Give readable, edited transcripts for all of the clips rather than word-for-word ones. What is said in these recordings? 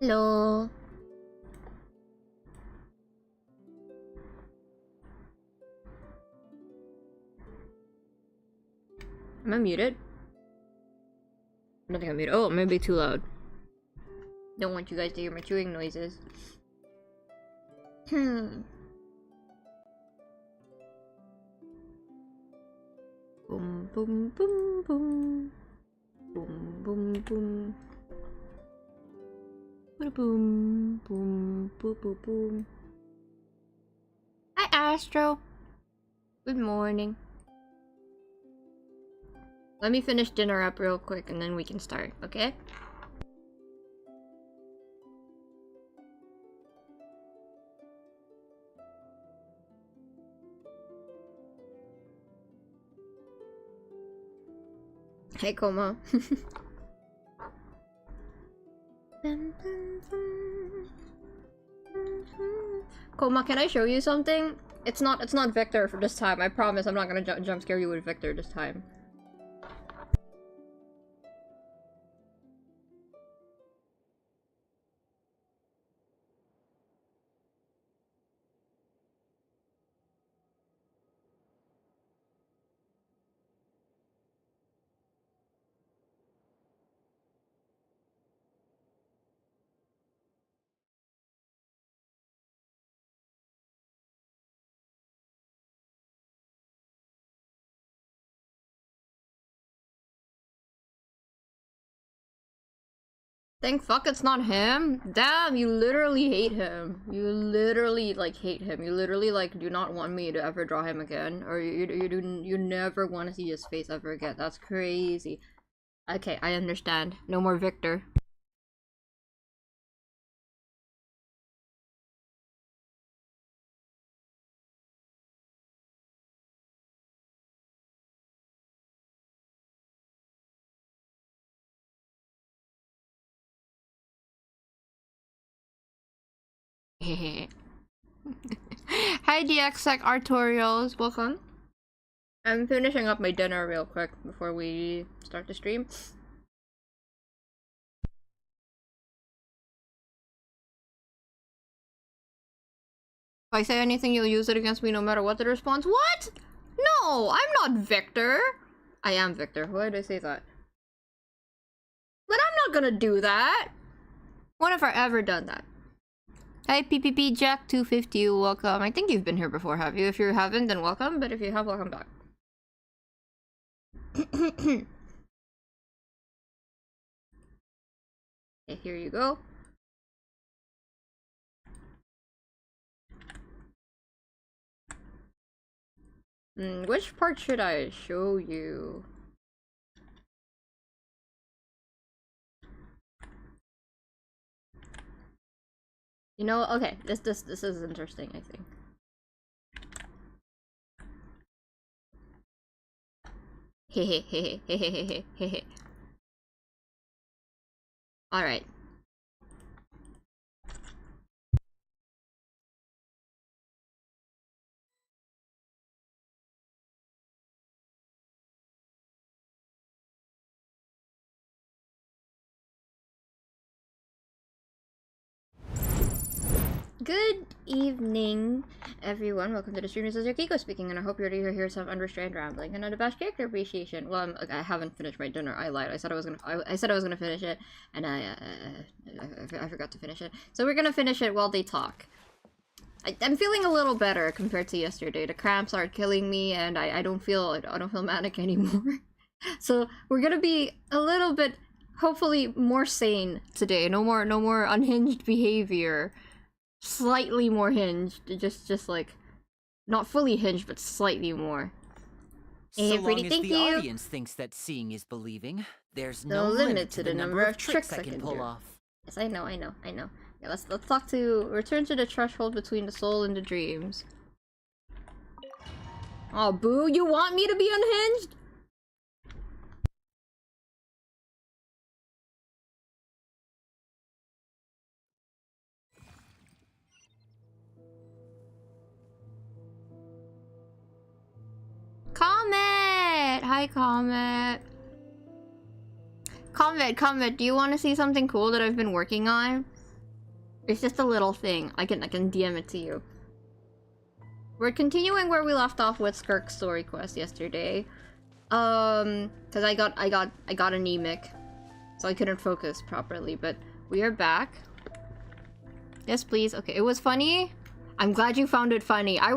Hello. Am I muted? I don't think I'm muted. Oh, maybe too loud. Don't want you guys to hear my chewing noises. Boom, boom, boom, boom. Boom, boom, boom. Boom, boom, boom, boom, boom, boom. Hi, Astro. Good morning. Let me finish dinner up real quick and then we can start, okay? Hey, Koma. Koma, can I show you something? It's not Victor for this time. I promise I'm not gonna jump scare you with Victor this time. Thank fuck it's not him. Damn, you literally hate him. You literally like hate him. You literally like do not want me to ever draw him again, or you never want to see his face ever again. That's crazy. Okay, I understand. No more Victor. Hi DXSec Artorials, welcome. I'm finishing up my dinner real quick before we start the stream. If I say anything, you'll use it against me no matter what the response. What? No, I'm not Victor. I am Victor. Why did I say that? But I'm not gonna do that. When have I ever done that? Hi PPP Jack 250, welcome. I think you've been here before, have you? If you haven't, then welcome. But if you have, welcome back. Okay, here you go. Which part should I show you? You know, okay, this is interesting, I think. Hehehehehehehehe. Alright. Good evening, everyone. Welcome to the stream. This is Yukiko speaking, and I hope you're ready to hear some unrestrained rambling and unabashed character appreciation. Well, I haven't finished my dinner. I lied. I said I was gonna finish it, and I forgot to finish it. So we're gonna finish it while they talk. I'm feeling a little better compared to yesterday. The cramps aren't killing me, and I don't feel manic anymore. So we're gonna be a little bit, hopefully, more sane today. No more unhinged behavior. Slightly more hinged, just like not fully hinged, but slightly more. So long as the audience thinks that seeing is believing, there's no limit to the number of tricks I can pull off. Yes, I know. Yeah, let's talk to return to the threshold between the soul and the dreams. Oh, boo! You want me to be unhinged? Comet! Hi, Comet. Comet, do you want to see something cool that I've been working on? It's just a little thing. I can DM it to you. We're continuing where we left off with Skirk's story quest yesterday. Cause I got anemic, so I couldn't focus properly. But we are back. Yes, please. Okay, it was funny. I'm glad you found it funny. I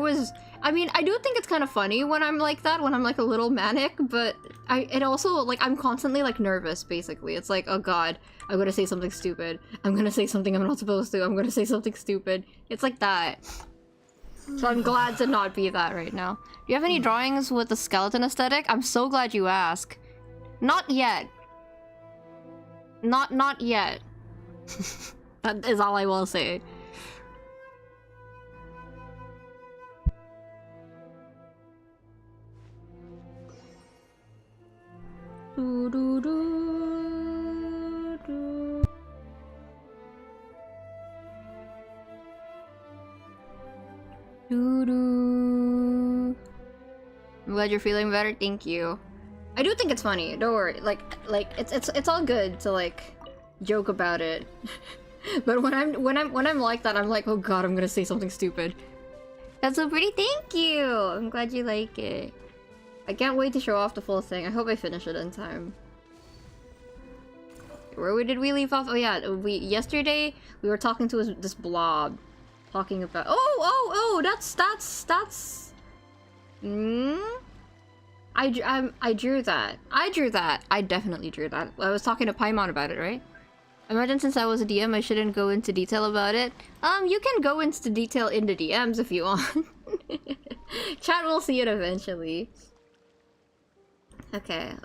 mean, I do think it's kind of funny when I'm like that, when I'm like a little manic, but it also, like, I'm constantly like nervous, basically. It's like, oh god, I'm gonna say something stupid. I'm gonna say something I'm not supposed to. I'm gonna say something stupid. It's like that. So I'm glad to not be that right now. Do you have any drawings with the skeleton aesthetic? I'm so glad you asked. Not yet. Not yet. That is all I will say. Do, do, do, do. Do, do. I'm glad you're feeling better. Thank you. I do think it's funny. Don't worry. Like it's all good to like joke about it. But when I'm like that, I'm like, oh god, I'm gonna say something stupid. That's so pretty. Thank you. I'm glad you like it. I can't wait to show off the full thing. I hope I finish it in time. Where did we leave off? Oh yeah, yesterday we were talking to this blob, talking about. Oh, that's. I drew that. I definitely drew that. I was talking to Paimon about it, right? Imagine since I was a DM, I shouldn't go into detail about it. You can go into detail in the DMs if you want. Chat will see it eventually. Okay,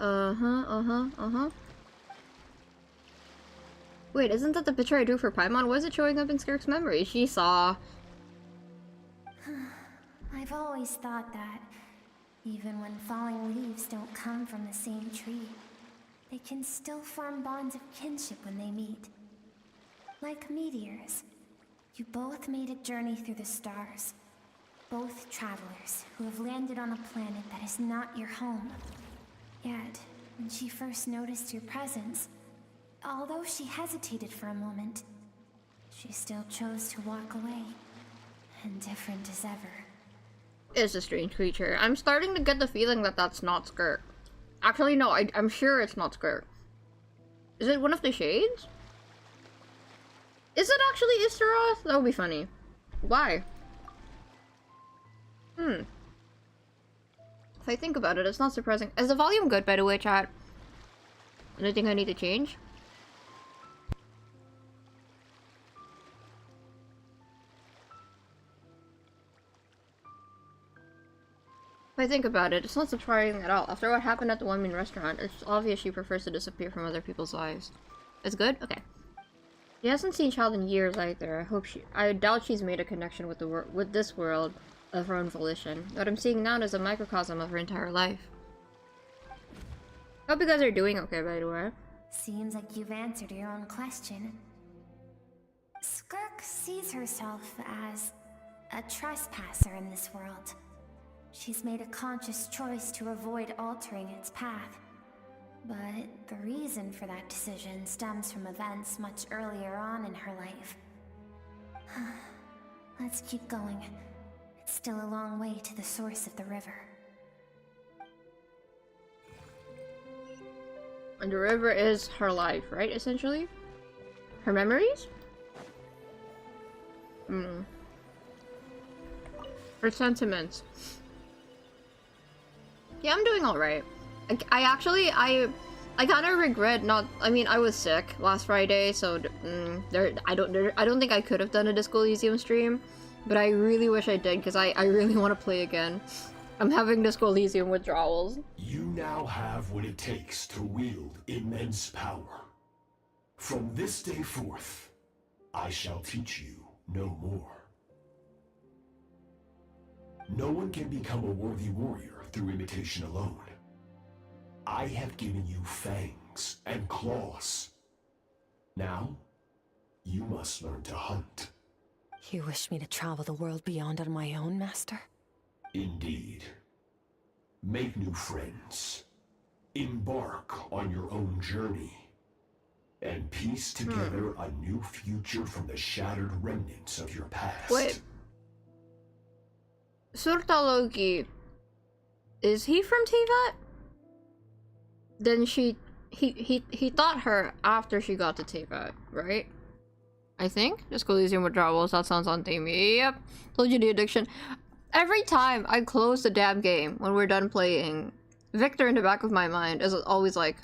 Wait, isn't that the picture I drew for Paimon? Was it showing up in Skirk's memory? She saw... I've always thought that, even when falling leaves don't come from the same tree, they can still form bonds of kinship when they meet. Like meteors, you both made a journey through the stars. Both travelers who have landed on a planet that is not your home. Yet, when she first noticed your presence, although she hesitated for a moment, she still chose to walk away, indifferent as ever. It's a strange creature. I'm starting to get the feeling that that's not Skirk. Actually, no, I'm sure it's not Skirk. Is it one of the shades? Is it actually Istaroth? That would be funny. Why? If I think about it, it's not surprising. Is the volume good, by the way, chat? Anything I need to change? If I think about it, it's not surprising at all. After what happened at the One Mean restaurant, it's obvious she prefers to disappear from other people's lives. It's good? Okay. She hasn't seen Child in years either. I doubt she's made a connection with this world of her own volition. What I'm seeing now is a microcosm of her entire life. Hope you guys are doing okay, by the way. Seems like you've answered your own question. Skirk sees herself as a trespasser in this world. She's made a conscious choice to avoid altering its path. But the reason for that decision stems from events much earlier on in her life. Let's keep going. It's still a long way to the source of the river. And the river is her life, right? Essentially? Her memories? Her sentiments. Yeah, I'm doing alright. I kind of regret not. I mean, I was sick last Friday, so I don't think I could have done a Disco Elysium stream, but I really wish I did because I really want to play again. I'm having Disco Elysium withdrawals. You now have what it takes to wield immense power. From this day forth, I shall teach you no more. No one can become a worthy warrior through imitation alone. I have given you fangs and claws. Now, you must learn to hunt. You wish me to travel the world beyond on my own, Master? Indeed. Make new friends. Embark on your own journey. and piece together a new future from the shattered remnants of your past. Wait. Surta Loki, is he from Teyvat? Then he thought her after she got to Teyvat, right? I think? Just Coliseum withdrawals, that sounds on theme. Yep. Told you the addiction. Every time I close the damn game when we're done playing, Victor in the back of my mind is always like,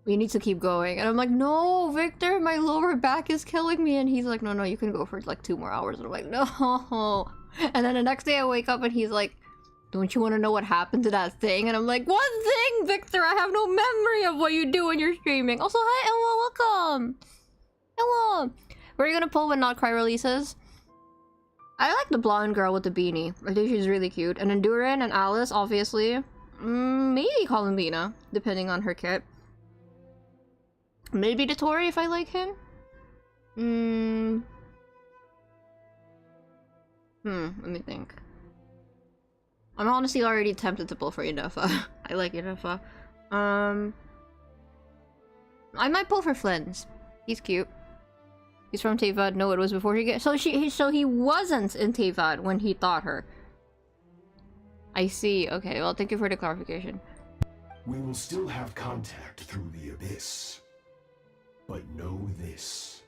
we need to keep going. And I'm like, no, Victor, my lower back is killing me. And he's like, no, you can go for like 2 more hours. And I'm like, no. And then the next day I wake up and he's like, don't you want to know what happened to that thing? And I'm like, what thing, Victor? I have no memory of what you do when you're streaming. Also, hi, Ella, welcome. Hello. Where are you gonna pull when Not Cry releases? I like the blonde girl with the beanie. I think she's really cute. And then Duran and Alice, obviously. Maybe Columbina, depending on her kit. Maybe Dotori if I like him. Let me think. I'm honestly already tempted to pull for Yennefer. I like Yennefer. I might pull for Flins. He's cute. He's from Teyvat. No, it was before he get. So he wasn't in Teyvat when he thought her. I see. Okay, well, thank you for the clarification. We will still have contact through the Abyss. But know this.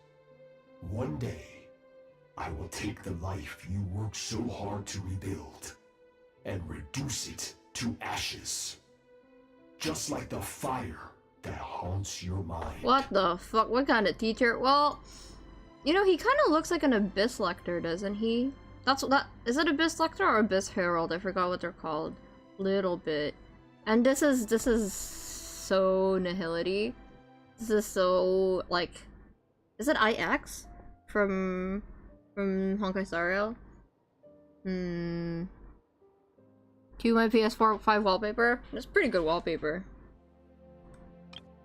One day, I will take the life you worked so hard to rebuild and reduce it to ashes. Just like the fire that haunts your mind. What the fuck? What kind of teacher? Well, you know, he kind of looks like an Abyss Lector, doesn't he? Is it Abyss Lector or Abyss Herald? I forgot what they're called. Little bit. And this is so nihility. This is so, like, is it IX from Honkai Star Rail? Cue my PS4 5 wallpaper. It's pretty good wallpaper.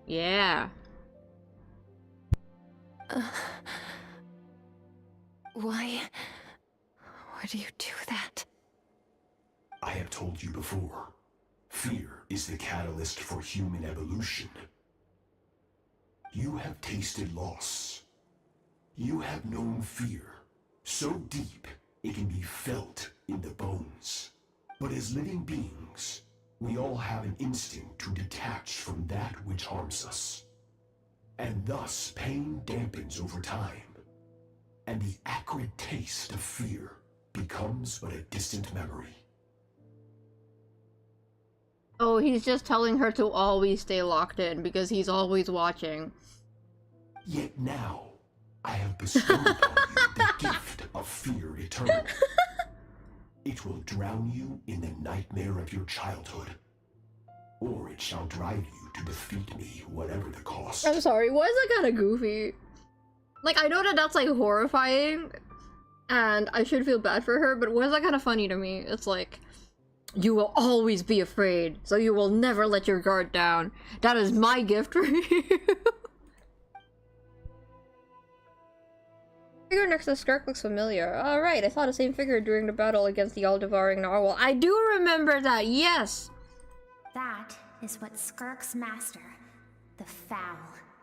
Yeah. Why do you do that? I have told you before. Fear is the catalyst for human evolution. You have tasted loss. You have known fear, so deep it can be felt in the bones. But as living beings, we all have an instinct to detach from that which harms us. And thus pain dampens over time, and the acrid taste of fear becomes but a distant memory. Oh, he's just telling her to always stay locked in because he's always watching. Yet now, I have bestowed upon you the gift of fear eternal. It will drown you in the nightmare of your childhood. Or it shall drive you to defeat me, whatever the cost. I'm sorry, why is that kind of goofy? Like, I know that that's, like, horrifying, and I should feel bad for her, but why is that kind of funny to me? It's like, you will always be afraid, so you will never let your guard down. That is my gift for you. Figure next to Skirk looks familiar. Alright, I saw the same figure during the battle against the all-devouring narwhal. I do remember that, yes! That is what Skirk's master, the foul,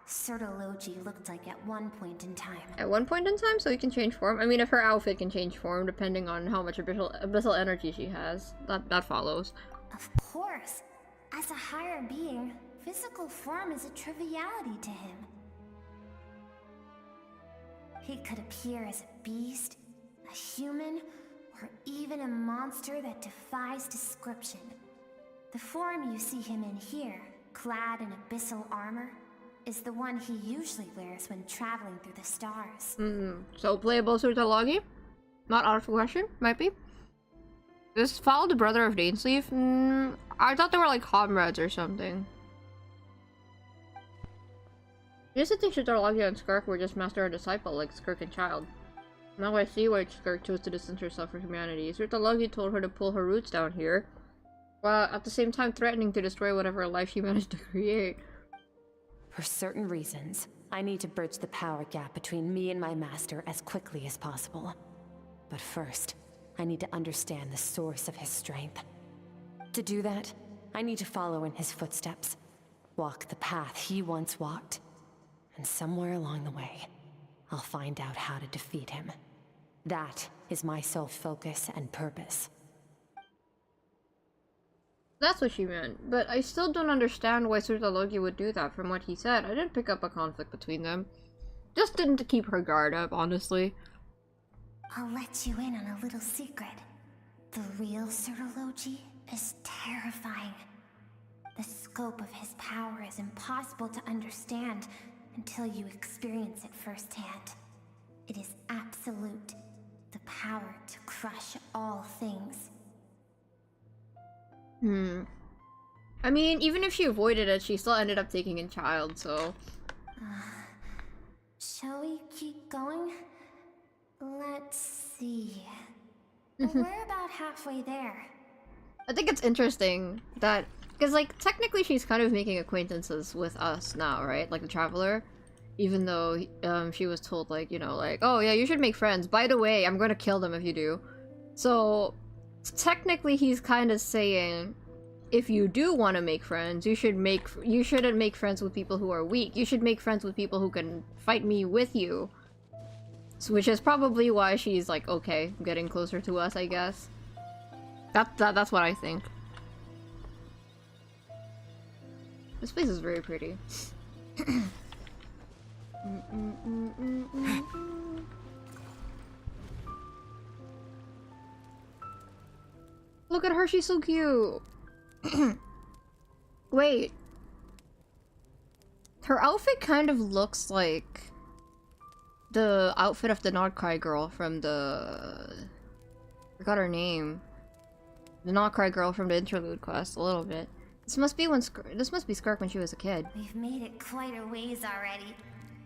Surtalogi, looked like at one point in time. At one point in time, so he can change form? I mean, if her outfit can change form, depending on how much abyssal energy she has. That follows. Of course! As a higher being, physical form is a triviality to him. He could appear as a beast, a human, or even a monster that defies description. The form you see him in here, clad in abyssal armor, is the one he usually wears when traveling through the stars. So playable Surtalogi? Not out of question, might be. This follow the brother of Dainsleif? I thought they were like comrades or something. I used to think Surtalogi and Skirk were just master and disciple, like Skirk and Child. Now I see why Skirk chose to distance herself from humanity. Surtalogi told her to pull her roots down here, while at the same time threatening to destroy whatever life she managed to create. For certain reasons, I need to bridge the power gap between me and my master as quickly as possible. But first, I need to understand the source of his strength. To do that, I need to follow in his footsteps. walk the path he once walked. And somewhere along the way, I'll find out how to defeat him. That is my sole focus and purpose. That's what she meant, but I still don't understand why Surta Loki would do that from what he said. I didn't pick up a conflict between them. Just didn't keep her guard up, honestly. I'll let you in on a little secret. The real Surta Loki is terrifying. The scope of his power is impossible to understand until you experience it firsthand. It is absolute. The power to crush all things. I mean, even if she avoided it, she still ended up taking a child, so... Shall we keep going? Let's see. We're about halfway there. I think it's interesting that... Because, like, technically she's kind of making acquaintances with us now, right? Like, the Traveler. Even though she was told, like, you know, like, oh yeah, you should make friends. By the way, I'm gonna kill them if you do. So... technically he's kind of saying, if you do want to make friends, you shouldn't make friends with people who are weak. You should make friends with people who can fight me with you. So, which is probably why she's like, okay, getting closer to us, I guess. That's what I think. This place is very pretty. Look at her, she's so cute! Wait. Her outfit kind of looks like the outfit of the Not Cry girl from the... I forgot her name. The Not Cry girl from the Interlude quest, a little bit. This must be Skirk when she was a kid. We've made it quite a ways already.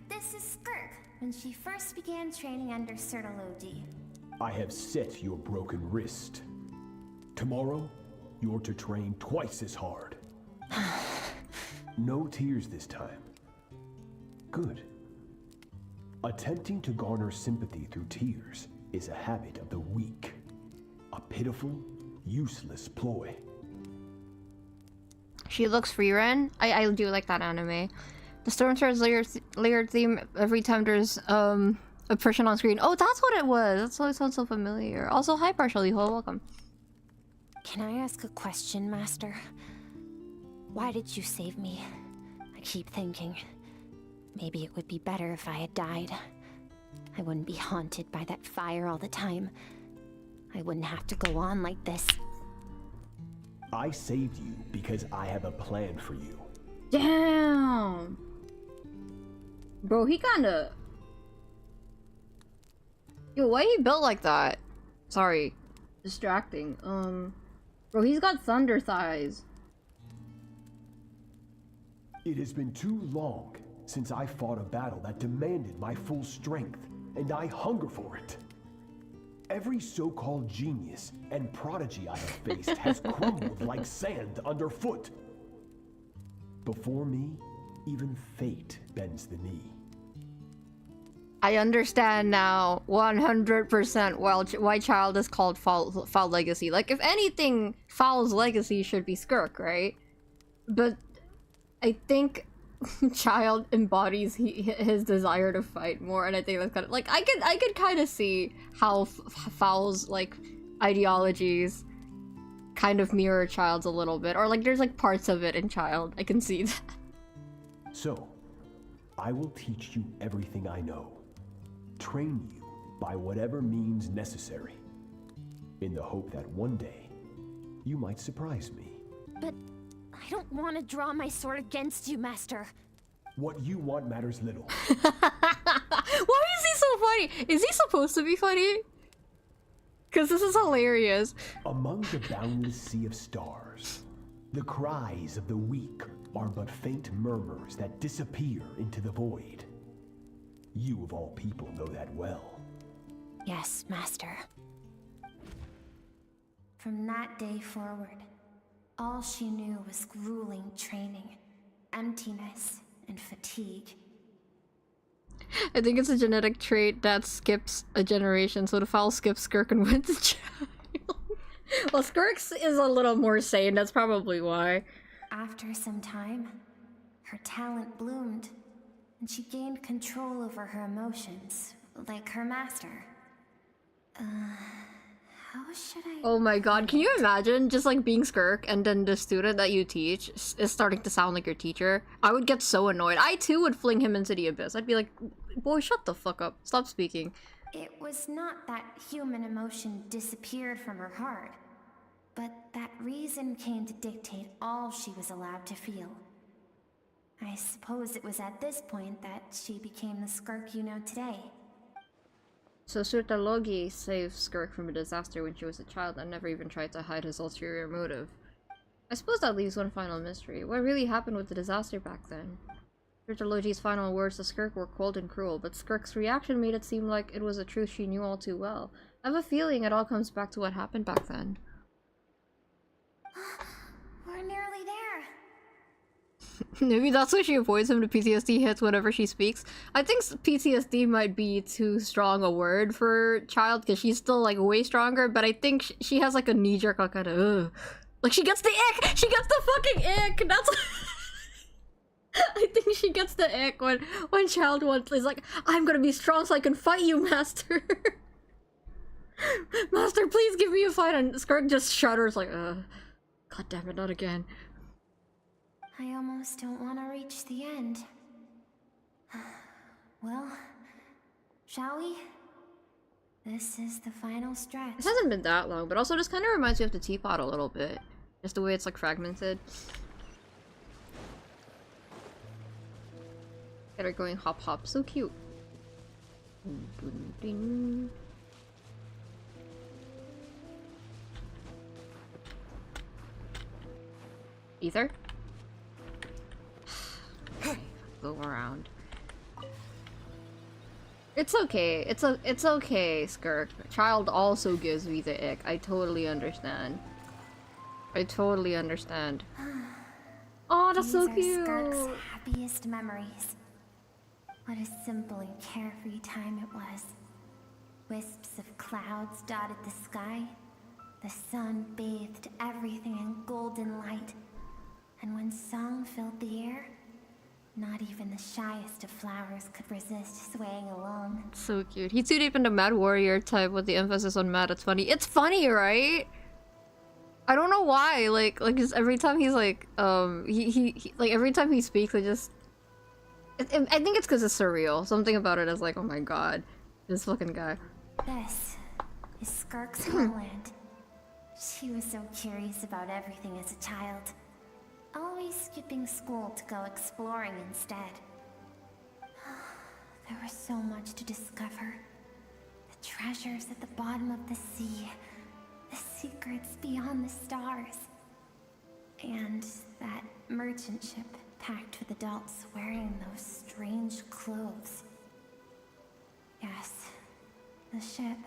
This is Skirk, when she first began training under Surta Loki. I have set your broken wrist. Tomorrow, you're to train twice as hard. No tears this time. Good. Attempting to garner sympathy through tears is a habit of the weak. A pitiful, useless ploy. She looks Frieren. I do like that anime. The Storm Sword's layered theme every time there's a person on screen. Oh, that's what it was! That's why it sounds so familiar. Also, hi Partial Liho, welcome. Can I ask a question, Master? Why did you save me? I keep thinking, maybe it would be better if I had died. I wouldn't be haunted by that fire all the time. I wouldn't have to go on like this. I saved you because I have a plan for you. Damn! Bro, he kinda... Yo, why he built like that? Sorry. Distracting. Bro, he's got thunder thighs. It has been too long since I fought a battle that demanded my full strength, and I hunger for it. Every so-called genius and prodigy I have faced has crumbled like sand underfoot. Before me, even fate bends the knee. I understand now 100% why Child is called Foul Legacy. Like, if anything, Foul's legacy should be Skirk, right? But I think Child embodies his desire to fight more, and I think that's kind of like I could kind of see how Foul's like ideologies kind of mirror Child's a little bit, or like there's like parts of it in Child. I can see that. So, I will teach you everything I know. Train you by whatever means necessary, in the hope that one day you might surprise me. But I don't want to draw my sword against you, Master. What you want matters little. Why is he so funny? Is he supposed to be funny? Because this is hilarious. Among the boundless sea of stars, the cries of the weak are but faint murmurs that disappear into the void. You of all people know that well. Yes, Master. From that day forward, all she knew was grueling training, emptiness, and fatigue. I think it's a genetic trait that skips a generation, so the Foul skips Skirk and wins the child. Well, Skirk's is a little more sane, that's probably why. After some time, Her talent bloomed, and she gained control over her emotions, like her master. How should I... Oh my god, can you imagine just like being Skirk and then the student that you teach is starting to sound like your teacher? I would get so annoyed. I too would fling him into the abyss. I'd be like, boy, shut the fuck up. Stop speaking. It was not that human emotion disappeared from her heart, but that reason came to dictate all she was allowed to feel. I suppose it was at this point that she became the Skirk you know today. So Surta Logi saved Skirk from a disaster when she was a child and never even tried to hide his ulterior motive. I suppose that leaves one final mystery. What really happened with the disaster back then? Surta Logi's final words to Skirk were cold and cruel, but Skirk's reaction made it seem like it was a truth she knew all too well. I have a feeling it all comes back to what happened back then. We're nearly there. Maybe that's why she avoids him. The PTSD hits whenever she speaks. I think PTSD might be too strong a word for child because she's still like way stronger, but I think she has like a knee-jerk kind of ugh. Like she gets the ick! She gets the fucking ick! That's I think she gets the ick when child wants is like, I'm gonna be strong so I can fight you, master. Master, please give me a fight, and Skirk just shudders like, god damn it, not again. I almost don't want to reach the end. Well, shall we? This is the final stretch. This hasn't been that long, but also this kind of reminds me of the teapot a little bit. Just the way it's like fragmented. Get her going hop hop, so cute. Dun, dun, dun. Ether? Go around. It's okay. It's okay, Skirk. Child also gives me the ick. I totally understand. I totally understand. Oh, that's so cute. These are Skirk's happiest memories. What a simple and carefree time it was. Wisps of clouds dotted the sky. The sun bathed everything in golden light. And when song filled the air, not even the shyest of flowers could resist swaying along. So cute. He's too deep into Mad Warrior type with the emphasis on mad. It's funny. It's funny, right? I don't know why. Like just every time he's like, he like every time he speaks, I just, I think it's because it's surreal. Something about it is like, oh my god, this fucking guy. This is Skirk's homeland. She was so curious about everything as a child. Always skipping school to go exploring instead. There was so much to discover. The treasures at the bottom of the sea. The secrets beyond the stars. And that merchant ship packed with adults wearing those strange clothes. Yes, the ship.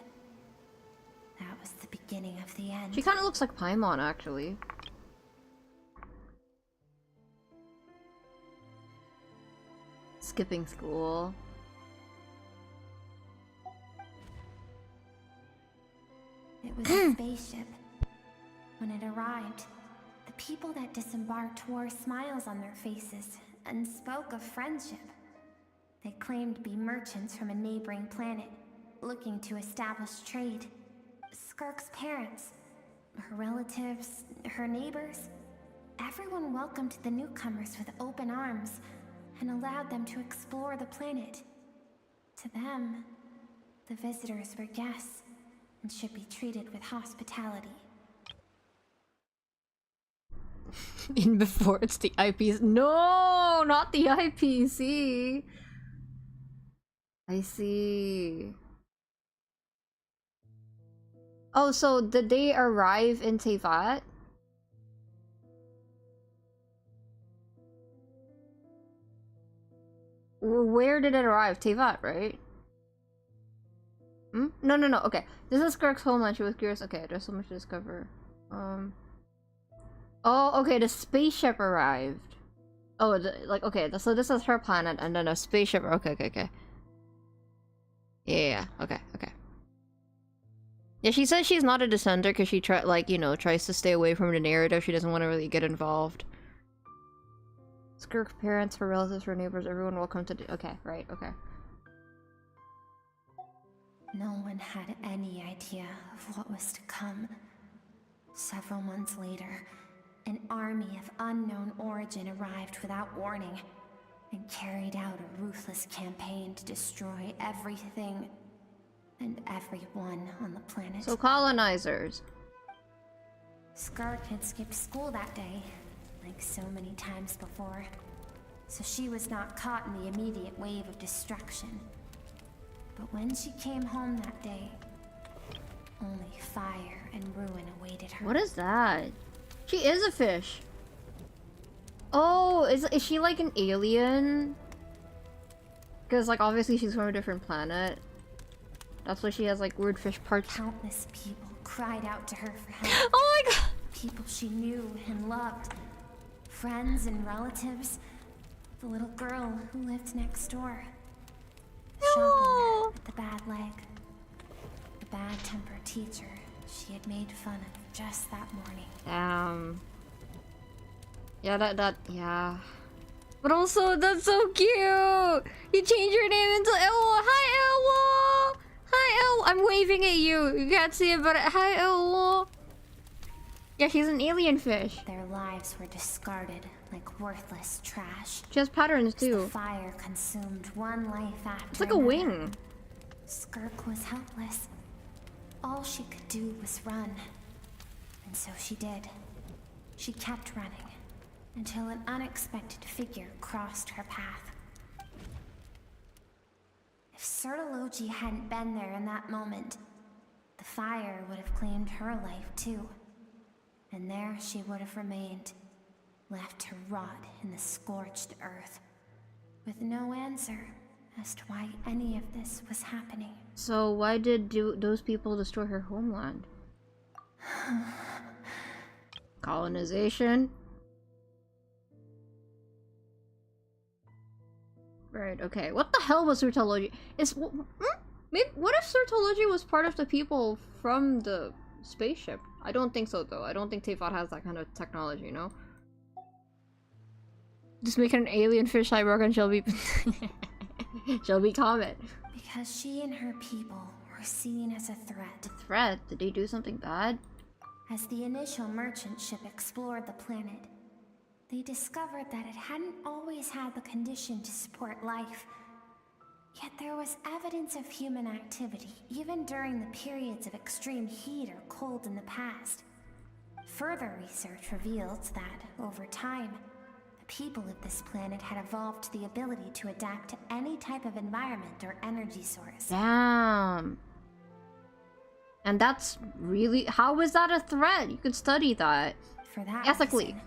That was the beginning of the end. She kind of looks like Paimon, actually. Skipping school. It was a spaceship. When it arrived, the people that disembarked wore smiles on their faces and spoke of friendship. They claimed to be merchants from a neighboring planet, looking to establish trade. Skirk's parents, her relatives, her neighbors, everyone welcomed the newcomers with open arms and allowed them to explore the planet. To them, the visitors were guests and should be treated with hospitality. In before it's the IPC. No, not the IPC. I see. Oh, so did they arrive in Teyvat? Where did it arrive? Teyvat, right? Hmm? No. Okay. This is Skirk's homeland. She was curious. Okay, there's so much to discover. Oh, okay. The spaceship arrived. Oh, okay. So this is her planet, and then a spaceship. Okay. Yeah. Okay. Yeah, she says she's not a descender because she tries to stay away from the narrative. She doesn't want to really get involved. Skirk parents, her relatives, her neighbors, everyone welcome to okay, right, okay. No one had any idea of what was to come. Several months later, an army of unknown origin arrived without warning and carried out a ruthless campaign to destroy everything and everyone on the planet. So colonizers. Skirk had skipped school that day, like so many times before, so she was not caught in the immediate wave of destruction. But when she came home that day, only fire and ruin awaited her. What is that? She is a fish. Oh, is she like an alien? Because like obviously she's from a different planet. That's why she has like weird fish parts. Countless people cried out to her for help. Oh my god! People she knew and loved. Friends and relatives. The little girl who lived next door. The shop owner with the bad leg. The bad-tempered teacher she had made fun of just that morning. Yeah, yeah. But also, that's so cute! You change your name into Elwo! Hi, Elwo! Hi, Elwo! I'm waving at you. You can't see it, but hi, Elwo! Yeah, she's an alien fish. Their lives were discarded like worthless trash. She has patterns, too. The fire consumed one life after It's like a another. wing. Skirk was helpless. All she could do was run. And so she did. She kept running until an unexpected figure crossed her path. If Sertology hadn't been there in that moment, the fire would have claimed her life too. And there she would have remained, left to rot in the scorched earth, with no answer as to why any of this was happening. So why did those people destroy her homeland? Colonization? Right, okay. What the hell was Sertology? Maybe, what if Sertology was part of the people from the spaceship? I don't think so, though. I don't think Teyvat has that kind of technology, you know? Just make an alien fish cyborg and she'll be... she'll be Comet. Because she and her people were seen as a threat. A threat? Did they do something bad? As the initial merchant ship explored the planet, they discovered that it hadn't always had the condition to support life. Yet there was evidence of human activity, even during the periods of extreme heat or cold in the past. Further research revealed that, over time, the people of this planet had evolved the ability to adapt to any type of environment or energy source. Damn. And that's really... How is that a threat? You could study that. For that ethically. reason,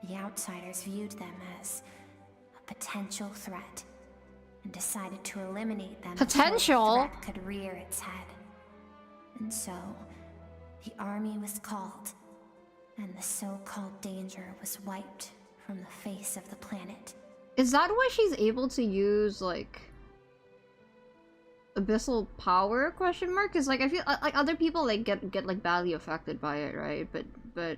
the outsiders viewed them as a potential threat and decided to eliminate them Potential? before the threat could rear its head. And so, the army was called, and the so-called danger was wiped from the face of the planet. Is that why she's able to use, like... abyssal power, question mark? Because, like, I feel like other people, like, get like, badly affected by it, right? But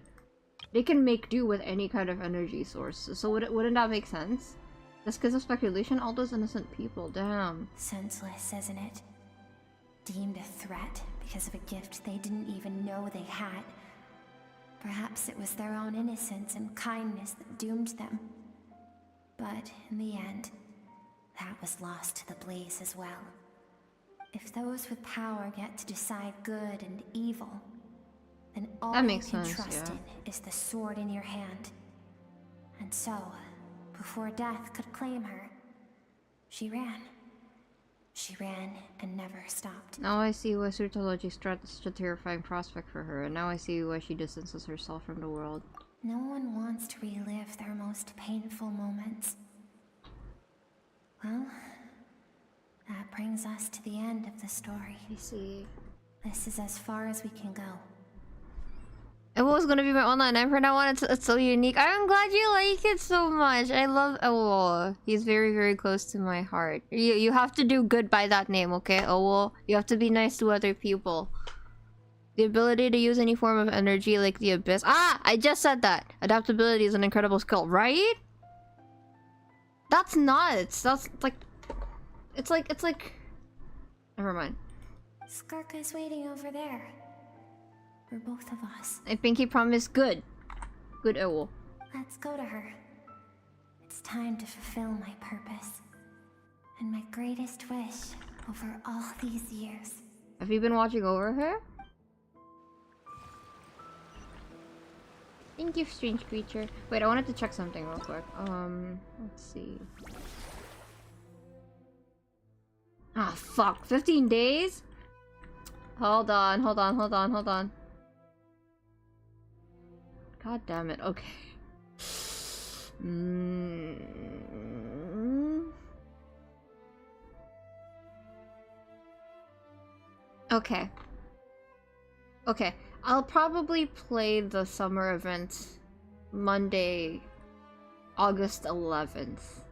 they can make do with any kind of energy source. So wouldn't that make sense? Just because of speculation, all those innocent people, damn. Senseless, isn't it? Deemed a threat because of a gift they didn't even know they had. Perhaps it was their own innocence and kindness that doomed them. But in the end, that was lost to the blaze as well. If those with power get to decide good and evil, then all That you makes can sense, trust yeah. in is the sword in your hand. And so, before death could claim her, she ran. She ran and never stopped. Now I see why Sertology is such a terrifying prospect for her, and now I see why she distances herself from the world. No one wants to relive their most painful moments. Well, that brings us to the end of the story. I see. This is as far as we can go. Elwo was gonna be my online name from now on. It's so unique. I'm glad you like it so much. I love Elwo. He's very, very close to my heart. You have to do good by that name, okay, Elwo? You have to be nice to other people. The ability to use any form of energy like the abyss. Ah! I just said that! Adaptability is an incredible skill, right? That's nuts. That's like... It's like... Never mind. Skirka's waiting over there. For both of us. I think he promised good. Good owl. Let's go to her. It's time to fulfill my purpose. And my greatest wish over all these years. Have you been watching over her? Thank you, strange creature. Wait, I wanted to check something real quick. Let's see. Ah, fuck. 15 days? Hold on. God damn it. Okay. Okay. Okay. I'll probably play the summer event Monday, August 11th.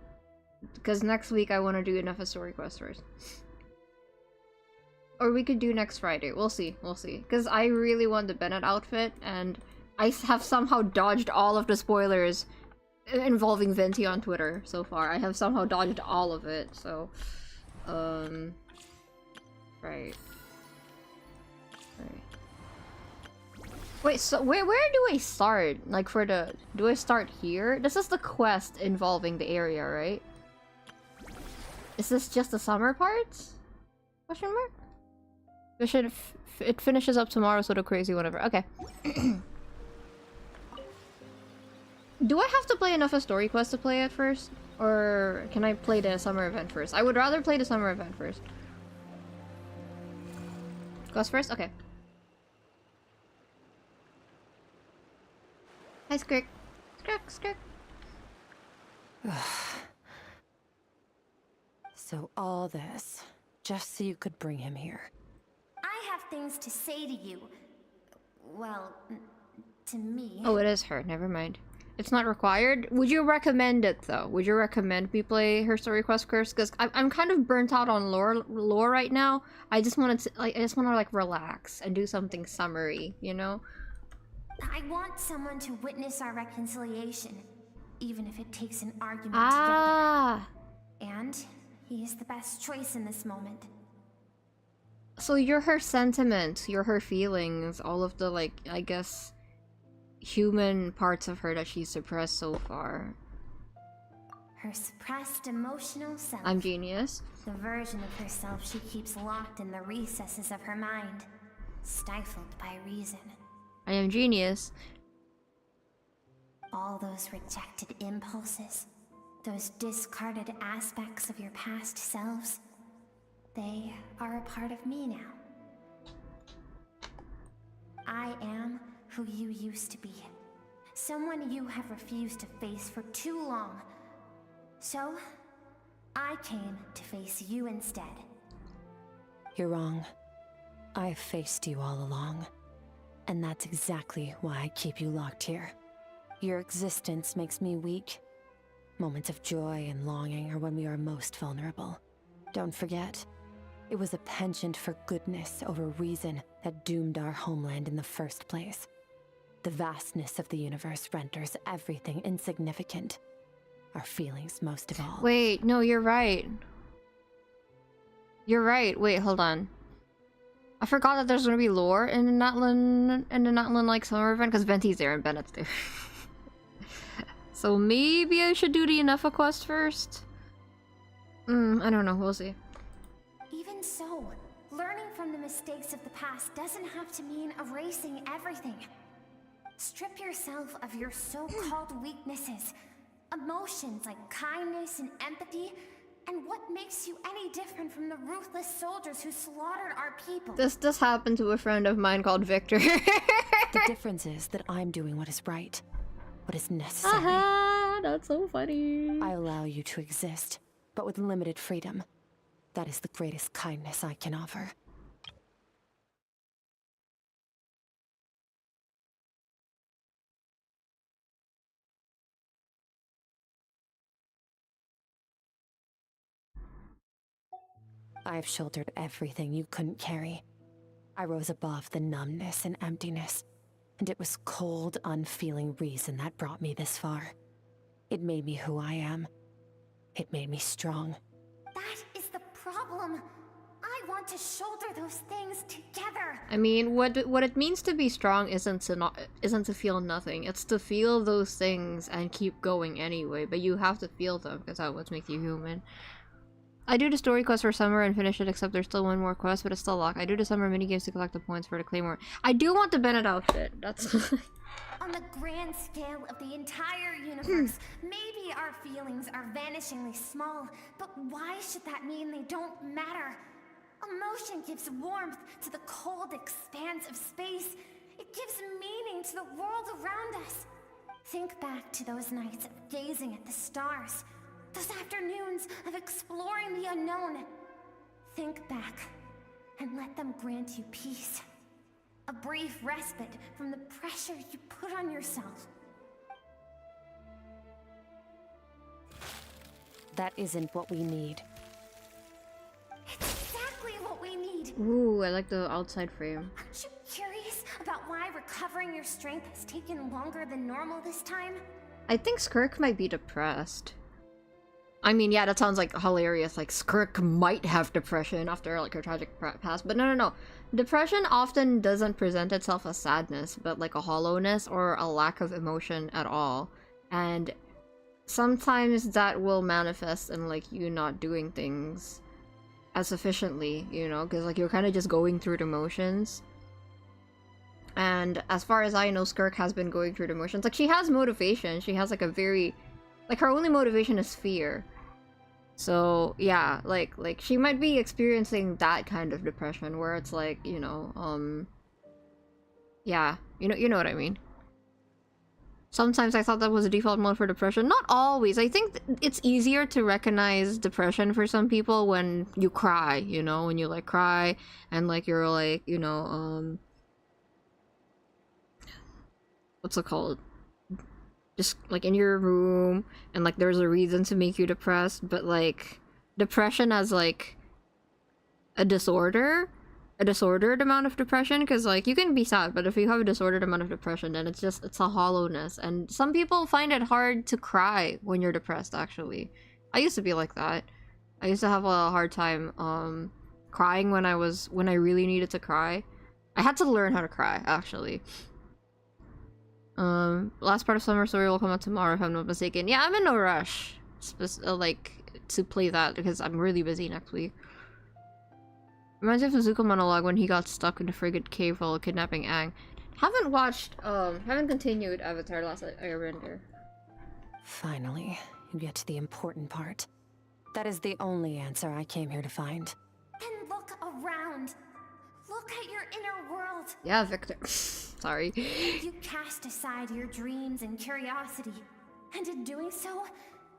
Because next week I want to do enough of story quest first. Or we could do next Friday. We'll see. Because I really want the Bennett outfit, and I have somehow dodged all of the spoilers involving Venti on Twitter so far. I have somehow dodged all of it, so... Right. Wait, so where do I start? Like for the... Do I start here? This is the quest involving the area, right? Is this just the summer parts? Question mark? It finishes up tomorrow, so the crazy whatever. Okay. Do I have to play enough of story quest to play it first? Or can I play the summer event first? I would rather play the summer event first. Quest first? Okay. Hi, Skirk. Skirk. So all this, just so you could bring him here. I have things to say to you. Well, to me. Oh, it is her. Never mind. It's not required. Would you recommend it though? Would you recommend me play her story quest first? Because I'm kind of burnt out on lore right now. I just want to like relax and do something summery, you know? I want someone to witness our reconciliation, even if it takes an argument Ah. to get there. And he is the best choice in this moment. So you're her sentiment, you're her feelings, all of the like, I guess, human parts of her that she's suppressed so far. Her suppressed emotional self. I'm genius. The version of herself she keeps locked in the recesses of her mind, stifled by reason. I am genius. All those rejected impulses, those discarded aspects of your past selves, they are a part of me now. I am who you used to be. Someone you have refused to face for too long. So, I came to face you instead. You're wrong. I've faced you all along. And that's exactly why I keep you locked here. Your existence makes me weak. Moments of joy and longing are when we are most vulnerable. Don't forget, it was a penchant for goodness over reason that doomed our homeland in the first place. The vastness of the universe renders everything insignificant. Our feelings most of all. Wait, no, you're right. You're right. Wait, hold on. I forgot that there's gonna be lore in the Natlan like summer event because Venti's there and Bennett's there. So maybe I should do the Inefa quest first. I don't know. We'll see. Even so, learning from the mistakes of the past doesn't have to mean erasing everything. Strip yourself of your so-called weaknesses, emotions like kindness and empathy, and what makes you any different from the ruthless soldiers who slaughtered our people? This happened to a friend of mine called Victor. The difference is that I'm doing what is right, what is necessary. Aha, that's so funny. I allow you to exist, but with limited freedom. That is the greatest kindness I can offer. I've shouldered everything you couldn't carry. I rose above the numbness and emptiness, and it was cold, unfeeling reason that brought me this far. It made me who I am. It made me strong. That is the problem. I want to shoulder those things together. I mean, what it means to be strong isn't to feel nothing. It's to feel those things and keep going anyway. But you have to feel them because that's what makes you human. I do the story quest for summer and finish it, except there's still one more quest, but it's still locked. I do the summer minigames to collect the points for the Claymore. I do want the Bennett outfit. That's... On the grand scale of the entire universe, maybe our feelings are vanishingly small, but why should that mean they don't matter? Emotion gives warmth to the cold expanse of space. It gives meaning to the world around us. Think back to those nights of gazing at the stars. Those afternoons of exploring the unknown. Think back and let them grant you peace. A brief respite from the pressure you put on yourself. That isn't what we need. It's exactly what we need. Ooh, I like the outside frame. Aren't you curious about why recovering your strength has taken longer than normal this time? I think Skirk might be depressed. I mean, yeah, that sounds like hilarious. Like, Skirk might have depression after, like, her tragic past. But no. Depression often doesn't present itself as sadness, but like a hollowness or a lack of emotion at all. And sometimes that will manifest in, like, you not doing things as efficiently, you know? Because, like, you're kind of just going through the motions. And as far as I know, Skirk has been going through the motions. Like, she has motivation. She has, like, a very... Like, her only motivation is fear. So, yeah, like, she might be experiencing that kind of depression where it's like, you know, yeah, you know what I mean. Sometimes I thought that was a default mode for depression. Not always. I think it's easier to recognize depression for some people when you cry, you know, when you, like, cry and, like, you're, like, you know, what's it called? Just, like, in your room, and, like, there's a reason to make you depressed, but, like, depression as, like, a disordered amount of depression, because, like, you can be sad, but if you have a disordered amount of depression, then it's a hollowness, and some people find it hard to cry when you're depressed, actually. I used to be like that. I used to have a hard time, crying when I really needed to cry. I had to learn how to cry, actually. Last part of Summer Story will come out tomorrow if I'm not mistaken. Yeah, I'm in no rush, like, to play that because I'm really busy next week. Reminds me of the Zuko monologue when he got stuck in the frigate cave while kidnapping Aang. Haven't continued Avatar: Last Airbender. Finally, you get to the important part. That is the only answer I came here to find. And look around. Look at your inner world. Yeah, Victor. Sorry. You cast aside your dreams and curiosity, and in doing so,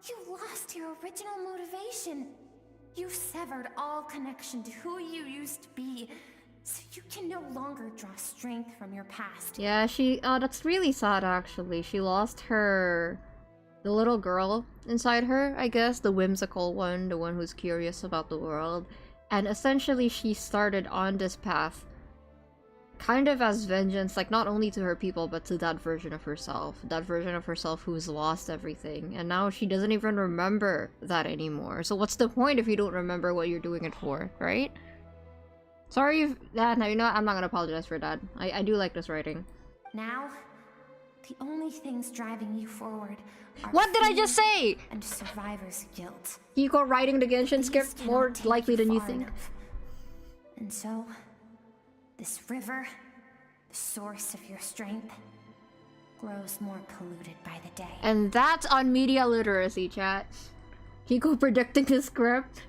you lost your original motivation. You severed all connection to who you used to be, so you can no longer draw strength from your past. Yeah, that's really sad, actually. She lost the little girl inside her, I guess, the whimsical one, the one who's curious about the world. And essentially, she started on this path kind of as vengeance, like, not only to her people, but to that version of herself. That version of herself who's lost everything. And now she doesn't even remember that anymore. So what's the point if you don't remember what you're doing it for, right? Sorry if... Yeah, no, you know what? I'm not gonna apologize for that. I do like this writing. Now, the only things driving you forward are what did I just say? And survivor's guilt. You go writing the Genshin script more likely than you think. Enough. And so, this river, the source of your strength, grows more polluted by the day. And that's on media literacy, chat. Hiko predicting the script.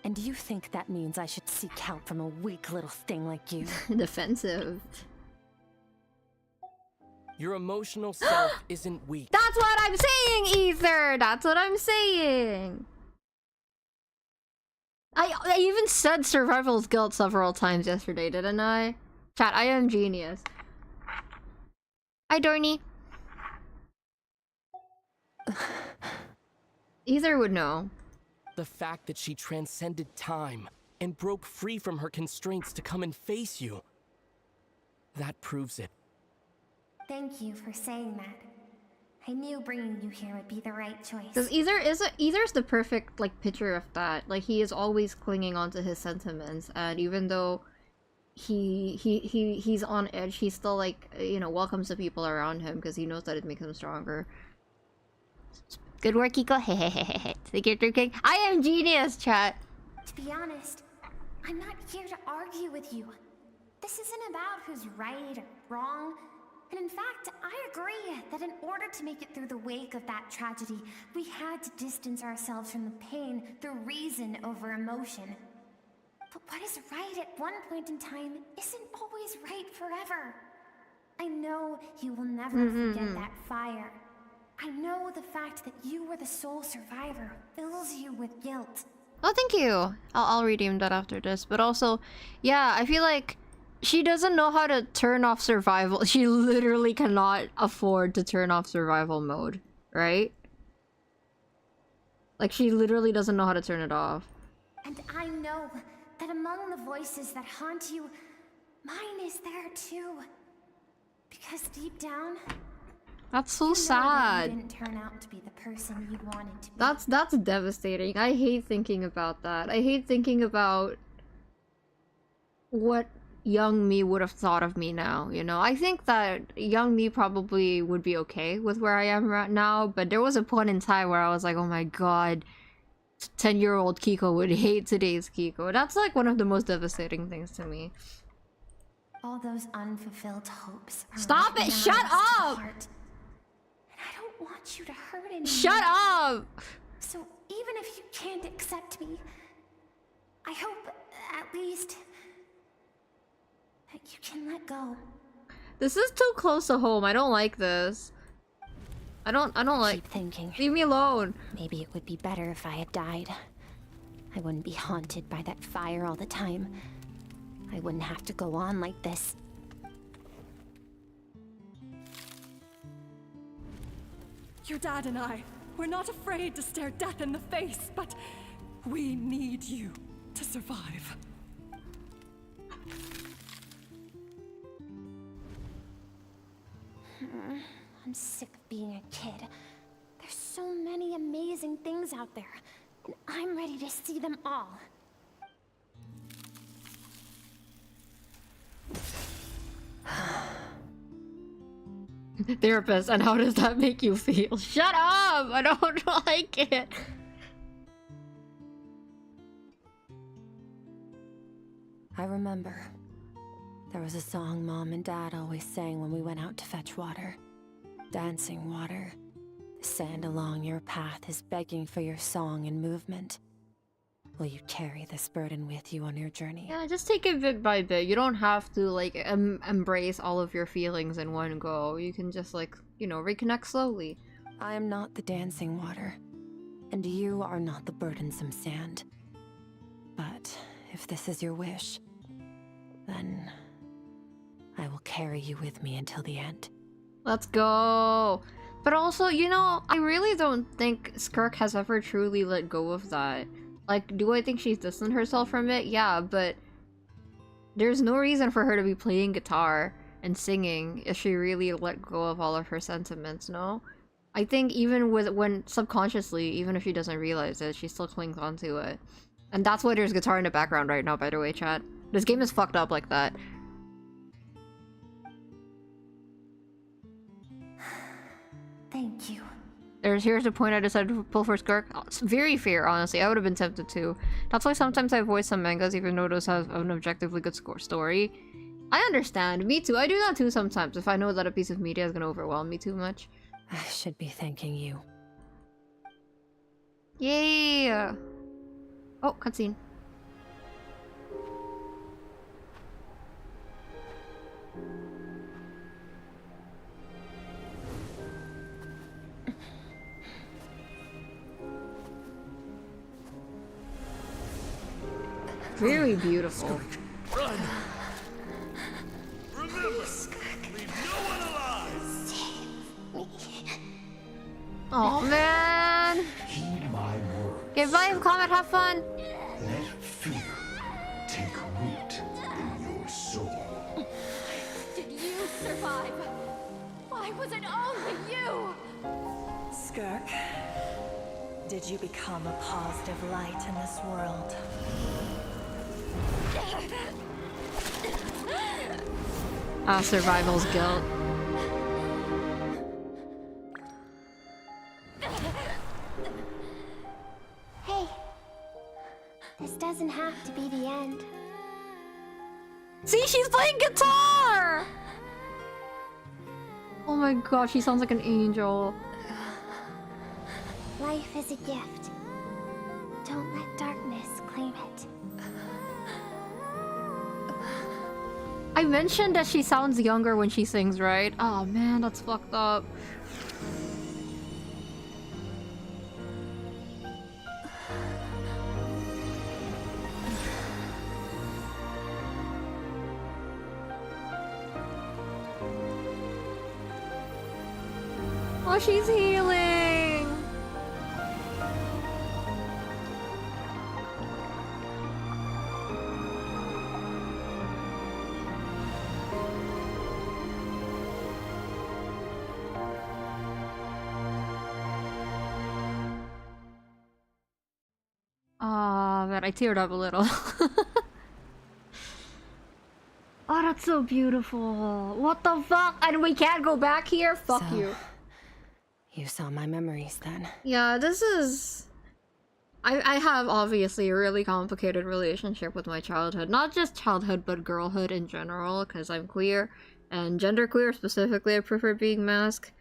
And do you think that means I should seek help from a weak little thing like you? Defensive. Your emotional self isn't weak. That's what I'm saying, Ether! That's what I'm saying! I even said survival's guilt several times yesterday, didn't I? Chat, I am genius. Hi, Dorney. Ether would know. The fact that she transcended time and broke free from her constraints to come and face you. That proves it. Thank you for saying that. I knew bringing you here would be the right choice. Because Ether's the perfect like picture of that. Like he is always clinging onto his sentiments, and even though he's on edge, he still like welcomes the people around him because he knows that it makes him stronger. Good work, Kiko. Hehehehe. The character king. I am genius, chat. To be honest, I'm not here to argue with you. This isn't about who's right or wrong. And in fact, I agree that in order to make it through the wake of that tragedy, we had to distance ourselves from the pain through reason over emotion. But what is right at one point in time isn't always right forever. I know you will never forget that fire. I know the fact that you were the sole survivor fills you with guilt. Oh, thank you. I'll redeem that after this. But also, yeah, I feel like she doesn't know how to turn off survival. She literally cannot afford to turn off survival mode, right? Like, she literally doesn't know how to turn it off. And I know that among the voices that haunt you, mine is there too. Because deep down, That's so you know that sad. you didn't turn out to be the person you wanted to be. That's devastating. I hate thinking about that. I hate thinking about what young me would have thought of me now, you know? I think that young me probably would be okay with where I am right now, but there was a point in time where I was like, oh my god, 10-year-old Kiko would hate today's Kiko. That's like one of the most devastating things to me. All those unfulfilled hopes are Stop like it! Shut knives to the up! heart. And I don't want you to hurt anyone. Shut up! So even if you can't accept me, I hope at least that you can let go. This is too close to home. I don't like this. I don't like. Keep thinking. Leave me alone. Maybe it would be better if I had died. I wouldn't be haunted by that fire all the time. I wouldn't have to go on like this. Your dad and I, we're not afraid to stare death in the face, but we need you to survive. I'm sick of being a kid. There's so many amazing things out there, and I'm ready to see them all. Therapist, and how does that make you feel? Shut up! I don't like it. I remember. There was a song Mom and Dad always sang when we went out to fetch water. Dancing water. The sand along your path is begging for your song and movement. Will you carry this burden with you on your journey? Yeah, just take it bit by bit. You don't have to like embrace all of your feelings in one go. You can just like, reconnect slowly. I am not the dancing water, and you are not the burdensome sand. But if this is your wish, then I will carry you with me until the end. Let's go. But also, I really don't think Skirk has ever truly let go of that. Like, do I think she's distanced herself from it? Yeah, but there's no reason for her to be playing guitar and singing if she really let go of all of her sentiments, no? I think even when subconsciously, even if she doesn't realize it, she still clings onto it. And that's why there's guitar in the background right now, by the way, chat. This game is fucked up like that. Thank you. Here's the point I decided to pull for Skirk. Oh, it's very fair, honestly. I would have been tempted to. That's why sometimes I avoid some mangas even though those have an objectively good story. I understand. Me too. I do that too sometimes if I know that a piece of media is gonna overwhelm me too much. I should be thanking you. Yay! Oh, cutscene. Very beautiful. Run! Remember, leave no one alive! Oh man! Heed my word. Goodbye, Comet. Have fun. Let fear take root in your soul. Did you survive? Why was it only you? Skirk, did you become a positive light in this world? Survival's guilt. Hey, this doesn't have to be the end. See, she's playing guitar! Oh my god, she sounds like an angel. Life is a gift. Don't let darkness claim it. I mentioned that she sounds younger when she sings, right? Oh man, that's fucked up. Oh, she's healing! Ah, man, I teared up a little. Oh, that's so beautiful. What the fuck? And we can't go back here? Fuck So, you. You saw my memories then. Yeah, this is... I have obviously a really complicated relationship with my childhood. Not just childhood, but girlhood in general, because I'm queer. And genderqueer specifically, I prefer being masked.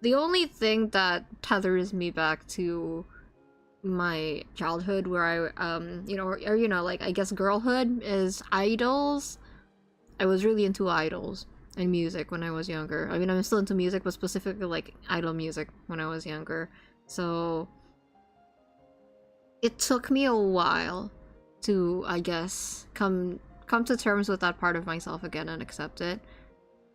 The only thing that tethers me back to my childhood where I, you know, or you know, like, I guess girlhood is idols. I was really into idols and music when I was younger. I mean, I'm still into music, but specifically, like, idol music when I was younger. So... it took me a while to, I guess, come to terms with that part of myself again and accept it.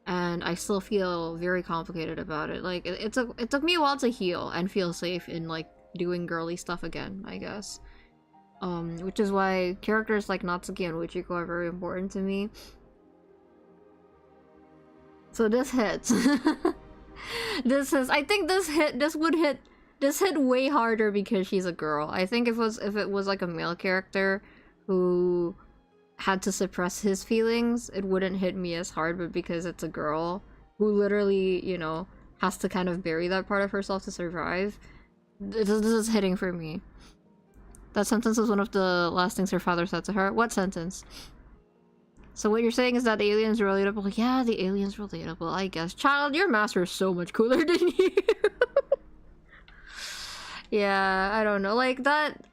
And I still feel very complicated about it. Like, it took me a while to heal and feel safe in, like, doing girly stuff again, I guess. Which is why characters like Natsuki and Uchiko are very important to me. So this hits. I think this hit way harder because she's a girl. I think if it was like a male character who had to suppress his feelings, it wouldn't hit me as hard, but because it's a girl who literally, you know, has to kind of bury that part of herself to survive, this is hitting for me. That sentence was one of the last things her father said to her. What sentence? So what you're saying is that the alien's relatable? Yeah, the alien's relatable, I guess. Child, your master is so much cooler than you. Yeah, I don't know, like that,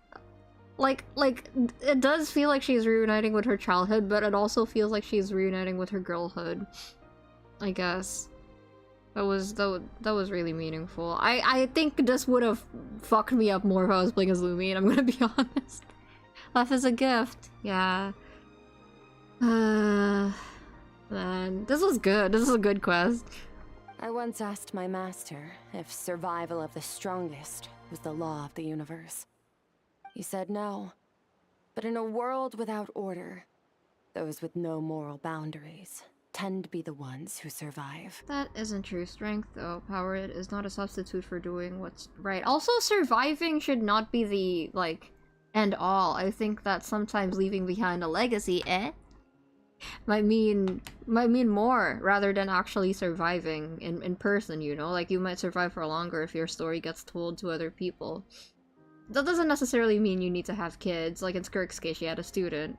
like it does feel like she's reuniting with her childhood, but it also feels like she's reuniting with her girlhood, I guess. That was really meaningful. I think this would have fucked me up more if I was playing as Lumine, I'm gonna be honest. Life is a gift, yeah. Man, this was good. This is a good quest. I once asked my master if survival of the strongest was the law of the universe. He said no. But in a world without order, those with no moral boundaries tend to be the ones who survive. That isn't true strength, though. Power is not a substitute for doing what's right. Also, surviving should not be the, like, end all. I think that sometimes leaving behind a legacy, might mean more rather than actually surviving in person, you know? Like, you might survive for longer if your story gets told to other people. That doesn't necessarily mean you need to have kids. Like in Skirk's case, she had a student.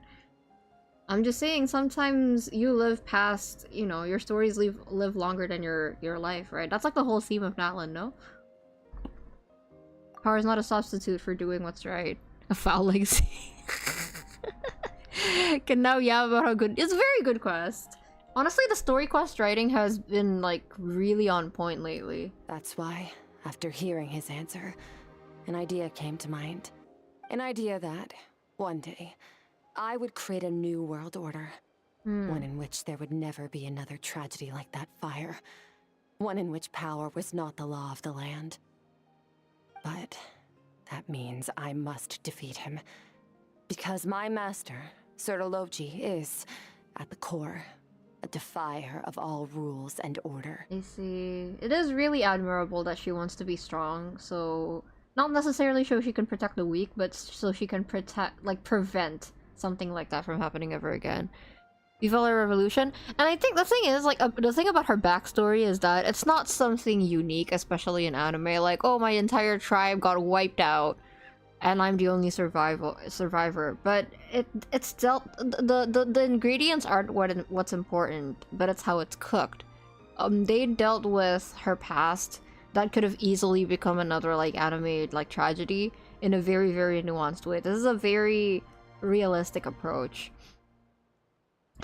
I'm just saying, sometimes you live past, you know, your stories live longer than your life, right? That's like the whole theme of Natlan, no? Power is not a substitute for doing what's right. A foul legacy. Can now yab about how good— it's a very good quest. Honestly, the story quest writing has been, like, really on point lately. That's why, after hearing his answer, an idea came to mind. An idea that, one day, I would create a new world order. One in which there would never be another tragedy like that fire. One in which power was not the law of the land. But that means I must defeat him. Because my master, Sir Logi, is, at the core, a defier of all rules and order. I see. It is really admirable that she wants to be strong, so not necessarily so she can protect the weak, but so she can prevent something like that from happening ever again. Viva Revolution. And I think the thing is, like, the thing about her backstory is that it's not something unique, especially in anime. Like, oh, my entire tribe got wiped out, and I'm the only survivor. But it's dealt. The ingredients aren't what's important, but it's how it's cooked. They dealt with her past that could have easily become another like anime like tragedy in a very, very nuanced way. This is a very realistic approach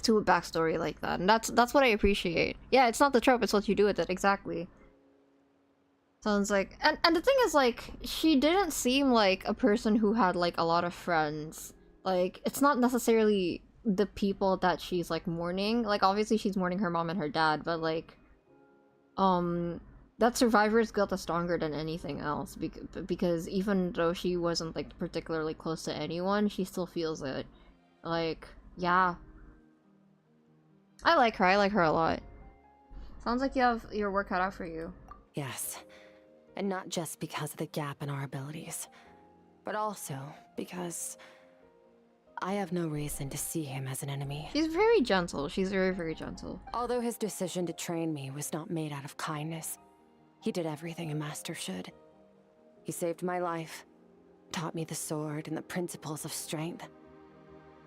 to a backstory like that, and that's what I appreciate. Yeah, it's not the trope, it's what you do with it. Exactly. Sounds like, and the thing is, like, she didn't seem like a person who had like a lot of friends. Like, it's not necessarily the people that she's like mourning. Like, obviously she's mourning her mom and her dad, but like that survivor's guilt is stronger than anything else, because even though she wasn't like particularly close to anyone, she still feels it. Like, yeah, I like her a lot. Sounds like you have your work cut out for you. Yes. And not just because of the gap in our abilities, but also because I have no reason to see him as an enemy. She's very gentle. She's very, very gentle. Although his decision to train me was not made out of kindness, he did everything a master should. He saved my life, taught me the sword and the principles of strength.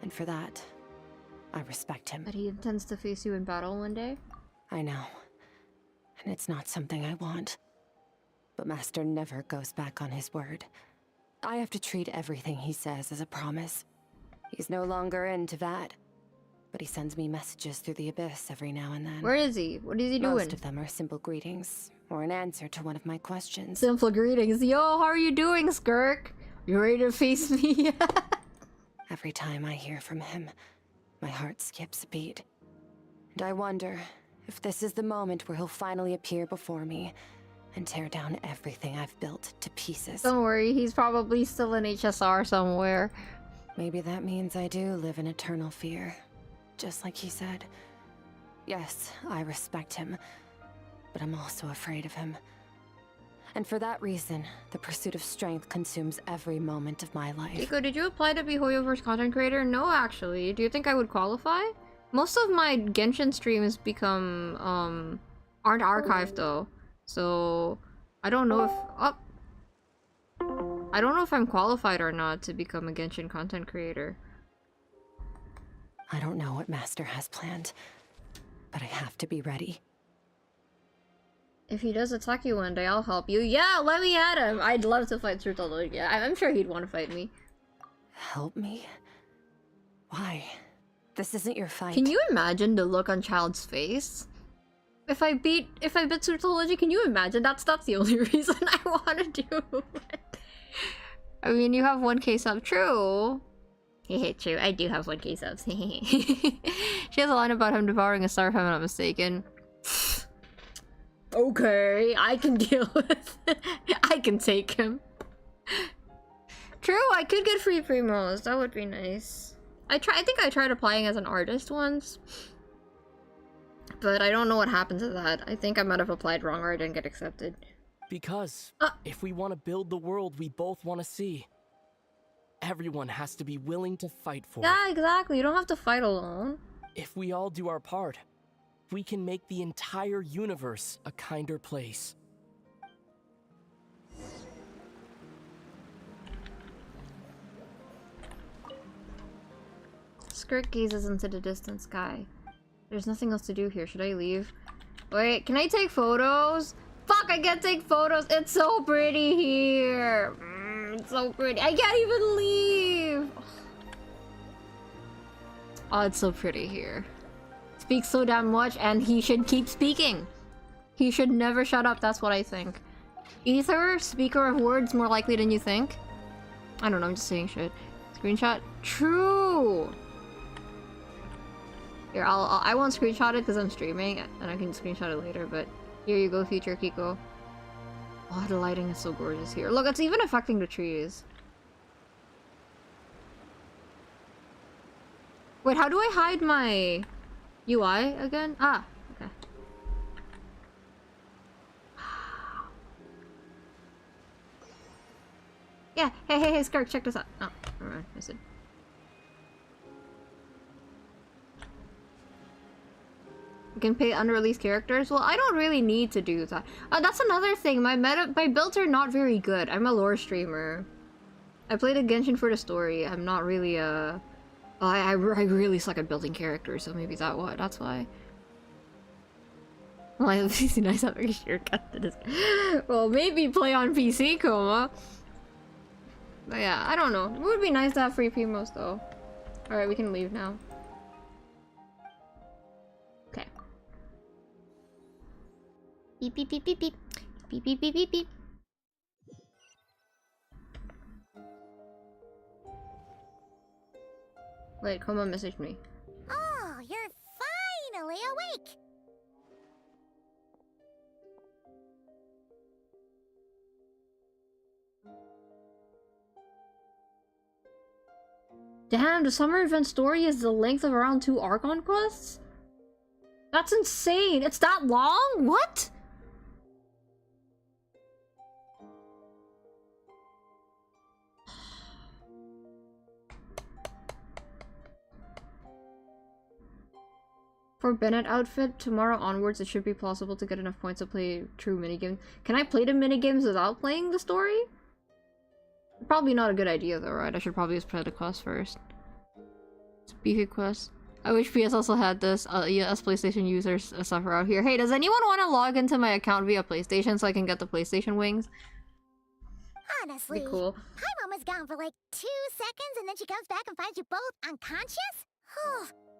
And for that, I respect him. But he intends to face you in battle one day? I know. And it's not something I want. But Master never goes back on his word. I have to treat everything he says as a promise. He's no longer into that. But he sends me messages through the abyss every now and then. Where is he? What is he doing? Most of them are simple greetings, or an answer to one of my questions. Simple greetings. Yo, how are you doing, Skirk? You ready to face me? Every time I hear from him, my heart skips a beat. And I wonder if this is the moment where he'll finally appear before me and tear down everything I've built to pieces. Don't worry, he's probably still in HSR somewhere. Maybe that means I do live in eternal fear, just like he said. Yes, I respect him, but I'm also afraid of him. And for that reason, the pursuit of strength consumes every moment of my life. Kiko, did you apply to be Hoyoverse content creator? No, actually. Do you think I would qualify? Most of my Genshin streams aren't archived though. So I don't know if I don't know if I'm qualified or not to become a Genshin content creator. I don't know what Master has planned, but I have to be ready. If he does attack you one day, I'll help you. Yeah, let me at him. I'd love to fight Surtolo. Yeah, I'm sure he'd want to fight me. Help me? Why? This isn't your fight. Can you imagine the look on Child's face? If I beat Surtology, can you imagine? That's the only reason I want to do it. I mean, you have 1k sub. True. True. I do have 1k subs. She has a line about him devouring a star, if I'm not mistaken. Okay, I can deal with it. I can take him. True, I could get free primos. That would be nice. I think I tried applying as an artist once, but I don't know what happened to that. I think I might have applied wrong or I didn't get accepted. Because if we want to build the world we both want to see, everyone has to be willing to fight for it. Yeah, exactly. You don't have to fight alone. If we all do our part, we can make the entire universe a kinder place. Skirk gazes into the distant sky. There's nothing else to do here. Should I leave? Wait, can I take photos? Fuck, I can't take photos. It's so pretty here. It's so pretty. I can't even leave. Oh, it's so pretty here. Speaks so damn much, and he should keep speaking. He should never shut up, that's what I think. Ether, speaker of words more likely than you think. I don't know, I'm just saying shit. Screenshot? True! Here, I won't screenshot it because I'm streaming, and I can screenshot it later, but here you go, future Kiko. Oh, the lighting is so gorgeous here. Look, it's even affecting the trees. Wait, how do I hide my... UI again? Ah, okay. Yeah, hey, Skark, check this out. Oh, alright, I said. You can pay unreleased characters? Well, I don't really need to do that. That's another thing. My builds are not very good. I'm a lore streamer. I played a Genshin for the story. I'm not really I really suck at building characters, so maybe that's why. Well, I have PC nice having a shortcut to this. Well, maybe play on PC, Coma. But yeah, I don't know. It would be nice to have free promos though. Alright, we can leave now. Okay. Beep beep beep beep beep. Beep beep beep beep beep. Wait, Coma messaged me. Oh, you're finally awake! Damn, the summer event story is the length of around 2 Archon quests? That's insane! It's that long? What? For Bennett outfit, tomorrow onwards it should be possible to get enough points to play true minigames. Can I play the minigames without playing the story? Probably not a good idea though, right? I should probably just play the quest first. It's beefy quest. I wish PS also had this. Yes, PlayStation users suffer out here. Hey, does anyone want to log into my account via PlayStation so I can get the PlayStation wings? Honestly, Be cool. Paimon was gone for like 2 seconds and then she comes back and finds you both unconscious?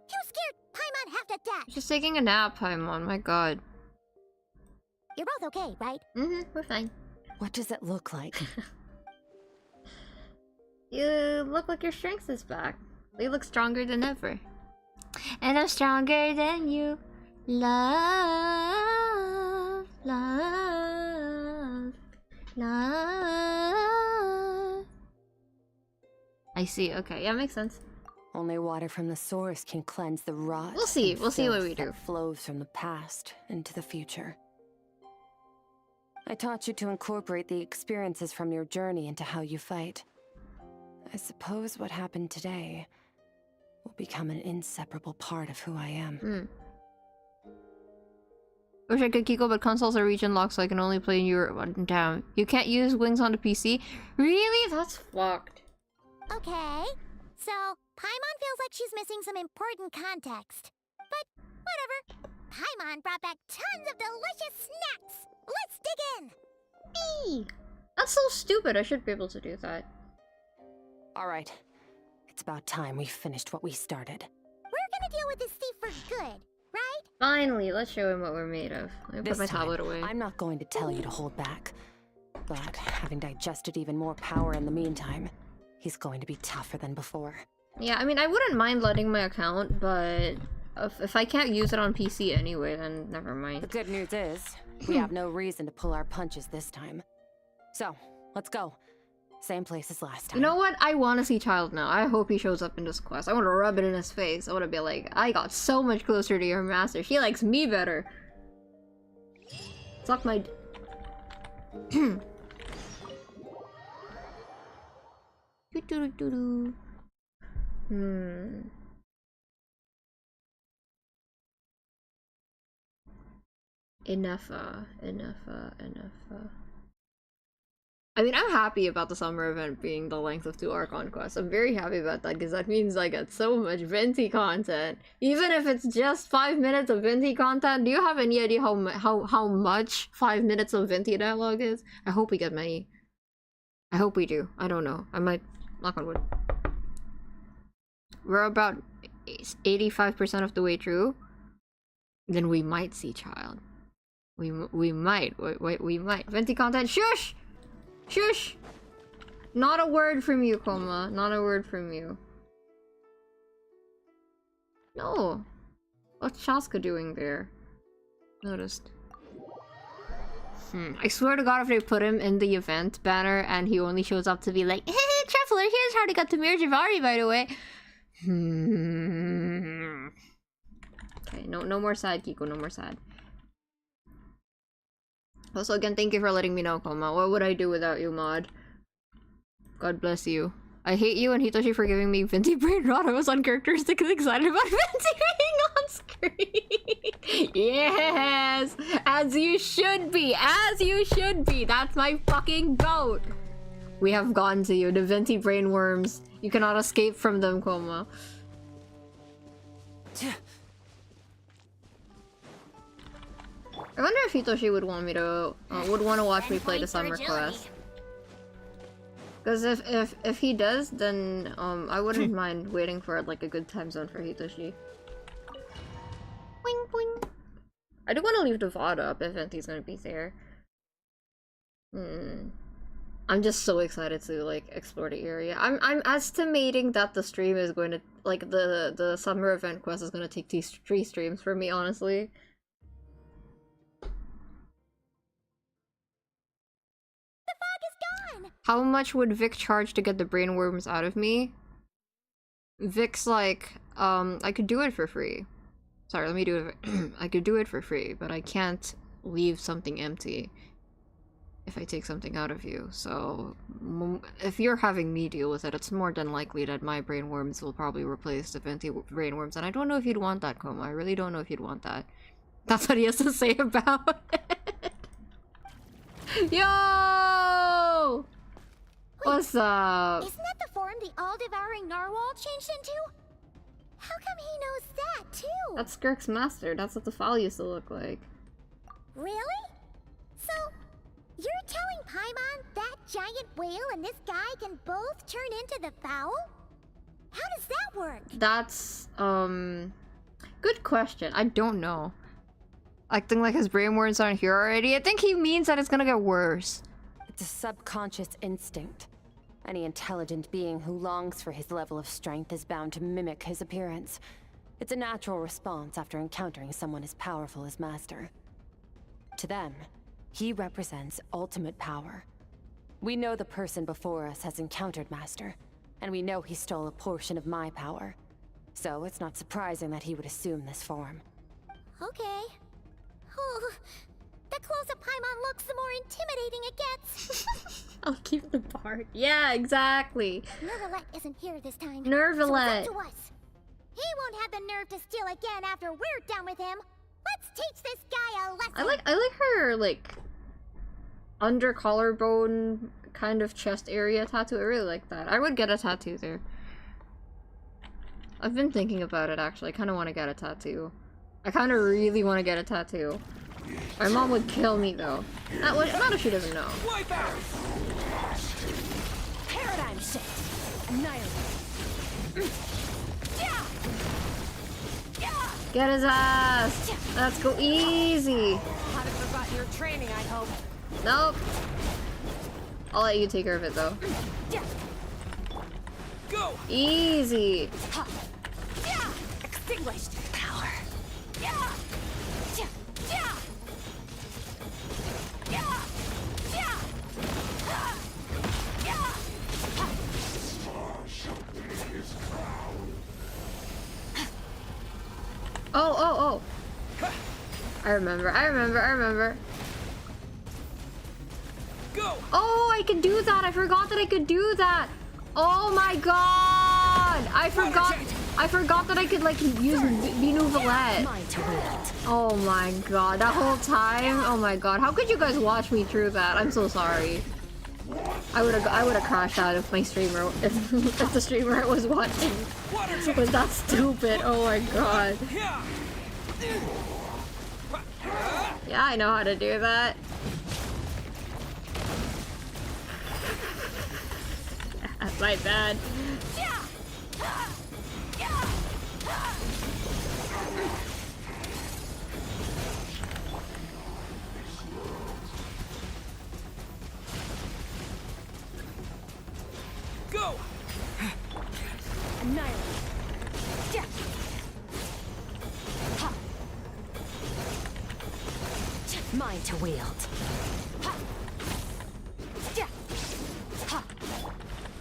You scared Paimon half to death. She's taking a nap, Paimon. My god. You're both okay, right? Mm-hmm, we're fine. What does it look like? You look like your strength is back. You look stronger than ever. And I'm stronger than you. Love, love, love. I see, okay, yeah, makes sense. Only water from the source can cleanse the rot. We'll see what we do. That flows from the past into the future. I taught you to incorporate the experiences from your journey into how you fight. I suppose what happened today will become an inseparable part of who I am. Wish I could Kiko, but consoles are region locked, so I can only play in Europe. Damn. You can't use wings on the PC? Really? That's fucked. Okay, so Paimon feels like she's missing some important context. But whatever. Paimon brought back tons of delicious snacks. Let's dig in. Eee! That's so stupid. I should be able to do that. All right. It's about time we finished what we started. We're gonna deal with this thief for good, right? Finally, let's show him what we're made of. Let me put my tablet away. I'm not going to tell you to hold back. But having digested even more power in the meantime, he's going to be tougher than before. Yeah, I mean, I wouldn't mind letting my account, but if I can't use it on PC anyway, then never mind. The good news is, we have no reason to pull our punches this time. So, let's go. Same place as last time. You know what? I want to see Child now. I hope he shows up in this quest. I want to rub it in his face. I want to be like, I got so much closer to your master. She likes me better. Suck my... Enough. I mean, I'm happy about the summer event being the length of 2 Archon quests. I'm very happy about that because that means I get so much Venti content. Even if it's just 5 minutes of Venti content, do you have any idea how much 5 minutes of Venti dialogue is? I hope we get many. I hope we do. I don't know. I might... Knock on wood. We're about 85% of the way through. Then we might see Child. We might. Wait, we might. Venti content. Shush! Shush! Not a word from you, Coma. Not a word from you. No. What's Shaska doing there? Noticed. I swear to God, if they put him in the event banner and he only shows up to be like, hey, Traveler, here's how to get to Mir Javari, by the way. Okay, No more sad, Kiko. No more sad. Also, again, thank you for letting me know, Koma. What would I do without you, Mod? God bless you. I hate you and Hitoshi for giving me Venti brain rot. I was uncharacteristically excited about Venti being on screen. Yes! As you should be! As you should be! That's my fucking goat! We have gone to you, the Venti brain worms. You cannot escape from them, Koma. I wonder if Hitoshi would want me to would want to watch me play the Summer Quest. Because if he does, then I wouldn't mind waiting for like a good time zone for Hitoshi. Boing boing. I do want to leave the VOD up if Venti's gonna be there. I'm just so excited to like explore the area. I'm estimating that the stream is going to like the summer event quest is gonna take 3 streams for me, honestly. How much would Vic charge to get the brainworms out of me? Vic's like, I could do it for free. Sorry, let me do it. I could do it for free, but I can't leave something empty if I take something out of you. So, if you're having me deal with it, it's more than likely that my brainworms will probably replace the Venti brainworms. And I don't know if you'd want that, Koma. I really don't know if you'd want that. That's what he has to say about it. Yo! What's up? Isn't that the form the all-devouring narwhal changed into? How come he knows that, too? That's Skirk's master. That's what the fowl used to look like. Really? So, you're telling Paimon that giant whale and this guy can both turn into the fowl? How does that work? That's, good question. I don't know. Acting like his brainworms aren't here already. I think he means that it's gonna get worse. It's a subconscious instinct. Any intelligent being who longs for his level of strength is bound to mimic his appearance. It's a natural response after encountering someone as powerful as Master. To them, he represents ultimate power. We know the person before us has encountered Master, and we know he stole a portion of my power. So it's not surprising that he would assume this form. Okay. Oh, the closer Paimon looks, the more intimidating it gets. I'll keep the part. Yeah, exactly. Nervalette isn't here this time. Nervalette. So it's up to us. He won't have the nerve to steal again after we're done with him. Let's teach this guy a lesson. I like her like under collarbone kind of chest area tattoo. I really like that. I would get a tattoo there. I've been thinking about it actually. I kind of want to get a tattoo. I kind of really want to get a tattoo. My mom would kill me though. Not if she doesn't know. Wipe out! Paradigm shift! Annihilate! Get his ass! Let's go easy! Haven't forgotten your training, I hope. Nope. I'll let you take care of it though. Go! Easy! Extinguished power. Oh. I remember. Go! Oh, I could do that. I forgot that I could do that. Oh my god. I forgot that I could like use Binu Valette. Oh my god. That whole time. Oh my god. How could you guys watch me through that? I'm so sorry. I would have crashed out if my streamer if the streamer I was watching was that stupid. Oh my god. Yeah, I know how to do that. That's my bad. Go! Annihilate. Mine to wield.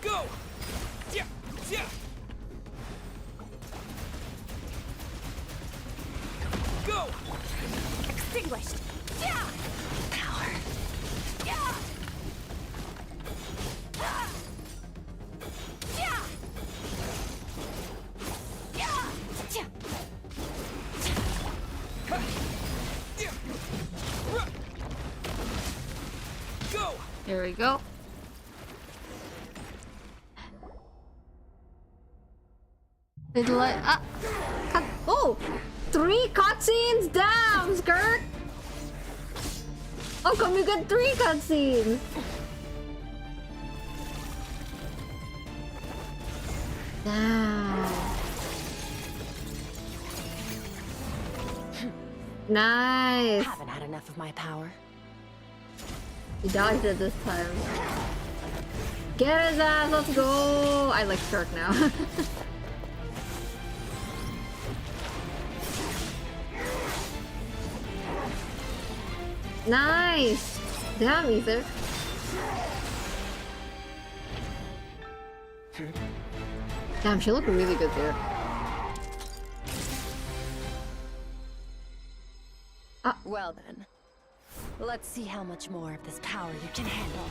Go! Here we go. It's like oh, 3 cutscenes. Damn, Skirt. How come you get 3 cutscenes? Damn. Nice. Haven't had enough of my power. He dodged it this time. Get his ass, let's go! I like Shark now. Nice! Damn, Ether. Damn, she looked really good there. Well then, let's see how much more of this power you can handle.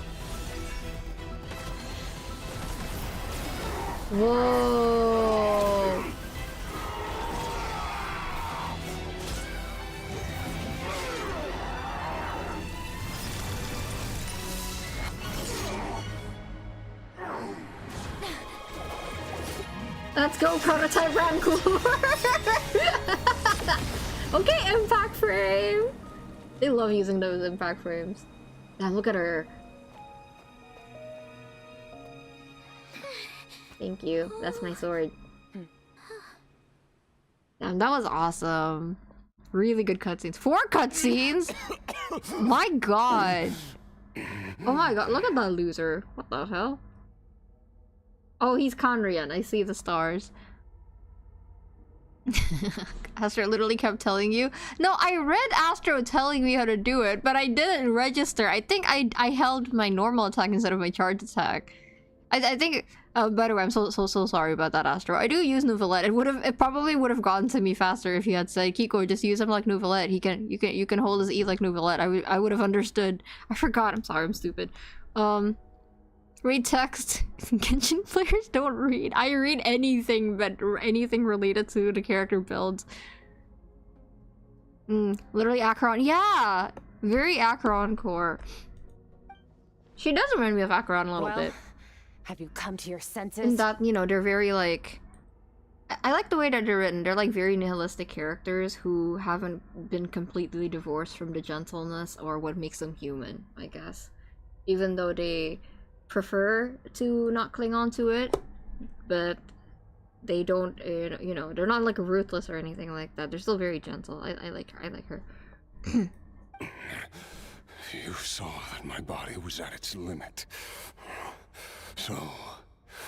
Whoa! Let's go, prototype Rancor! Okay, impact frame! They love using those impact frames. Damn, look at her. Thank you. That's my sword. Damn, that was awesome. Really good cutscenes. 4 cutscenes?! My god! Oh my god, look at that loser. What the hell? Oh, he's Conrian. I see the stars. Astro literally kept telling you. No, I read Astro telling me how to do it, but I didn't register. I think I held my normal attack instead of my charge attack. I think. By the way, I'm so sorry about that, Astro. I do use Neuvillette. It probably would have gotten to me faster if he had said, Kiko, just use him like Neuvillette. You can hold his E like Neuvillette. I would have understood. I forgot. I'm sorry. I'm stupid. Read text. Genshin players don't read. I read anything, but anything related to the character builds. Literally Acheron. Yeah! Very Acheron core. She does remind me of Acheron a little bit. Have you come to your senses? In that, you know, they're very like... I like the way that they're written. They're like very nihilistic characters who haven't been completely divorced from the gentleness or what makes them human, I guess. Even though they prefer to not cling on to it, but they don't, you know, they're not like ruthless or anything like that. They're still very gentle. I like her. I like her. You saw that my body was at its limit. So,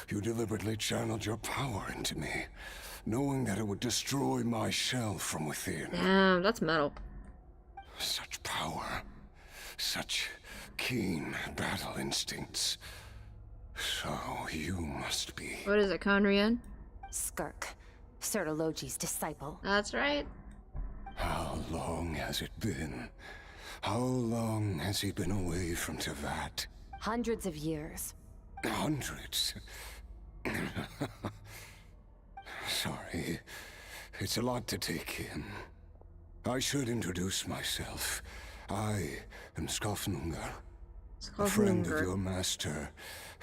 you deliberately channeled your power into me, knowing that it would destroy my shell from within. Damn, that's metal. Such power. Such keen battle instincts. So you must be... What is it, Conrian? Skirk, Sertologi's disciple. That's right. How long has it been? How long has he been away from Teyvat? Hundreds of years. Hundreds? Sorry. It's a lot to take in. I should introduce myself. I am Skofnungar. A friend of your master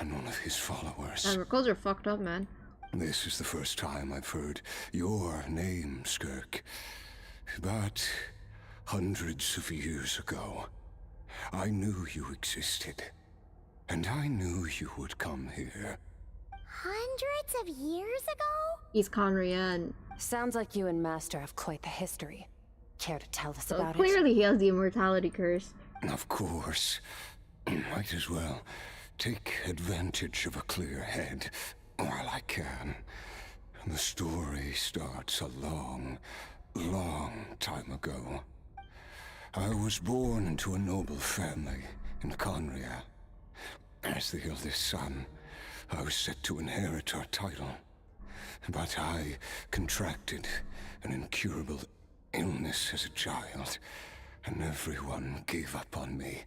and one of his followers. Your clothes are fucked up, man. This is the first time I've heard your name, Skirk. But hundreds of years ago, I knew you existed. And I knew you would come here. Hundreds of years ago? He's Conrian. Sounds like you and Master have quite the history. Care to tell us about it? Clearly he has the immortality curse. Of course. Might as well take advantage of a clear head while I can. The story starts a long, long time ago. I was born into a noble family in Conria. As the eldest son, I was set to inherit our title. But I contracted an incurable illness as a child, and everyone gave up on me.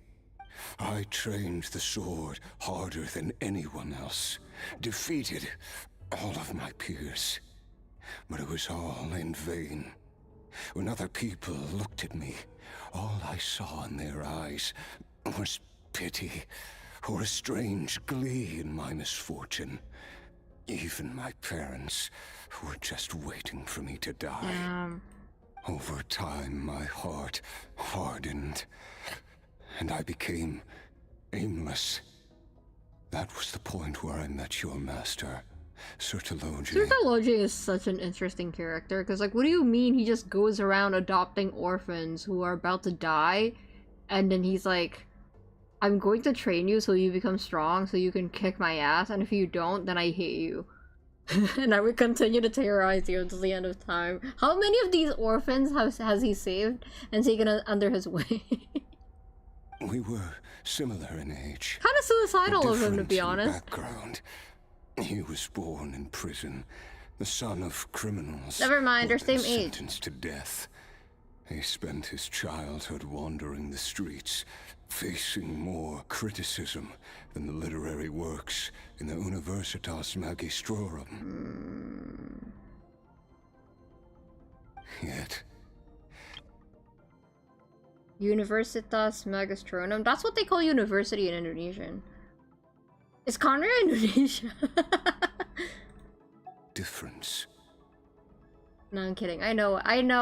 I trained the sword harder than anyone else, defeated all of my peers. But it was all in vain. When other people looked at me, all I saw in their eyes was pity, or a strange glee in my misfortune. Even my parents were just waiting for me to die. Over time, my heart hardened, and I became aimless. That was the point where I met your master, Sir Taloji. Sir Taloji is such an interesting character, because, like, what do you mean he just goes around adopting orphans who are about to die, and then he's like, I'm going to train you so you become strong, so you can kick my ass, and if you don't, then I hate you. And I would continue to terrorize you until the end of time. How many of these orphans has he saved and taken under his wing? We were similar in age. Kind of suicidal of him, to be honest. Background. He was born in prison, the son of criminals. Never mind, they're same age. Sentenced to death. He spent his childhood wandering the streets, facing more criticism than the literary works in the Universitas Magistrorum. Yet... Universitas Magistrorum? That's what they call university in Indonesian. Is Kandria Indonesia? Difference. No, I'm kidding. I know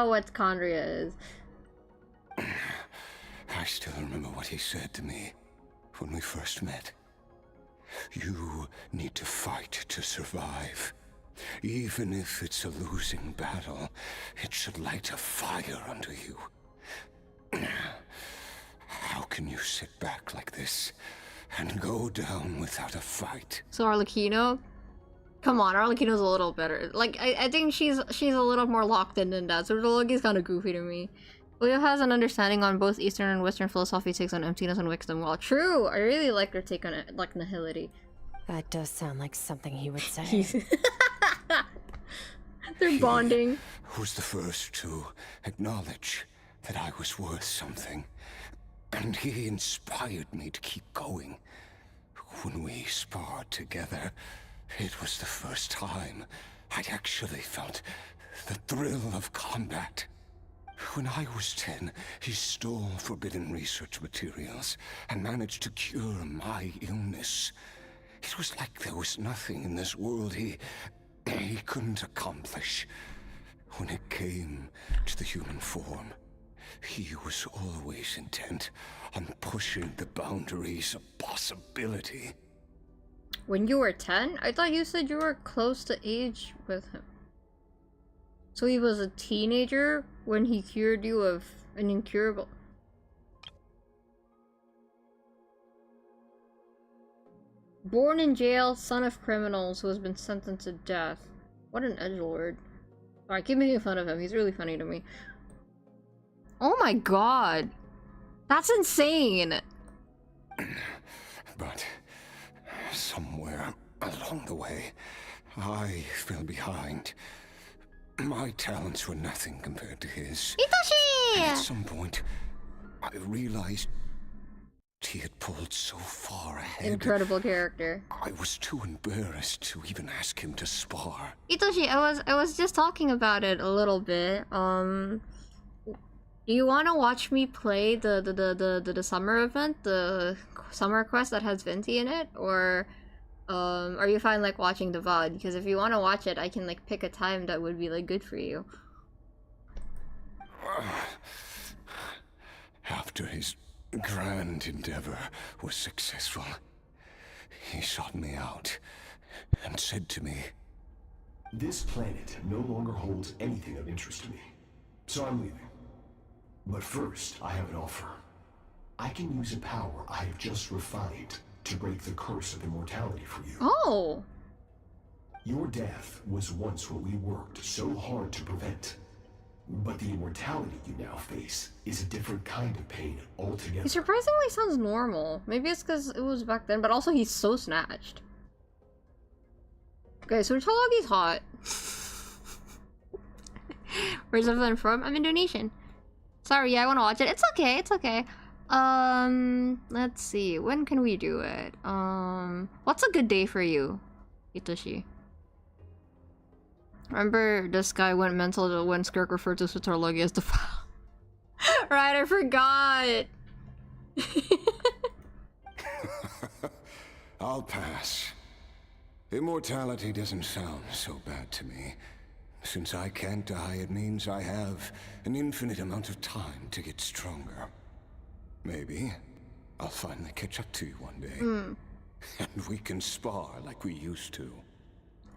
what Kandria is. I still remember what he said to me when we first met. You need to fight to survive. Even if it's a losing battle, it should light a fire under you. How can you sit back like this and go down without a fight? So Arlecchino? Come on, Arlecchino's a little better. Like, I think she's a little more locked in than that. So Talogi's kind of goofy to me. Leo has an understanding on both Eastern and Western philosophy takes on emptiness and wisdom. Well, true! I really like her take on it, like nihility. That does sound like something he would say. They're bonding. He was the first to acknowledge that I was worth something. And he inspired me to keep going. When we sparred together, it was the first time I'd actually felt the thrill of combat. When I was 10, he stole forbidden research materials and managed to cure my illness. It was like there was nothing in this world he couldn't accomplish. When it came to the human form, he was always intent on pushing the boundaries of possibility. When you were 10? I thought you said you were close to age with him. So he was a teenager when he cured you of an incurable... Born in jail, son of criminals who has been sentenced to death. What an edgelord. Alright, keep making fun of him. He's really funny to me. Oh my god. That's insane. But somewhere along the way, I fell behind. My talents were nothing compared to his. Itoshi! And at some point, I realized he had pulled so far ahead. Incredible character. I was too embarrassed to even ask him to spar. Itoshi, I was just talking about it a little bit. Do you want to watch me play the summer event, the summer quest that has Venti in it, or are you fine like watching the VOD? Because if you want to watch it, I can like pick a time that would be like good for you. After his grand endeavor was successful, he sought me out and said to me, "This planet no longer holds anything of interest to me, so I'm leaving. But first, I have an offer. I can use a power I have just refined to break the curse of immortality for you." Oh! Your death was once what we worked so hard to prevent. But the immortality you now face is a different kind of pain altogether. He surprisingly sounds normal. Maybe it's because it was back then, but also he's so snatched. Okay, so Talogi's hot. Where's everyone from? I'm Indonesian. Sorry, yeah, I want to watch it. It's okay, it's okay. Let's see. When can we do it? What's a good day for you, Itoshi? Remember, this guy went mental when Skirk referred to Talogi as the file. Right, I forgot! I'll pass. Immortality doesn't sound so bad to me. Since I can't die, it means I have an infinite amount of time to get stronger. Maybe I'll finally catch up to you one day. And we can spar like we used to.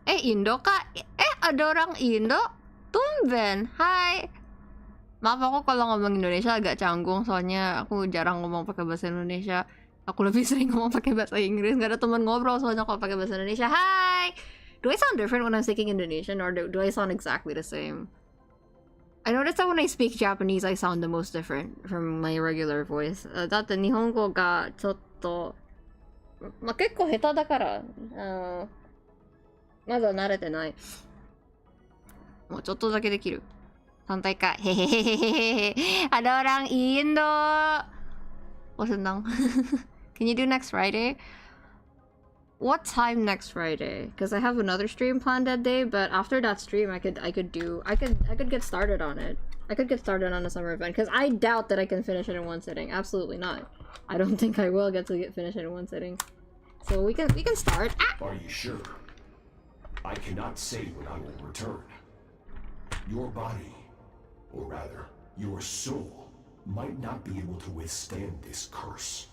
Indo kak? Ada orang Indo? Tumben. Hai. Maaf aku kalau ngomong Indonesia agak canggung soalnya aku jarang ngomong pakai bahasa Indonesia. Aku lebih sering ngomong pakai bahasa Inggris. Gak ada teman ngobrol soalnya kalau pakai bahasa Indonesia. Hai. Do I sound different when I'm speaking Indonesian or do I sound exactly the same? I noticed that when I speak Japanese, I sound the most different from my regular voice. だって日本語がちょっと、まあ、結構下手だから、まだ慣れてない。もうちょっとだけできる。反対か。へへへへへへ。Ada orang Indo. Oh, senang. Can you do next Friday? What time next Friday? Because I have another stream planned that day, but after that stream, I could get started on it. I could get started on a summer event because I doubt that I can finish it in one sitting. Absolutely not. I don't think I will finish it in one sitting. So we can start. Ah! Are you sure? I cannot say when I will return. Your body, or rather, your soul, might not be able to withstand this curse.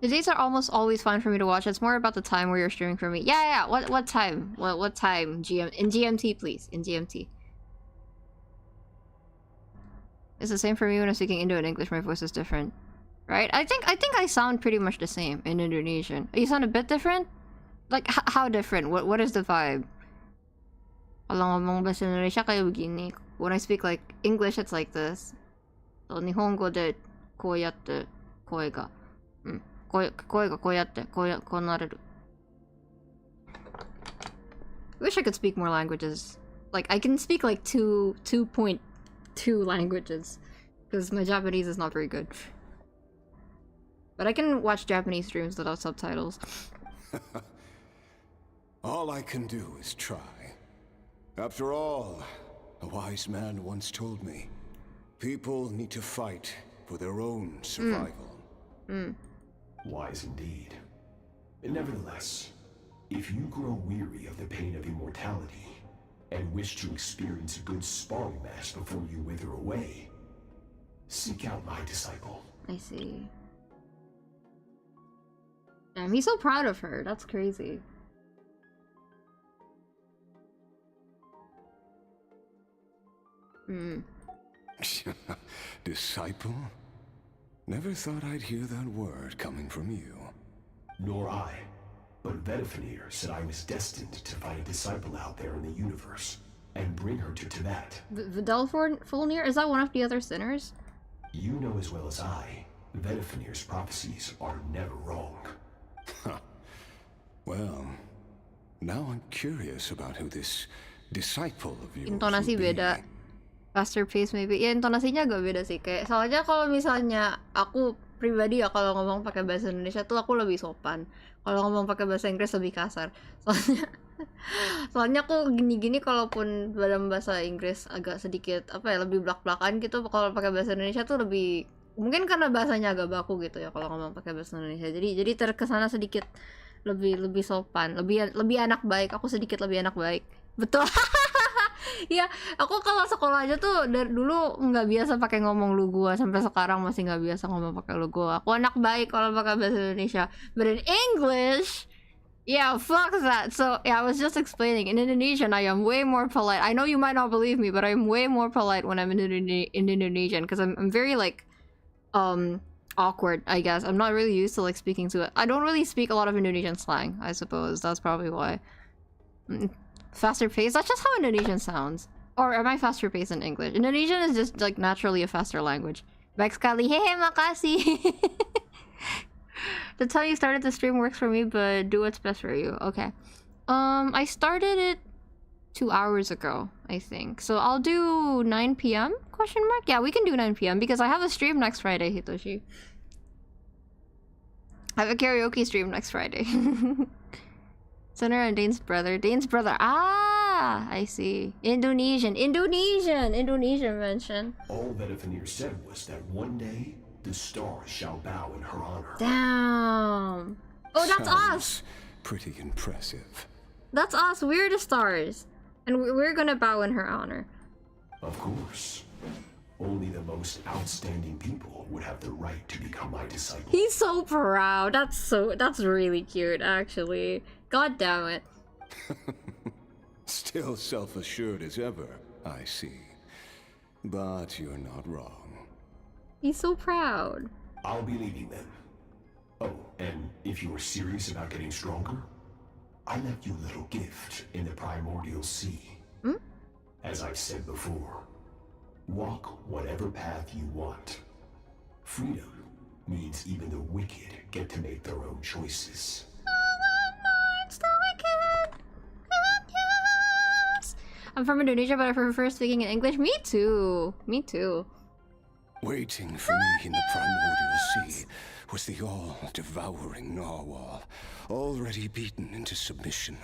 The days are almost always fine for me to watch. It's more about the time where you're streaming for me. Yeah. What time? What time? In GMT, please. In GMT. It's the same for me when I'm speaking Indo and English. My voice is different, right? I think I sound pretty much the same in Indonesian. You sound a bit different. Like how different? What is the vibe? Kalau ngomong bahasa Indonesia kayak begini. When I speak like English, it's like this. So Nihongo de koyatte koi ga. 声がこうやってこうなれる. I wish I could speak more languages. Like I can speak like 2.2 languages because my Japanese is not very good. But I can watch Japanese streams without subtitles. All I can do is try. After all, a wise man once told me, people need to fight for their own survival. Wise indeed. Nevertheless, if you grow weary of the pain of immortality and wish to experience a good sparring match before you wither away, seek out my disciple. I see. Damn, he's so proud of her. That's crazy. Disciple? Never thought I'd hear that word coming from you. Nor I. But Vedifenir said I was destined to find a disciple out there in the universe and bring her to Tibet. Videlfnir? Is that one of the other sinners? You know as well as I, Vedifenir's prophecies are never wrong. Well, now I'm curious about who this disciple of yours Intonasi beda. Faster pace maybe. Ya intonasinya agak beda sih. Kayak soalnya kalau misalnya aku pribadi ya kalau ngomong pakai bahasa Indonesia tuh aku lebih sopan. Kalau ngomong pakai bahasa Inggris lebih kasar. Soalnya aku gini-gini kalaupun dalam bahasa Inggris agak sedikit apa ya lebih blak-blakan gitu. Kalau pakai bahasa Indonesia tuh lebih mungkin karena bahasanya agak baku gitu ya kalau ngomong pakai bahasa Indonesia. Jadi terkesana sedikit lebih sopan, lebih anak baik. Aku sedikit lebih anak baik. Betul. Ya, aku kalau sekolah aja tuh dari dulu nggak biasa pakai ngomong lu gua, sampai sekarang masih nggak biasa ngomong pakai lu gua. Aku anak baik kalau pakai bahasa Indonesia. But in English, yeah, fuck that. So yeah, I was just explaining. In Indonesian, I am way more polite. I know you might not believe me, but I'm way more polite when I'm in Indonesian because I'm very like awkward, I guess. I'm not really used to like speaking to it. I don't really speak a lot of Indonesian slang, I suppose. That's probably why. Faster pace? That's just how Indonesian sounds. Or am I faster paced in English? Indonesian is just like naturally a faster language. Baik sekali. Hehe, makasih. The time you started the stream works for me, but do what's best for you. Okay. I started it 2 hours ago, I think. So I'll do 9 p.m? Question mark? Yeah, we can do 9 p.m. because I have a stream next Friday, Hitoshi. I have a karaoke stream next Friday. Sinner and Dane's brother. Dane's brother. Ah, I see. Indonesian mention. All Vedifenir said was that one day the stars shall bow in her honor. Damn. Oh, that's Sounds us! pretty impressive. That's us, we're the stars. And we're gonna bow in her honor. Of course. Only the most outstanding people would have the right to become my disciple. He's so proud. That's really cute, actually. God damn it. Still self-assured as ever, I see. But you're not wrong. He's so proud. I'll be leaving then. Oh, and if you are serious about getting stronger, I left you a little gift in the primordial sea. Hmm? As I've said before, walk whatever path you want. Freedom means even the wicked get to make their own choices. I'm from Indonesia, but I prefer speaking in English. Me too. Me too. Waiting for me in the primordial sea was the all-devouring narwhal, already beaten into submission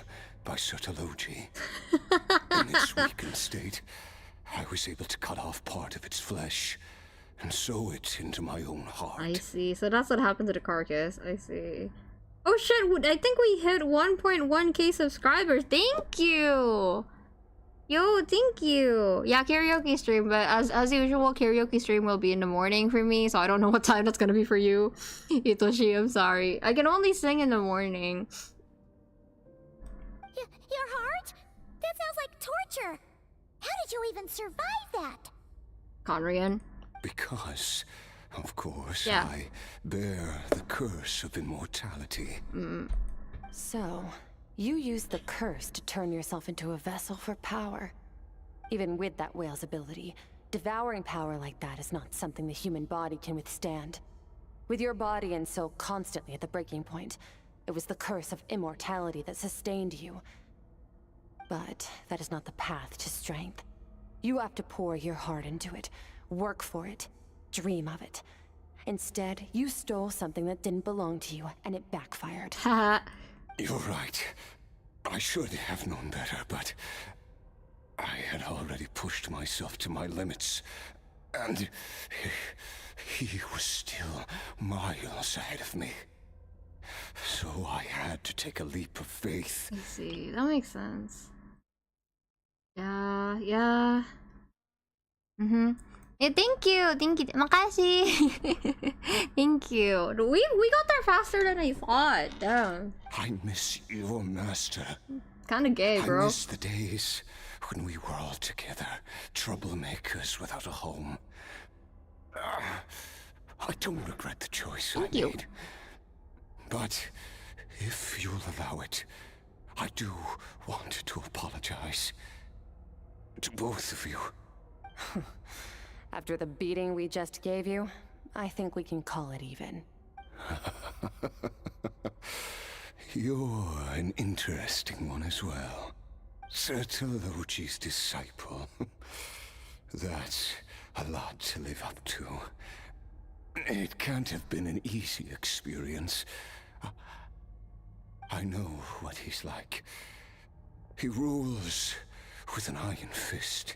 by Sertologi. In its weakened state, I was able to cut off part of its flesh and sew it into my own heart. I see. So that's what happened to the carcass. I see. Oh shit, I think we hit 1.1k subscribers. Thank you! Yo, thank you! Yeah, karaoke stream, but as usual, karaoke stream will be in the morning for me, so I don't know what time that's gonna be for you. Itoshi, I'm sorry. I can only sing in the morning. Your heart? That sounds like torture! How did you even survive that? Conrian? Because, of course, yeah. I bear the curse of immortality. So, you used the curse to turn yourself into a vessel for power. Even with that whale's ability, devouring power like that is not something the human body can withstand. With your body and soul constantly at the breaking point, it was the curse of immortality that sustained you. But that is not the path to strength. You have to pour your heart into it, work for it, dream of it. Instead, you stole something that didn't belong to you, and it backfired. Haha. You're right. I should have known better, but I had already pushed myself to my limits, and he was still miles ahead of me. So I had to take a leap of faith. I see. That makes sense. Yeah. Yeah, thank you. Makasih. Thank you. We got there faster than I thought. Damn. I miss your master. Kinda gay, bro. I miss the days when we were all together, troublemakers without a home. I don't regret the choice I made. But if you'll allow it, I do want to apologize. To both of you. After the beating we just gave you, I think we can call it even. You're an interesting one as well. Sertologi's disciple. That's a lot to live up to. It can't have been an easy experience. I know what he's like. He rules with an iron fist,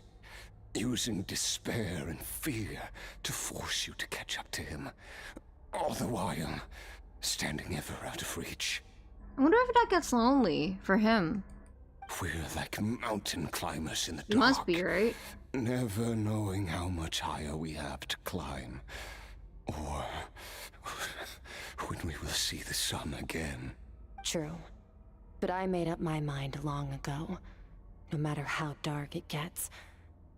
using despair and fear to force you to catch up to him, all the while standing ever out of reach. I wonder if that gets lonely for him. We're like mountain climbers in the dark. You must be, right? Never knowing how much higher we have to climb, or when we will see the sun again. True. But I made up my mind long ago. No matter how dark it gets,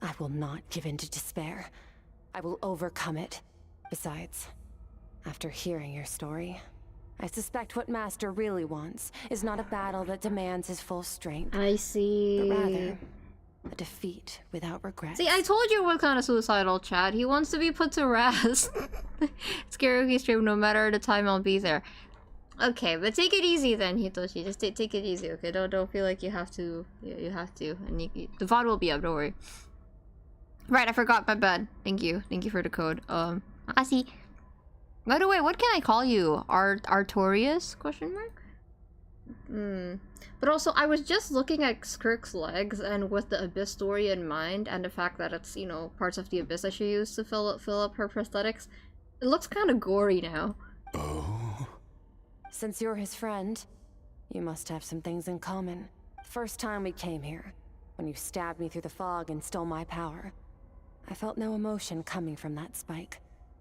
I will not give in to despair. I will overcome it. Besides, after hearing your story, I suspect what Master really wants is not a battle that demands his full strength. I see. But rather, a defeat without regret. See, I told you what kind of suicidal, Chad. He wants to be put to rest. It's karaoke stream, no matter the time I'll be there. Okay, but take it easy then, Hitoshi. Just take it easy, okay? Don't feel like you have to. You have to. And the VOD will be up. Don't worry. Right, I forgot. My bad. Thank you for the code. Makasih. By the way, what can I call you? Artorius? Question mark. But also, I was just looking at Skirk's legs, and with the Abyss story in mind, and the fact that it's, you know, parts of the Abyss that she used to fill up her prosthetics, it looks kind of gory now. Oh. Since you're his friend, you must have some things in common. First time we came here, when you stabbed me through the fog and stole my power, I felt no emotion coming from that spike.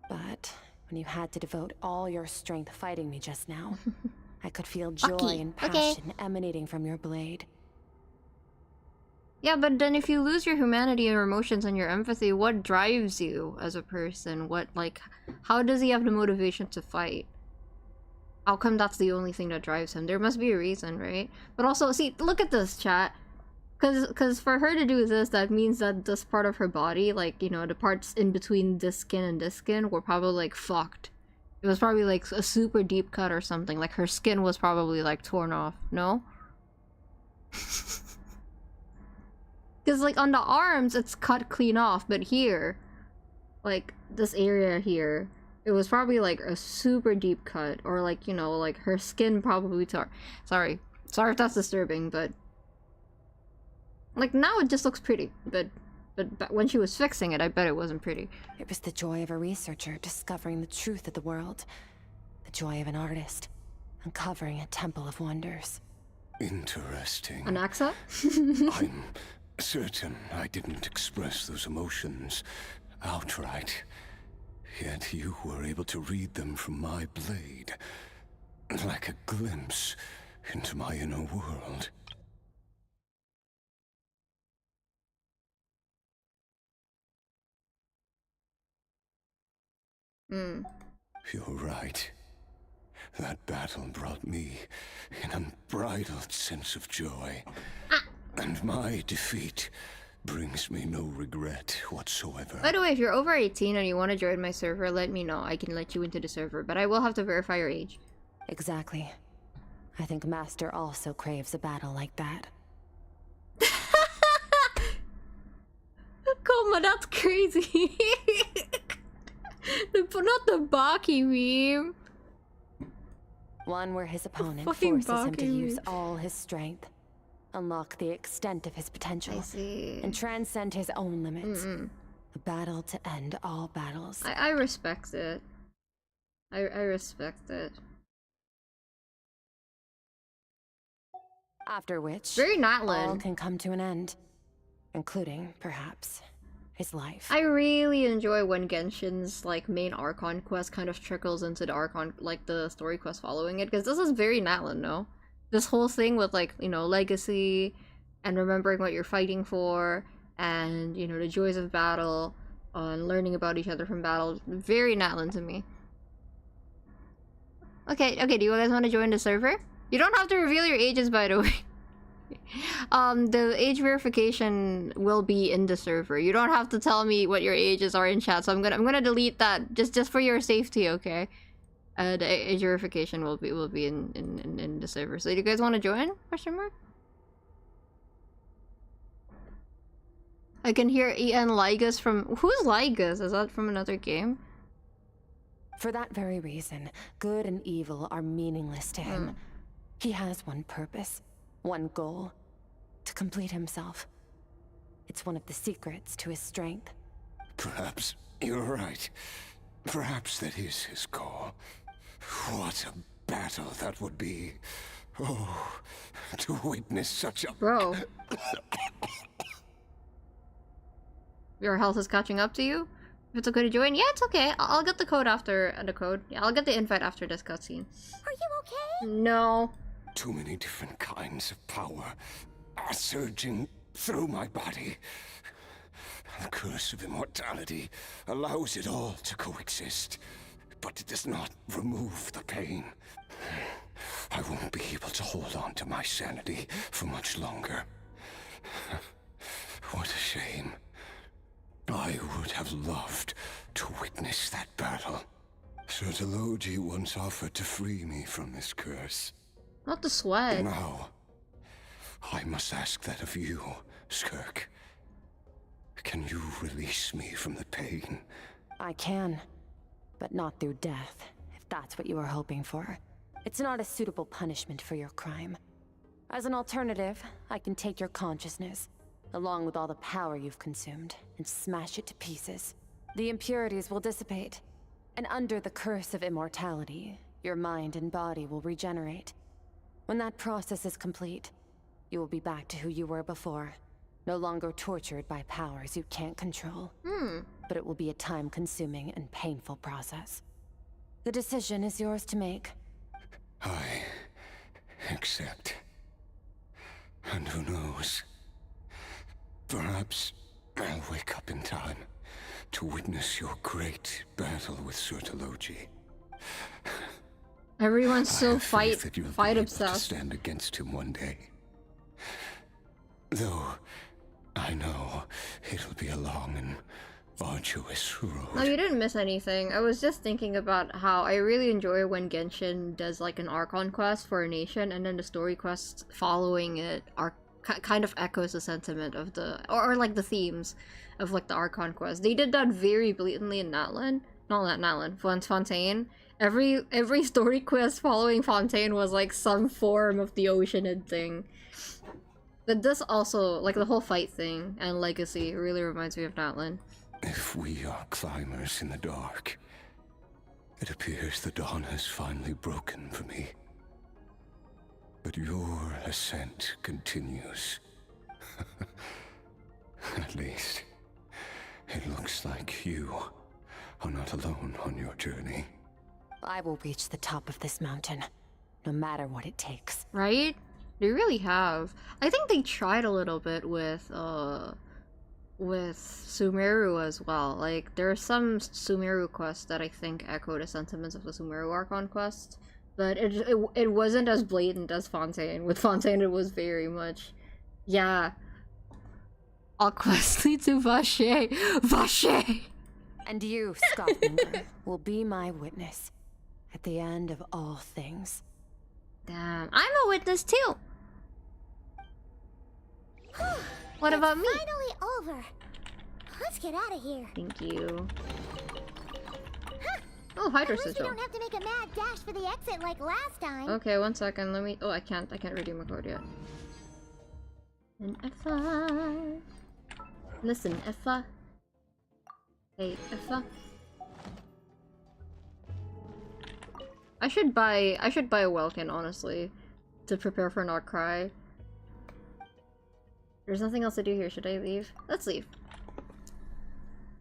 But when you had to devote all your strength fighting me just now, I could feel joy and passion emanating from your blade. Yeah, but then if you lose your humanity and your emotions and your empathy, what drives you as a person? What, like, how does he have the motivation to fight? How come that's the only thing that drives him? There must be a reason, right? But also, see, look at this, chat. Cause for her to do this, that means that this part of her body, like, you know, the parts in between this skin and this skin were probably, like, fucked. It was probably, like, a super deep cut or something. Like, her skin was probably, like, torn off. No? Because, like, on the arms, it's cut clean off. But here, like, this area here, it was probably, like, a super deep cut. Or, like, you know, like, her skin probably tore. Sorry if that's disturbing, but... like, now it just looks pretty. But when she was fixing it, I bet it wasn't pretty. It was the joy of a researcher discovering the truth of the world. The joy of an artist uncovering a temple of wonders. Interesting. Anaxa? I'm certain I didn't express those emotions outright. Yet you were able to read them from my blade. Like a glimpse into my inner world. You're right. That battle brought me an unbridled sense of joy. And my defeat brings me no regret whatsoever. By the way, if you're over 18 and you want to join my server, let me know. I can let you into the server, but I will have to verify your age. Exactly. I think Master also craves a battle like that. Koma, that's crazy. Not the Baki meme. One where his opponent forces him to use all his strength, unlock the extent of his potential, and transcend his own limits. A battle to end all battles. I respect it. I respect it. After which, very Natlan. All can come to an end, including, perhaps, his life. I really enjoy when Genshin's, like, main Archon quest kind of trickles into the Archon, like, the story quest following it, because this is very Natlan, no? This whole thing with, like, you know, legacy, and remembering what you're fighting for, and, you know, the joys of battle, and learning about each other from battle, very Natlan to me. Okay, do you guys want to join the server? You don't have to reveal your ages, by the way. The age verification will be in the server. You don't have to tell me what your ages are in chat, so I'm gonna delete that just for your safety, okay? The age verification will be in the server. So do you guys want to join? Question mark. I can hear En Ligas from... who's Ligas? Is that from another game? For that very reason, good and evil are meaningless to him. He has one purpose. One goal. To complete himself. It's one of the secrets to his strength. Perhaps you're right. Perhaps that is his goal. What a battle that would be. Oh, to witness such a... Bro. Your health is catching up to you? If it's okay to join? Yeah, it's okay. I'll get the code after the code. Yeah, I'll get the invite after this cutscene. Are you okay? No. Too many different kinds of power are surging through my body. The curse of immortality allows it all to coexist, but it does not remove the pain. I won't be able to hold on to my sanity for much longer. What a shame. I would have loved to witness that battle. Sir Deloji once offered to free me from this curse. Not the sweat. Now, I must ask that of you, Skirk. Can you release me from the pain? I can, but not through death, if that's what you were hoping for. It's not a suitable punishment for your crime. As an alternative, I can take your consciousness, along with all the power you've consumed, and smash it to pieces. The impurities will dissipate, and under the curse of immortality, Your mind and body will regenerate. When that process is complete, you will be back to who you were before. No longer tortured by powers you can't control. But it will be a time-consuming and painful process. The decision is yours to make. I accept. And who knows? Perhaps I'll wake up in time to witness your great battle with Surtology. Everyone's so fight To obsessed. stand against him one day. Though I know it'll be a long and arduous road. No, you didn't miss anything. I was just thinking about how I really enjoy when Genshin does like an Archon quest for a nation, and then the story quests following it are kind of echoes the sentiment of the or like the themes of like the Archon quest. They did that very blatantly in Natlan. Not Natlan, Fontaine. Every story quest following Fontaine was like some form of the Oceanid thing. But this also, like the whole fight thing and Legacy, really reminds me of Natlan. If we are climbers in the dark, it appears the dawn has finally broken for me. But your ascent continues. At least, it looks like you are not alone on your journey. I will reach the top of this mountain, no matter what it takes. Right? They really have. I think they tried a little bit with Sumeru as well. Like, there are some Sumeru quests that I think echo the sentiments of the Sumeru Archon quest, but it wasn't as blatant as Fontaine. With Fontaine, it was very much, yeah, all quests lead to Vacher. Vacher! And you, Scoffmonger, will be my witness at the end of all things. Damn, I'm a witness too! What about me? Finally over. Let's get out of here. Thank you. Huh. Oh, Hydra At least we Sigil. don't have to make a mad dash for the exit like last time. Okay, 1 second. Let me. Oh, I can't redeem a code yet. And Effa. Listen, Effa. Hey, Effa. I should buy a Welkin, honestly, to prepare for not cry. There's nothing else to do here. Should I leave? Let's leave.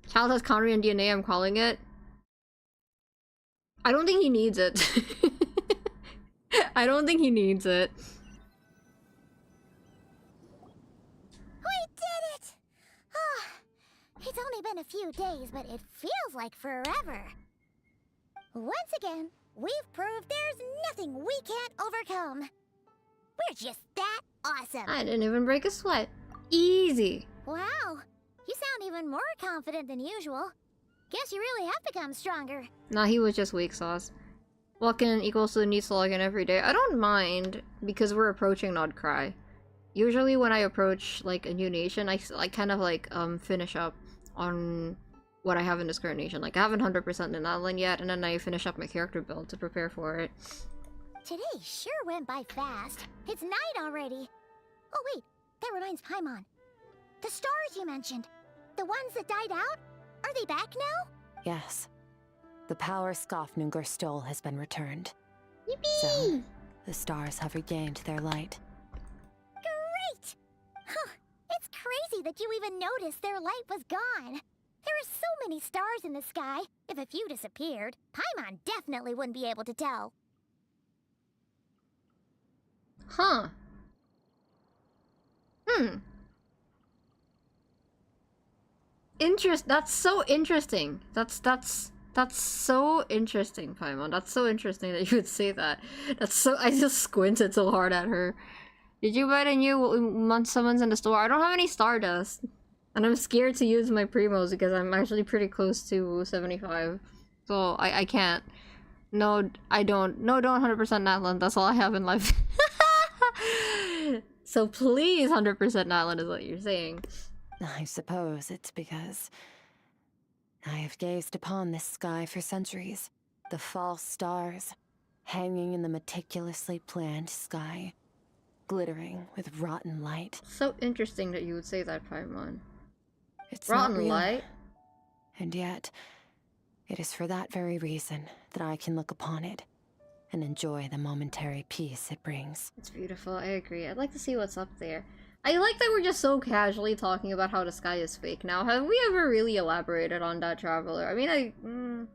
Child has Conrian DNA, I'm calling it. I don't think he needs it. I don't think he needs it. We did it! It's only been a few days, but it feels like forever. Once again, we've proved there's nothing we can't overcome. We're just that awesome. I didn't even break a sweat. Easy. Wow, you sound even more confident than usual. Guess you really have become stronger. Nah, he was just weak sauce. Walking equals to the need to log in every day. I don't mind, because we're approaching Nod Cry. Usually when I approach, like, a new nation, I kind of, like, finish up on what I have in this current nation. Like, I haven't 100% in Natlan yet, and then I finish up my character build to prepare for it. Today sure went by fast. It's night already. Oh wait, that reminds Paimon. The stars you mentioned, the ones that died out, are they back now? Yes. The power Skofnungur stole has been returned. Yippee! So, the stars have regained their light. Great! Huh, it's crazy that you even noticed their light was gone. There are so many stars in the sky. If a few disappeared, Paimon definitely wouldn't be able to tell. Huh. That's so interesting. That's so interesting, Paimon. That's so interesting that you would say that. I just squinted so hard at her. Did you buy the new summons in the store? I don't have any Stardust. And I'm scared to use my Primos because I'm actually pretty close to 75. So I can't. No, I don't. No, don't 100% Natlan. That's all I have in life. So please 100% Natlan is what you're saying. I suppose it's because I have gazed upon this sky for centuries. The false stars, hanging in the meticulously planned sky, glittering with rotten light. So interesting that you would say that, Paimon. It's rotten not real. light? And yet, it is for that very reason that I can look upon it and enjoy the momentary peace it brings. It's beautiful, I agree. I'd like to see what's up there. I like that we're just so casually talking about how the sky is fake now. Have we ever really elaborated on that, Traveler? I mean,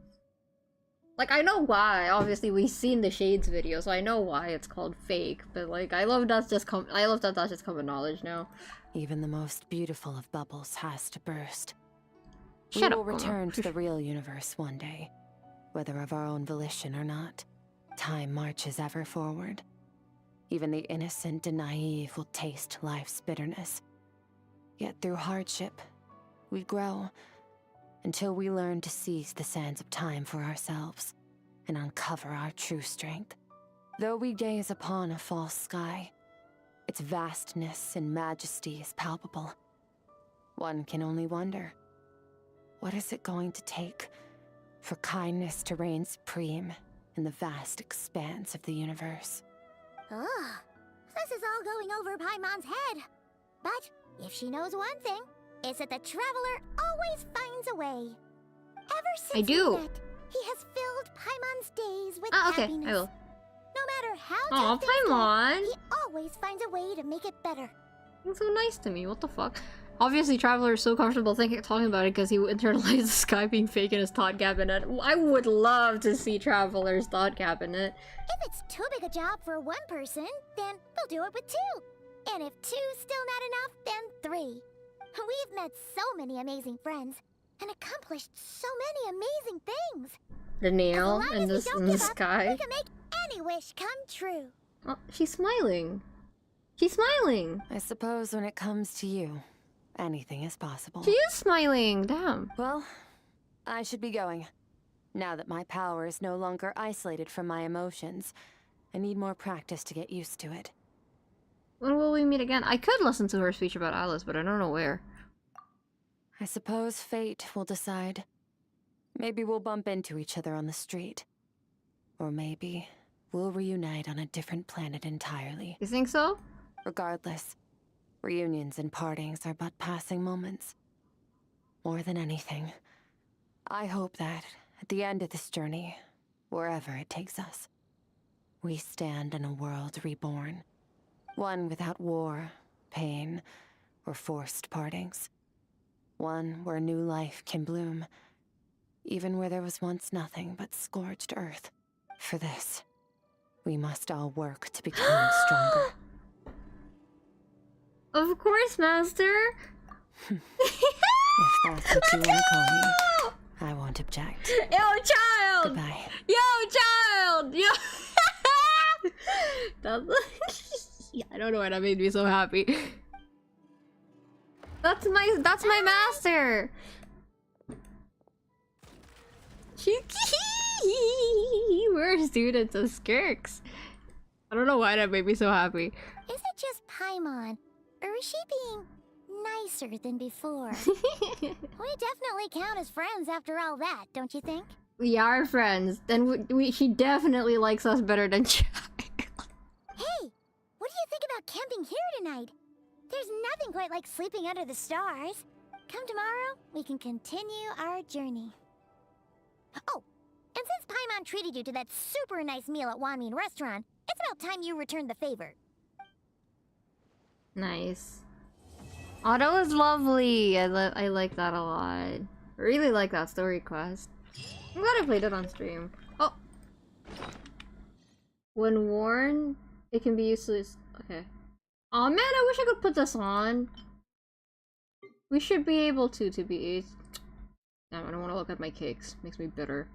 like, I know why. Obviously, we've seen the Shades video, so I know why it's called fake. But, like, I love that that's just common knowledge now. Even the most beautiful of bubbles has to burst. Shut we up, will return to the real universe one day, whether of our own volition or not. Time marches ever forward. Even the innocent and naive will taste life's bitterness. Yet through hardship, we grow, until we learn to seize the sands of time for ourselves, and uncover our true strength. Though we gaze upon a false sky, its vastness and majesty is palpable. One can only wonder, what is it going to take for kindness to reign supreme in the vast expanse of the universe? Ugh, this is all going over Paimon's head. But if she knows one thing, it's that the Traveler always finds a way. Ever since I do. we met, he has filled Paimon's days with Ah, okay, happiness. I will. No matter how Aw, tough things get, Paimon! he always finds a way to make it better. You're so nice to me, what the fuck? Obviously, Traveler is so comfortable talking about it because he internalized the sky being fake in his thought cabinet. I would love to see Traveler's thought cabinet. If it's too big a job for one person, then we'll do it with two. And if two's still not enough, then three. We've met so many amazing friends and accomplished so many amazing things. The nail As long in as we don't the give up, sky. we can make any wish come true. Oh, she's smiling. She's smiling. I suppose when it comes to you, anything is possible. She is smiling. Damn. Well, I should be going. Now that my power is no longer isolated from my emotions, I need more practice to get used to it. When will we meet again? I could listen to her speech about Alice, but I don't know where. I suppose fate will decide. Maybe we'll bump into each other on the street. Or maybe we'll reunite on a different planet entirely. You think so? Regardless, reunions and partings are but passing moments. More than anything, I hope that at the end of this journey, wherever it takes us, we stand in a world reborn. One without war, pain, or forced partings. One where new life can bloom, even where there was once nothing but scorched earth. For this, we must all work to become stronger. Of course, Master! If that's what you want to call me, I won't object. Yo, child! Goodbye. Yo, child! Yo! That's... yeah, I don't know why that made me so happy. That's my master! We're students of Skirks. I don't know why that made me so happy. Is it just Paimon, or is she being nicer than before? We definitely count as friends after all that, don't you think? We are friends. Then she definitely likes us better than Child. Hey, what do you think about camping here tonight? There's nothing quite like sleeping under the stars. Come tomorrow, we can continue our journey. Oh, and since Paimon treated you to that super nice meal at Wanmin Restaurant, it's about time you returned the favor. Nice. Oh, that was lovely. I like that a lot. I really like that story quest. I'm glad I played it on stream. Oh! When worn, it can be used to... Okay. Aw, man, I wish I could put this on. We should be able to be... Damn, I don't want to look at my cakes. Makes me bitter.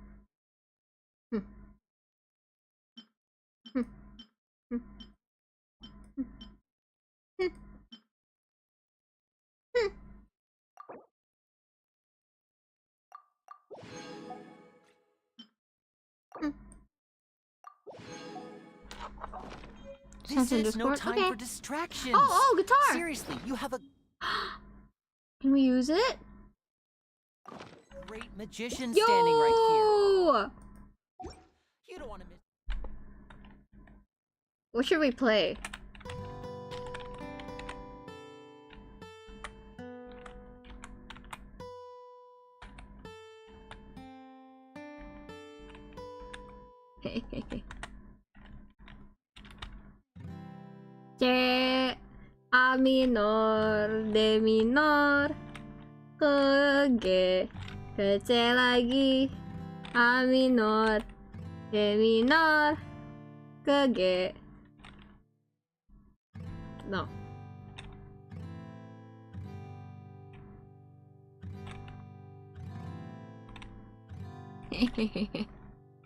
This is no time for distractions. Oh, guitar! Seriously, you have a Can we use it? great magician standing right here. You don't want to miss. What should we play? C, A minor, D minor, ke G, ke C lagi, A minor, D minor, ke G. No.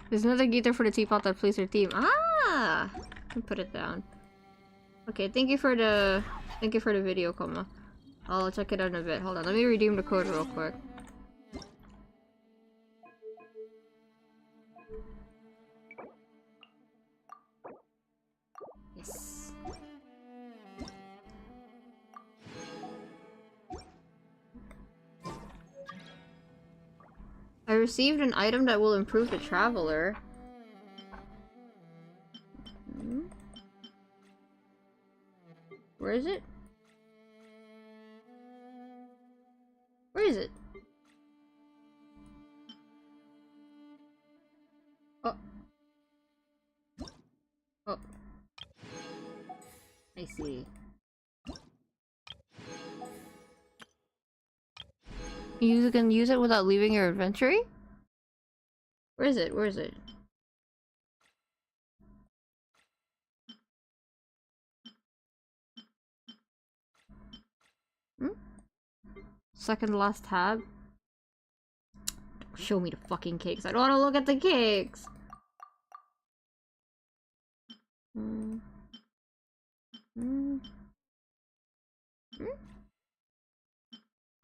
There's another guitar for the teapot that plays her theme. Ah! I can put it down. Okay, thank you for the video, Koma. I'll check it out in a bit. Hold on, let me redeem the code real quick. Yes. I received an item that will improve the traveler. Where is it? Where is it? Oh. Oh. I see. You can use it without leaving your inventory? Where is it? Where is it? Second last tab. Show me the fucking cakes. I don't want to look at the cakes.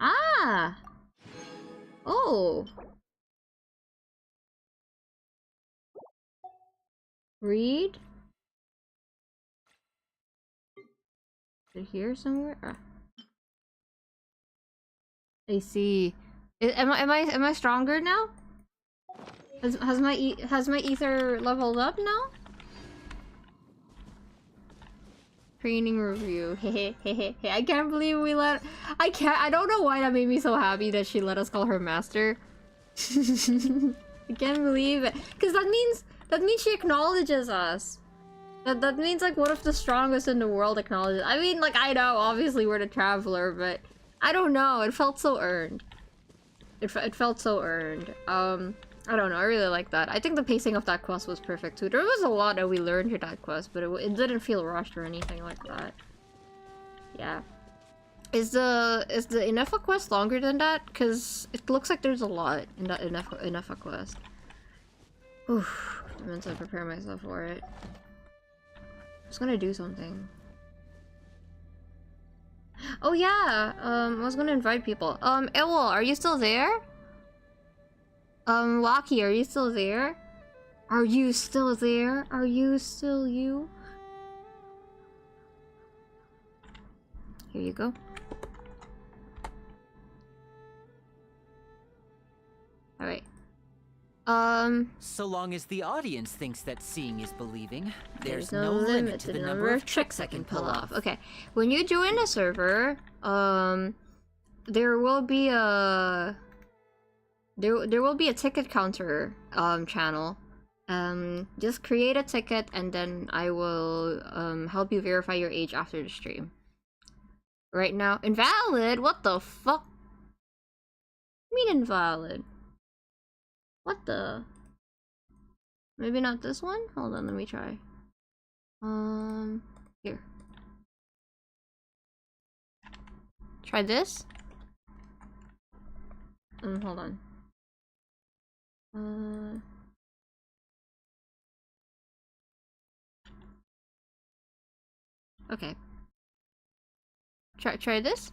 Ah! Oh! Read? Is it here somewhere? Ah. I see. Am I stronger now? Has my ether leveled up now? Training review. Hehehehe. I can't believe we let. I don't know why that made me so happy that she let us call her master. I can't believe it. Cause that means she acknowledges us. That means like one of the strongest in the world acknowledges. I mean, like, I know obviously we're the traveler, but I don't know. It felt so earned. It felt so earned. I don't know. I really like that. I think the pacing of that quest was perfect too. There was a lot that we learned in that quest, but it didn't feel rushed or anything like that. Yeah. Is the Inefa quest longer than that? Cause it looks like there's a lot in that Inefa quest. Oof. I'm meant to prepare myself for it. I was gonna do something. Oh yeah, I was gonna invite people. Ewol, are you still there? Waki, are you still there? Are you still there? Are you still you? Here you go. Alright. So long as the audience thinks that seeing is believing, there's no limit to the number of tricks I can pull off. Okay, when you join a server, there will be a ticket counter channel. Just create a ticket and then I will help you verify your age after the stream. Right now, invalid? What the fuck? What do you mean invalid? What the? Maybe not this one? Hold on, let me try. Here. Try this? Hold on. Okay. Try this?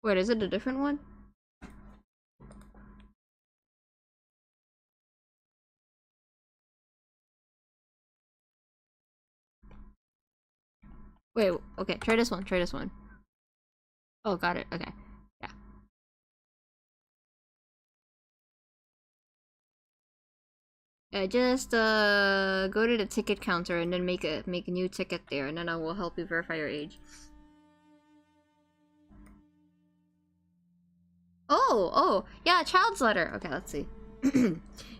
Wait, is it a different one? Wait, okay, try this one, Oh, got it, okay. Yeah. Just go to the ticket counter and then make a new ticket there, and then I will help you verify your age. Oh, yeah, child's letter. Okay, let's see.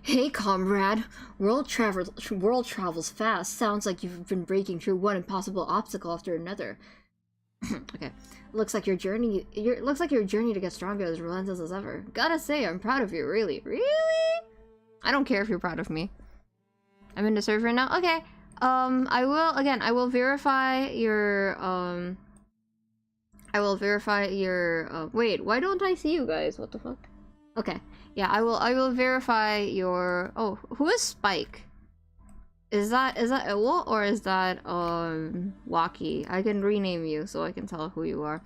Hey, comrade. World travels fast. Sounds like you've been breaking through one impossible obstacle after another. Okay. Looks like your journey to get stronger is relentless as ever. Gotta say, I'm proud of you, really. Really? I don't care if you're proud of me. I'm in the server now? Okay. I will verify your, wait, why don't I see you guys? What the fuck? Okay. Yeah, I will verify your... Oh, who is Spike? Is that Ewo or is that Waki? I can rename you so I can tell who you are.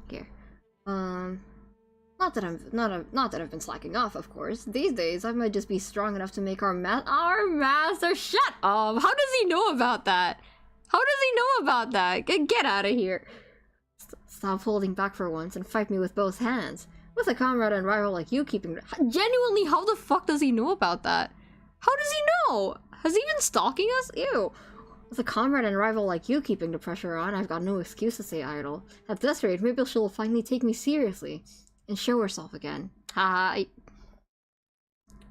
Here. Not that I've been slacking off, of course. These days I might just be strong enough to make our master. Shut up! How does he know about that? How does he know about that? Get out of here. Stop holding back for once and fight me with both hands. With a comrade and rival like you keeping... Genuinely, how the fuck does he know about that? How does he know? Has he been stalking us? Ew. With a comrade and rival like you keeping the pressure on, I've got no excuse to stay idle. At this rate, maybe she'll finally take me seriously. And show herself again. Haha.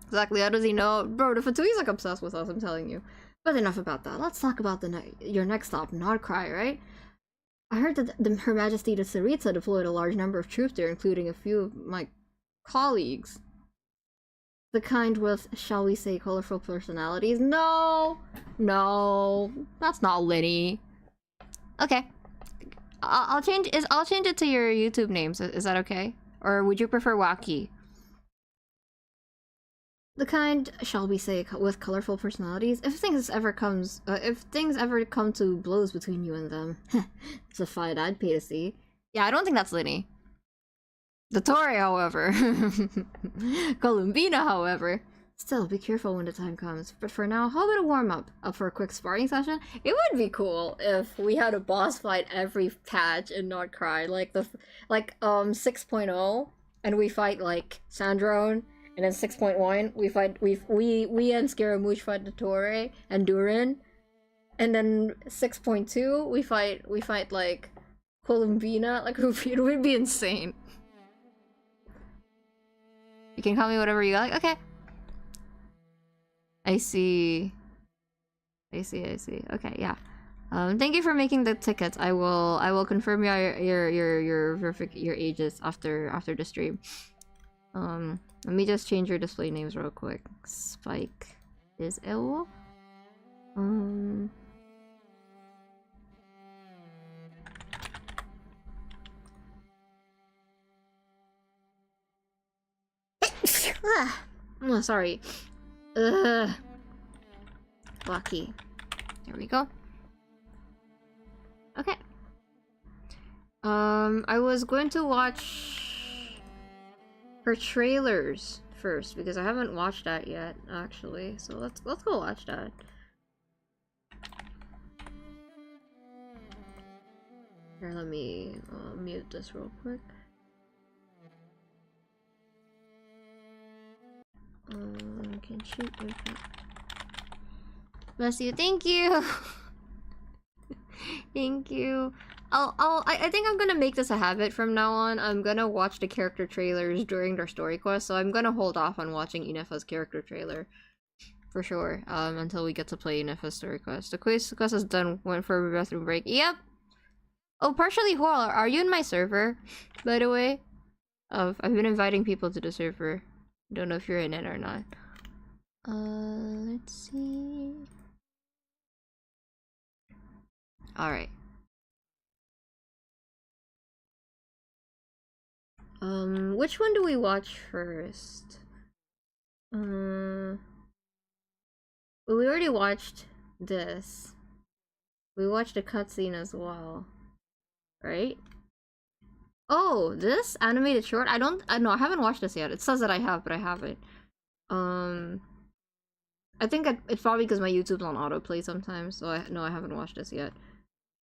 Exactly, how does he know? Bro, the Fatui's like obsessed with us, I'm telling you. But enough about that. Let's talk about your next stop, Nordcry, right? I heard that Her Majesty the Tsaritsa deployed a large number of troops there, including a few of my colleagues. The kind with, shall we say, colorful personalities? No! No. That's not Linny. Okay. I'll change it to your YouTube names. Is that okay? Or would you prefer Waki? The kind, shall we say, with colorful personalities. If things ever come to blows between you and them, it's a fight I'd pay to see. Yeah, I don't think that's Linny. Dottore, however. Columbina, however. Still, be careful when the time comes. But for now, how about a warm-up? Up for a quick sparring session? It would be cool if we had a boss fight every patch in Nordcry, like 6.0, and we fight like Sandrone, and then 6.1 we and Scaramouche fight Dottore and Durin, and then 6.2 we fight like Columbina. Like it would be insane. You can call me whatever you like. Okay. I see. Okay, yeah. Thank you for making the tickets. I will confirm your ages after the stream. Let me just change your display names real quick. Spike is Ewo. Oh, sorry. Lucky. There we go. Okay. I was going to watch her trailers first because I haven't watched that yet, actually. So let's go watch that. Here, let me mute this real quick. Can shoot with it. Bless you. Thank you. Thank you. I think I'm gonna make this a habit from now on. I'm gonna watch the character trailers during their story quest, so I'm gonna hold off on watching Inefa's character trailer for sure. Until we get to play Inefa's story quest. The quest is done. Went for a bathroom break. Yep. Oh, partially Hual. Are you in my server, by the way? I've been inviting people to the server. Don't know if you're in it or not. Let's see. Alright. Which one do we watch first? Well, we already watched this. We watched the cutscene as well. Right? Oh, this animated short? No, I haven't watched this yet. It says that I have, but I haven't. I think it's probably because my YouTube's on autoplay sometimes, so I haven't watched this yet.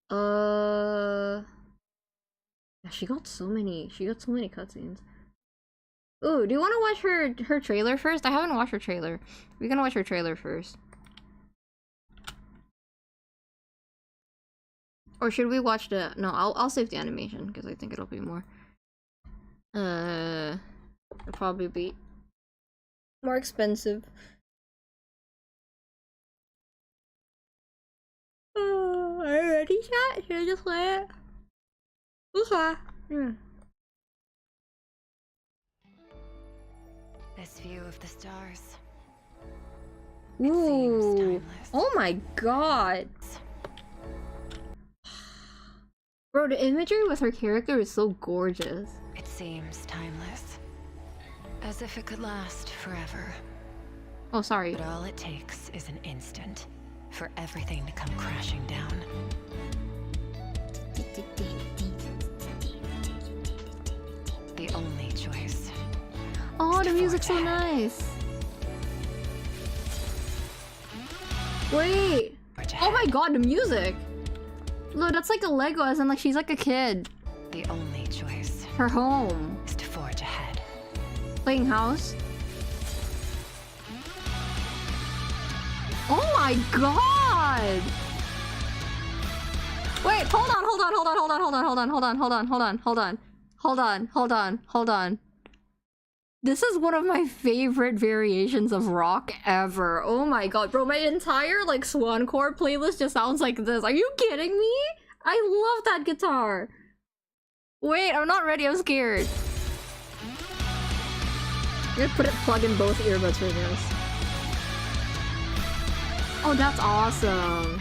Yeah, she got so many cutscenes. Ooh, do you want to watch her trailer first? I haven't watched her trailer. We're gonna watch her trailer first. Or should we watch the... No, I'll save the animation, because I think it'll be more... It'll probably be more expensive. Are you ready, chat? Should I just play it? Okay. This view of the stars. Ooh. Oh my god. Bro, the imagery with her character is so gorgeous. It seems timeless. As if it could last forever. Oh, sorry. But all it takes is an instant for everything to come crashing down. The only choice. Oh, the music's so nice. Wait. Oh my god, the music. Look, that's like a Lego, as in like she's like a kid. The only choice. Her home. Is to forge ahead. Playing house. Oh my god! Wait, hold on. This is one of my favorite variations of rock ever. Oh my god, bro, my entire like Swancore playlist just sounds like this. Are you kidding me? I love that guitar. Wait, I'm not ready, I'm scared. I'm gonna plug in both earbuds for this. Oh, that's awesome.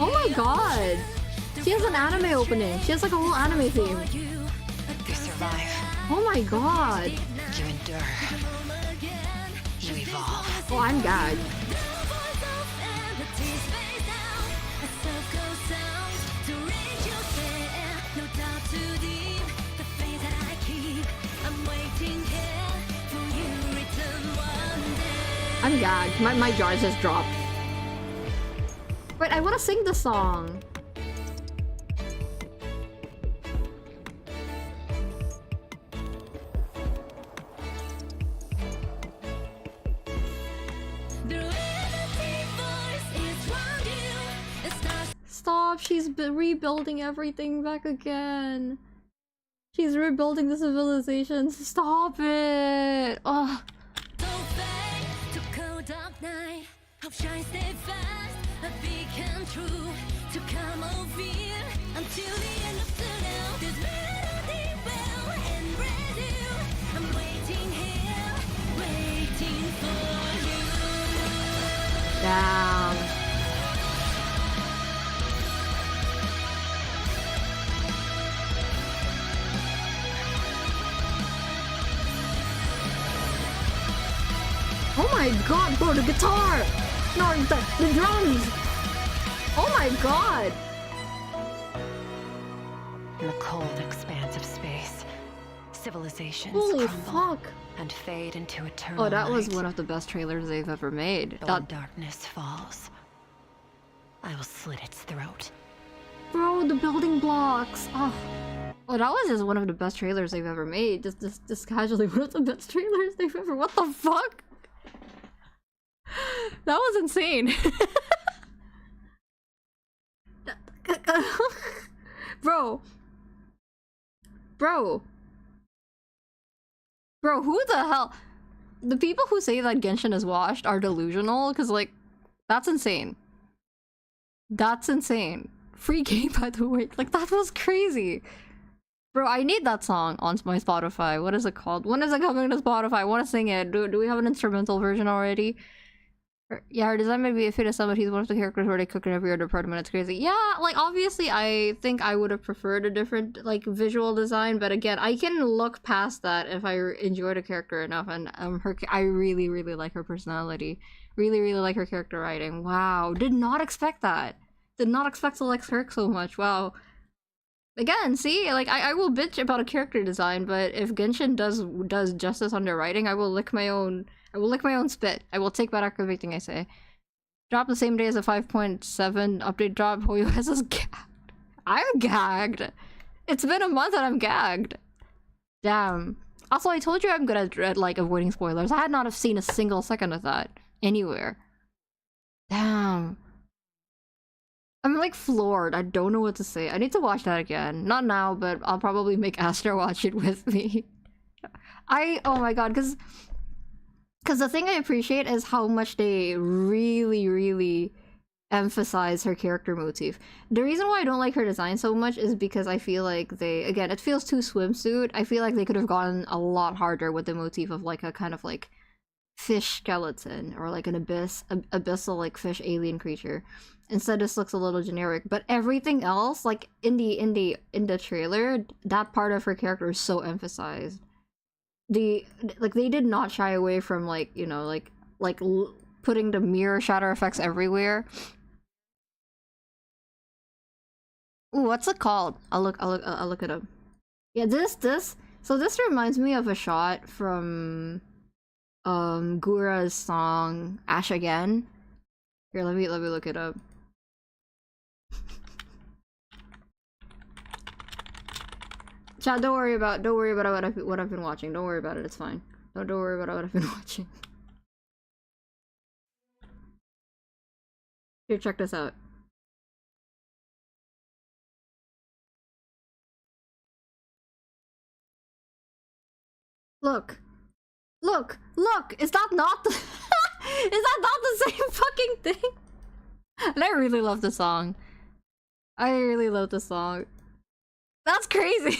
Oh my god! She has an anime opening. She has like a whole anime theme. You survive. Oh my god. You endure. You evolve. Oh, I'm gagged. I'm gagged. My jaw just dropped. Wait, I want to sing the song. Stop, she's rebuilding everything back again. She's rebuilding the civilizations. Stop it. Ugh. Damn. Oh my god, bro, the guitar! No, the drums! Oh my god! In the cold expanse of space, civilizations Holy crumble fuck! And fade into eternal Oh, that was night. one of the best trailers they've ever made. But when darkness falls, I will slit its throat. Bro, the building blocks! Oh. Oh, that was just one of the best trailers they've ever made. Just casually one of the best trailers they've ever... What the fuck? That was insane. Bro, who the hell? The people who say that Genshin is washed are delusional, because like, that's insane. That's insane. Free game, by the way. Like, that was crazy. Bro, I need that song on my Spotify. What is it called? When is it coming to Spotify? I want to sing it. Do we have an instrumental version already? Yeah, her design may be a fit as some, but he's one of the characters where they cook in every other department. It's crazy. Yeah, like, obviously, I think I would have preferred a different, like, visual design, but again, I can look past that if I enjoyed a character enough, and I really, really like her personality. Really, really like her character writing. Wow, did not expect that. Did not expect to like Herc so much. Wow. Again, see, like, I will bitch about a character design, but if Genshin does justice on their writing, I will lick my own spit. I will take back everything I say. Drop the same day as a 5.7 update drop. Hoyo has us gagged. I'm gagged. It's been a month and I'm gagged. Damn. Also, I told you I'm good at like avoiding spoilers. I had not have seen a single second of that anywhere. Damn. I'm like floored. I don't know what to say. I need to watch that again. Not now, but I'll probably make Astra watch it with me. Oh my god, because the thing I appreciate is how much they really emphasize her character motif. The reason why I don't like her design so much is because I feel like it feels too swimsuit. I feel like they could have gone a lot harder with the motif of like a kind of like fish skeleton or like an abyssal like fish alien creature. Instead, this looks a little generic, but everything else, like in the trailer, that part of her character is so emphasized. They did not shy away from like, you know, like putting the mirror shadow effects everywhere. Ooh, what's it called? I'll look it up. Yeah, so this reminds me of a shot from Gura's song Ash Again. Here, let me look it up. Chat, don't worry about what I've been watching. Don't worry about it. It's fine. Don't worry about what I've been watching. Here, check this out. Look! Is that not the is that not the same fucking thing? And I really love the song. I really love the song. That's crazy.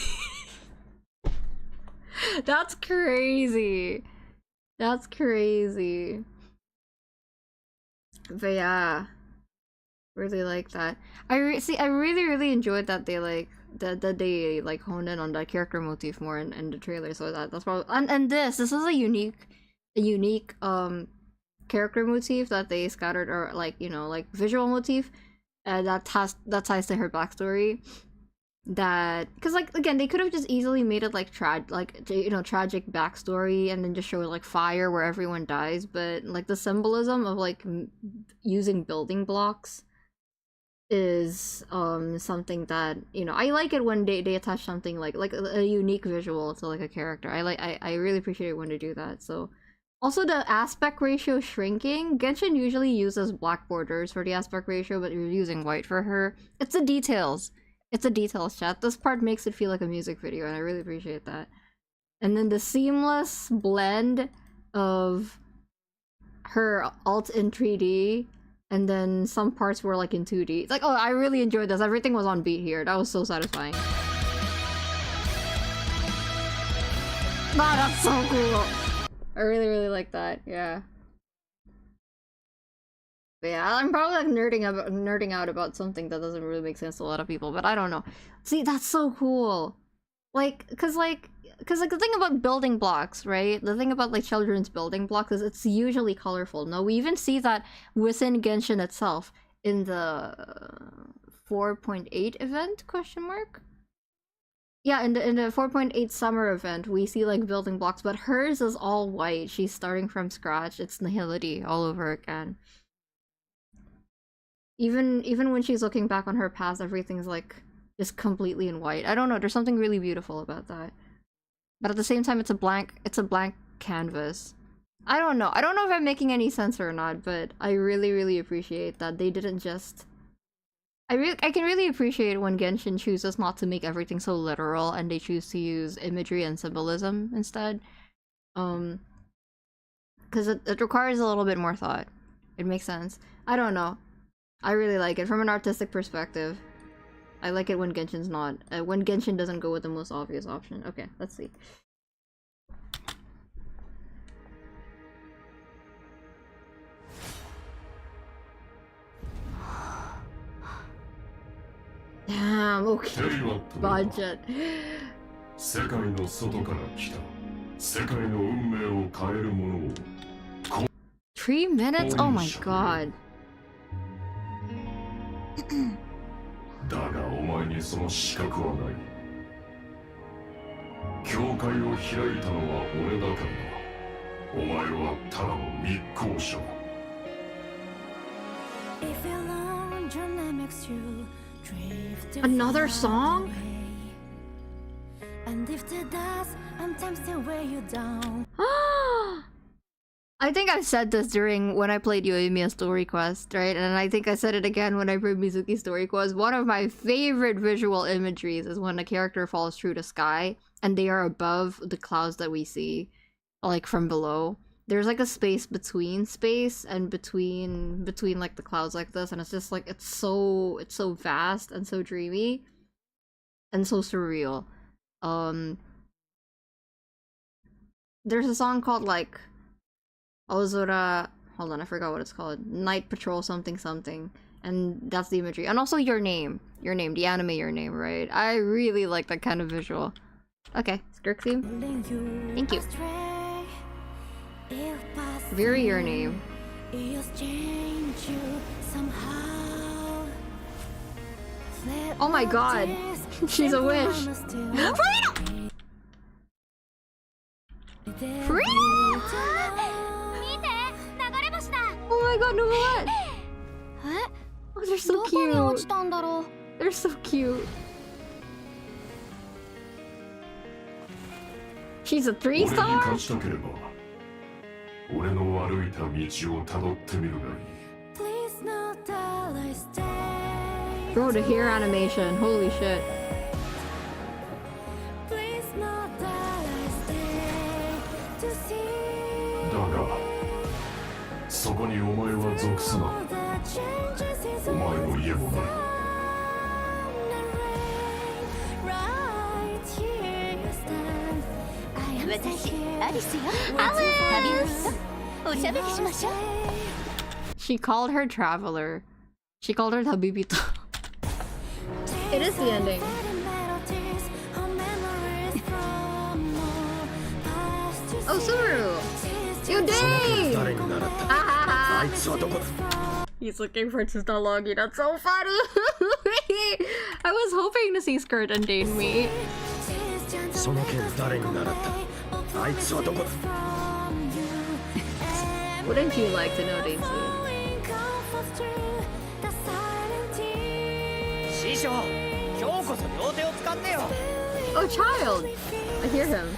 That's crazy. That's crazy. But yeah, really like that. I really enjoyed that they they like honed in on that character motif more in the trailer. So that's probably and this is a unique character motif that they scattered, or like, you know, like visual motif that ties to her backstory. That, because like again, they could have just easily made it like tragic backstory and then just show like fire where everyone dies, but like the symbolism of like using building blocks is something that, you know, I like it when they attach something like a unique visual to like a character. I really appreciate it when they do that. So also the aspect ratio shrinking, Genshin usually uses black borders for the aspect ratio, but you're using white for her. It's the details. It's a details, chat. This part makes it feel like a music video, and I really appreciate that. And then the seamless blend of her alt in 3D, and then some parts were like in 2D. It's like, oh, I really enjoyed this. Everything was on beat here. That was so satisfying. Wow, that's so cool. I really like that. Yeah. But yeah, I'm probably like nerding out about something that doesn't really make sense to a lot of people, but I don't know. See, that's so cool. Like, cause the thing about building blocks, right? The thing about like children's building blocks is it's usually colorful. No, we even see that within Genshin itself in the 4.8 event ? Yeah, in the 4.8 summer event, we see like building blocks, but hers is all white. She's starting from scratch. It's Nihility all over again. Even when she's looking back on her past, everything's like just completely in white. I don't know, there's something really beautiful about that. But at the same time, it's a blank canvas. I don't know if I'm making any sense or not, but I really appreciate that they didn't just... I can really appreciate when Genshin chooses not to make everything so literal and they choose to use imagery and symbolism instead. Because it requires a little bit more thought. It makes sense. I don't know. I really like it from an artistic perspective. I like it when Genshin's not when Genshin doesn't go with the most obvious option. Okay, let's see. Damn, okay. Budget. 世界の外から来た。世界の運命を変えるものを。 3 minutes? Oh my god. だがお前にその資格はない。教会を開いたのは俺だからな。お前はただの密航者だ。Another song? And if to dust, I'm tempted to weigh you down. I think I said this during when I played Yoimiya Story Quest, right? And I think I said it again when I played Mizuki Story Quest. One of my favorite visual imageries is when a character falls through the sky and they are above the clouds that we see, like from below. There's like a space between space and between like the clouds like this, and it's just like it's so vast and so dreamy and so surreal. There's a song called like Ozora, hold on, I forgot what it's called. Night Patrol something something. And that's the imagery. And also your name, the anime Your Name, right? I really like that kind of visual. Okay, Skirk theme. Thank you. Very Your Name. Oh my god! She's a wish! Freedom! Oh my god, no what? Oh, they're so cute. They're so cute. She's a 3-star? Bro, the hair animation, holy shit. She called her Traveler. She called her Habibito. It is the ending. Oh, Suru! You did! He's looking for Tsutalagi. That's so funny! I was hoping to see Skirt and Dane meet. Wouldn't you like to know Dane's name? Oh, child! I hear him.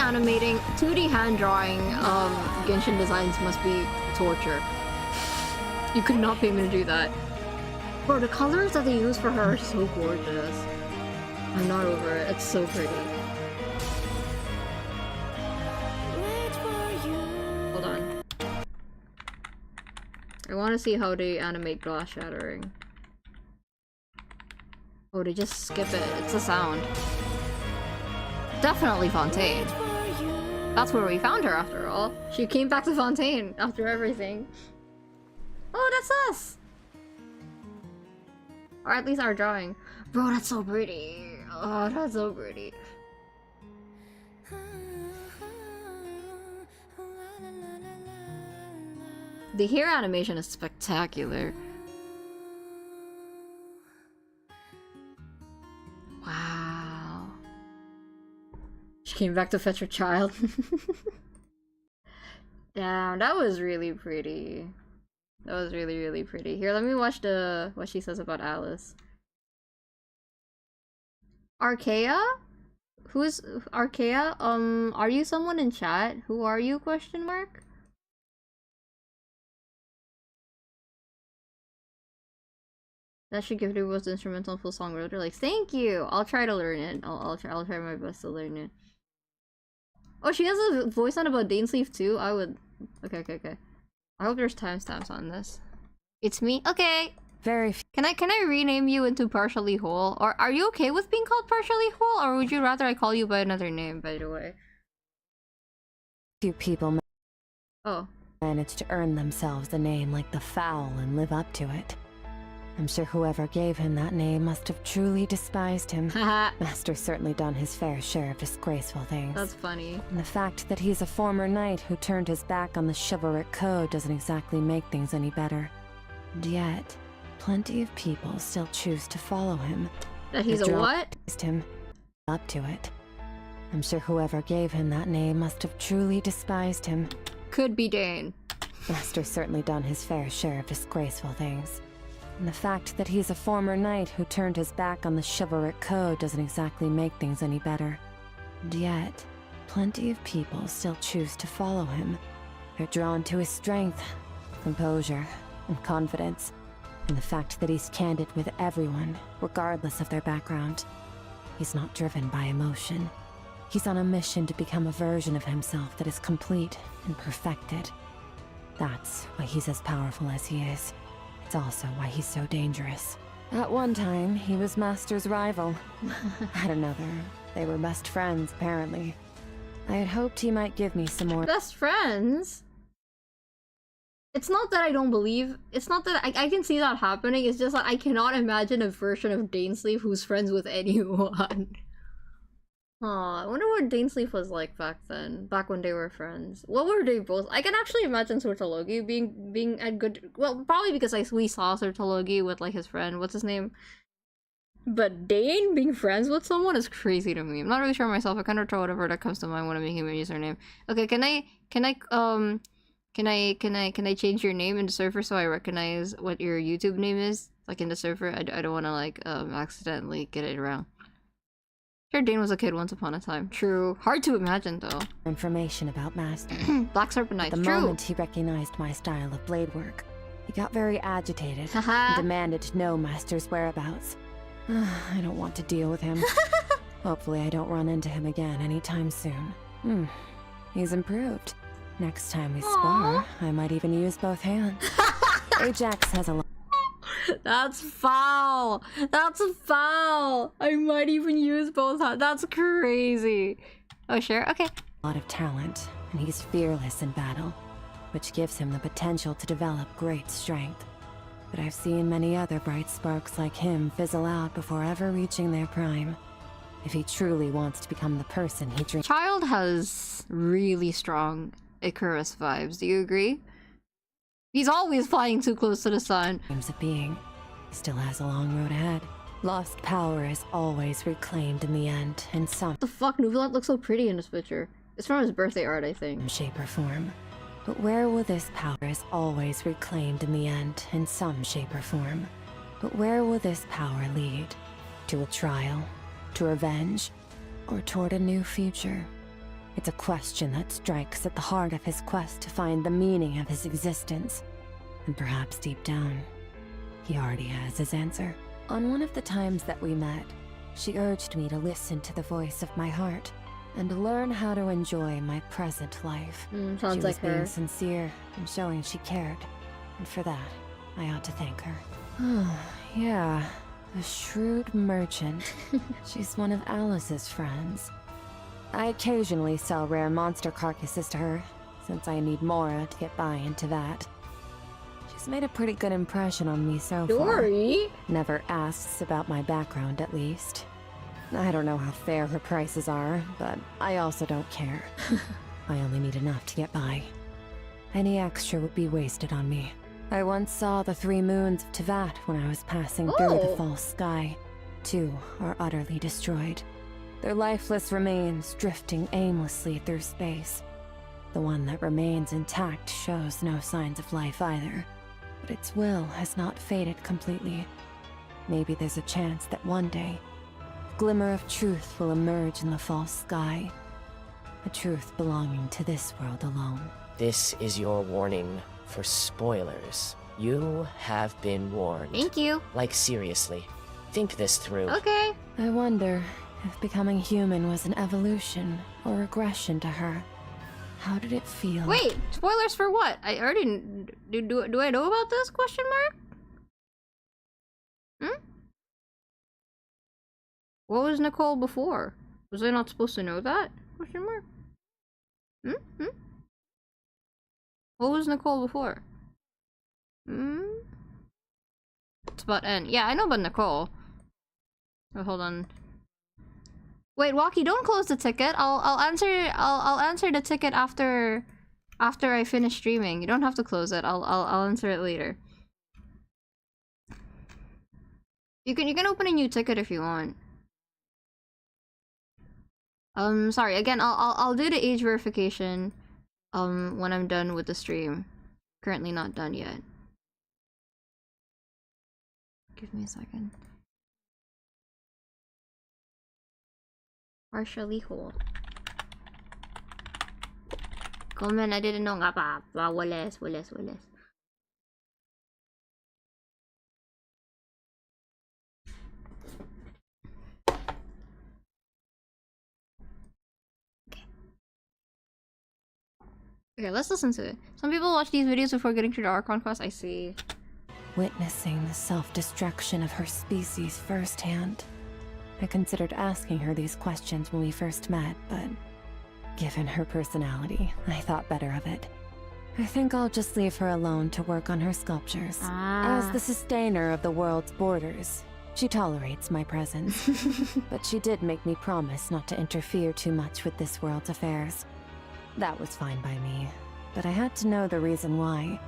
animating, 2D hand drawing Genshin designs must be torture. You could not pay me to do that. Bro, the colors that they use for her are so gorgeous. I'm not over it. It's so pretty. Hold on. I want to see how they animate glass shattering. Oh, they just skip it. It's a sound. Definitely Fontaine. That's where we found her after all. She came back to Fontaine after everything. Oh, that's us! Or at least our drawing. Bro, that's so pretty. Oh, that's so pretty. The hair animation is spectacular. Wow. She came back to fetch her child. Damn, that was really pretty. That was really, really pretty. Here, let me watch what she says about Alice. Archaea? Who's Archaea? Are you someone in chat? Who are you? Question mark? That should give the most instrumental full song rotor. Like, thank you. I'll try to learn it. I'll try my best to learn it. Oh, she has a voice on about Dainsleif too. I would. Okay. I hope there's timestamps on this. It's me. Okay. Very. Can I rename you into Partially Whole? Or are you okay with being called Partially Whole? Or would you rather I call you by another name? By the way. Few people. Oh. Manage to earn themselves the name like the Foul and live up to it. I'm sure whoever gave him that name must have truly despised him. Master's certainly done his fair share of disgraceful things. That's funny. And the fact that he's a former knight who turned his back on the chivalric code doesn't exactly make things any better. And yet, plenty of people still choose to follow him. That he's a what? Him up to it. I'm sure whoever gave him that name must have truly despised him. could be Dane. Master's certainly done his fair share of disgraceful things. And the fact that he's a former knight who turned his back on the chivalric code doesn't exactly make things any better. And yet, plenty of people still choose to follow him. They're drawn to his strength, composure, and confidence, and the fact that he's candid with everyone, regardless of their background. He's not driven by emotion. He's on a mission to become a version of himself that is complete and perfected. That's why he's as powerful as he is. It's also why he's so dangerous. At one time, he was Master's rival. At another, they were best friends, apparently. I had hoped he might give me some more— Best friends? It's not that I don't believe— it's not that I can see that happening, it's just that I cannot imagine a version of Dainsleif who's friends with anyone. Aw, I wonder what Dainsleif was like back then, back when they were friends. What were they both— I can actually imagine Sir Tologi being a good— well, probably because we saw Sir Tologi with like his friend, what's his name? But Dane being friends with someone is crazy to me. I'm not really sure myself, I kind of throw whatever that comes to mind when I'm making my username. Okay, can I change your name in the server so I recognize what your YouTube name is? Like in the server, I don't want to like accidentally get it wrong. Sure, Dane was a kid once upon a time. True. Hard to imagine, though. Information about Master. Black Serpent Knight. At the moment he recognized my style of blade work, he got very agitated and demanded to know Master's whereabouts. I don't want to deal with him. Hopefully I don't run into him again anytime soon. He's improved. Next time we spar, I might even use both hands. Ajax has a lot— That's foul! That's foul! I might even use both hands. That's crazy. Oh, sure? Okay. A lot of talent, and he's fearless in battle, which gives him the potential to develop great strength. But I've seen many other bright sparks like him fizzle out before ever reaching their prime. If he truly wants to become the person he dreams— Child has really strong Icarus vibes. Do you agree? He's always flying too close to the sun. Of being, he still has a long road ahead. Lost power is always reclaimed in the end, in some— What the fuck? Nuvilat looks so pretty in this picture. It's from his birthday art, I think. Shape or form. But where will this power— is always reclaimed in the end, in some shape or form. But where will this power lead? To a trial? To revenge? Or toward a new future? It's a question that strikes at the heart of his quest to find the meaning of his existence. And perhaps deep down, he already has his answer. On one of the times that we met, she urged me to listen to the voice of my heart and learn how to enjoy my present life. Sounds she like was being her. sincere and showing she cared. And for that, I ought to thank her. Oh, yeah. A shrewd merchant. She's one of Alice's friends. I occasionally sell rare monster carcasses to her, since I need Mora to get by into that. She's made a pretty good impression on me so far. Never asks about my background, at least. I don't know how fair her prices are, but I also don't care. I only need enough to get by. Any extra would be wasted on me. I once saw the 3 moons of Teyvat when I was passing through the false sky. 2 are utterly destroyed. Their lifeless remains drifting aimlessly through space. The one that remains intact shows no signs of life either, but its will has not faded completely. Maybe there's a chance that one day, a glimmer of truth will emerge in the false sky. A truth belonging to this world alone. This is your warning for spoilers. You have been warned. Thank you. Like, seriously. Think this through. Okay. I wonder if becoming human was an evolution or regression to her. How did it feel? Wait, spoilers for what? I already do I know about this? Question mark? What was Nicole before? Was I not supposed to know that? Question mark. What was Nicole before? It's about N. Yeah, I know about Nicole. Oh, hold on. Wait, Walkie, don't close the ticket. I'll answer the ticket after I finish streaming. You don't have to close it. I'll answer it later. You can open a new ticket if you want. Sorry, again, I'll do the age verification when I'm done with the stream. Currently not done yet. Give me a second. Partially whole. Comment, I didn't know nga pa. Walis. Okay, let's listen to it. Some people watch these videos before getting to the Archon quest. I see. Witnessing the self-destruction of her species firsthand, I considered asking her these questions when we first met, but given her personality, I thought better of it. I think I'll just leave her alone to work on her sculptures. As the sustainer of the world's borders, she tolerates my presence. But she did make me promise not to interfere too much with this world's affairs. That was fine by me, but I had to know the reason why.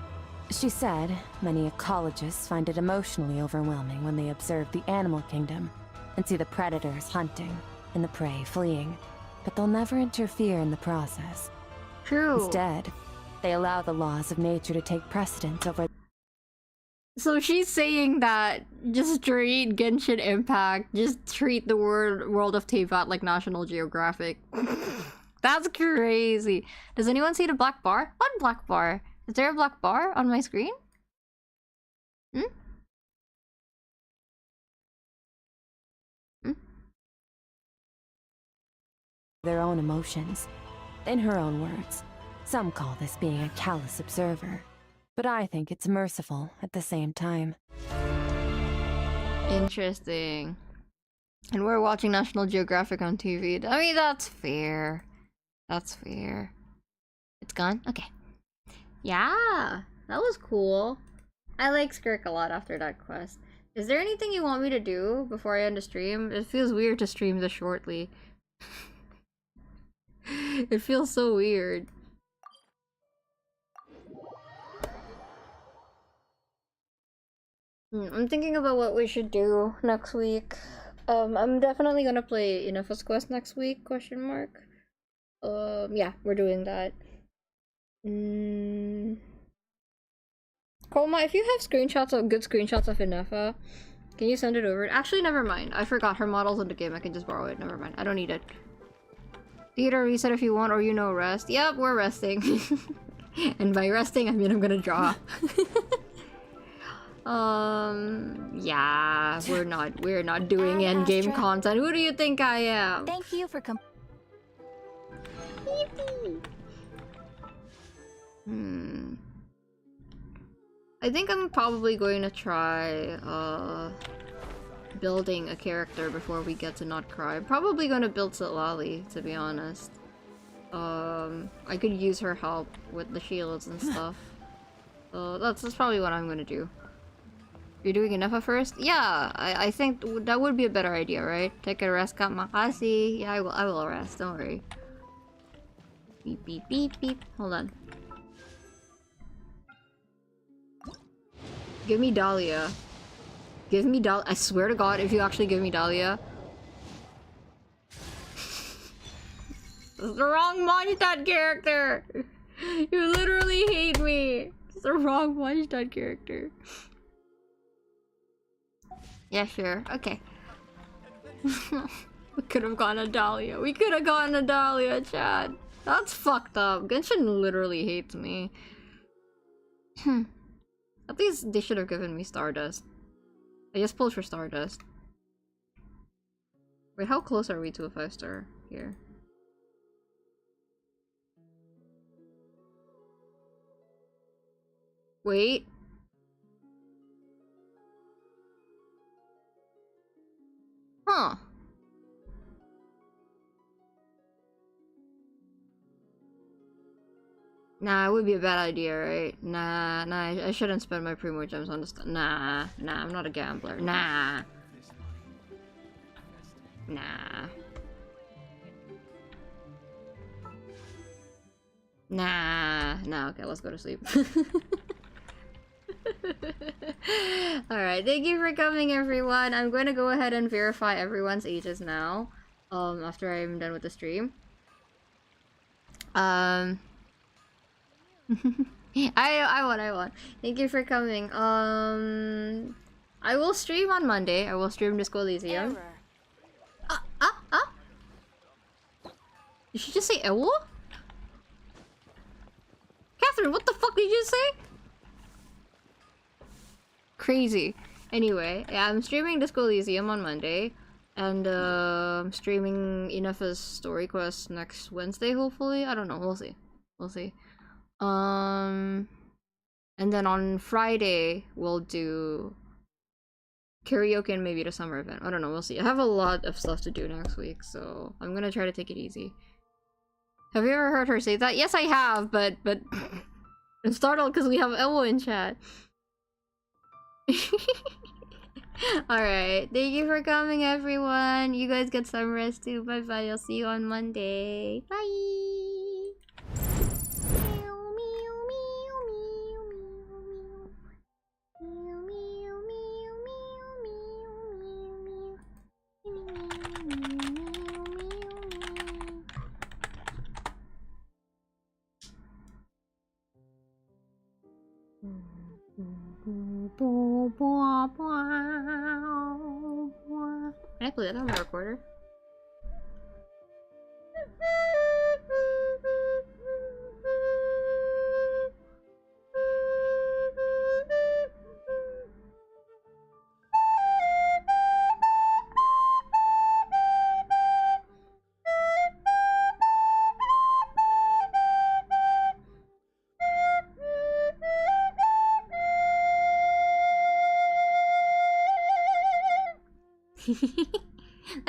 She said many ecologists find it emotionally overwhelming when they observe the animal kingdom and see the predators hunting and the prey fleeing, but they'll never interfere in the process. True. Instead, they allow the laws of nature to take precedence over. So she's saying that just treat Genshin Impact, just treat the world of Teyvat like National Geographic. That's crazy. Does anyone see the black bar? What black bar? Is there a black bar on my screen? Their own emotions. In her own words, some call this being a callous observer, but I think it's merciful at the same time. Interesting. And we're watching National Geographic on TV. I mean, that's fair. That's fair. It's gone? Okay. Yeah, that was cool. I like Skirk a lot after that quest. Is there anything you want me to do before I end the stream? It feels weird to stream this shortly. It feels so weird. I'm thinking about what we should do next week. I'm definitely gonna play Inafus Quest next week, question mark. Yeah, we're doing that. Chroma, if you have screenshots of good screenshots of Inefa, can you send it over? Actually, never mind. I forgot her model's in the game. I can just borrow it. Never mind. I don't need it. Theater reset if you want, or rest. Yep, we're resting. And by resting, I mean I'm gonna draw. Yeah, we're not doing endgame content. Who do you think I am? Thank you for I think I'm probably going to try building a character before we get to Not Cry. I'm probably going to build Sitlali, to be honest. I could use her help with the shields and stuff. So that's probably what I'm gonna do. You're doing Inefa first? Yeah, I think that would be a better idea, right? Take a rest, Kap Makasi. Yeah, I will rest, don't worry. Beep, beep, beep, beep. Hold on. Give me Dahlia. Give me Dahlia. I swear to God, if you actually give me Dahlia. It's the wrong Mondstadt character! You literally hate me! It's the wrong Mondstadt character. Yeah, sure. Okay. We could have gone to Dahlia. We could have gone to Dahlia, Chad. That's fucked up. Genshin literally hates me. At least they should have given me Stardust. I just pulled for Stardust. Wait, how close are we to a 5-star here? Wait. Huh. Nah, it would be a bad idea, right? Nah, I shouldn't spend my Primo Gems on this. Nah, I'm not a gambler. Nah. Nah, okay, let's go to sleep. Alright, thank you for coming, everyone. I'm going to go ahead and verify everyone's ages now. After I'm done with the stream. I won. Thank you for coming. I will stream on Monday. I will stream Disco Elysium. Did she just say Ewo? Catherine, what the fuck did you say? Crazy. Anyway, yeah, I'm streaming Disco Elysium on Monday. And I'm streaming Inafa's Story Quest next Wednesday, hopefully. I don't know, we'll see. We'll see. And then on Friday, we'll do karaoke and maybe the summer event. I don't know, we'll see. I have a lot of stuff to do next week, so I'm gonna try to take it easy. Have you ever heard her say that? Yes, I have, but I'm startled because we have Ewo in chat. Alright, thank you for coming, everyone. You guys get some rest too. Bye bye. I'll see you on Monday. Bye. Can I play that on my recorder? Hehehe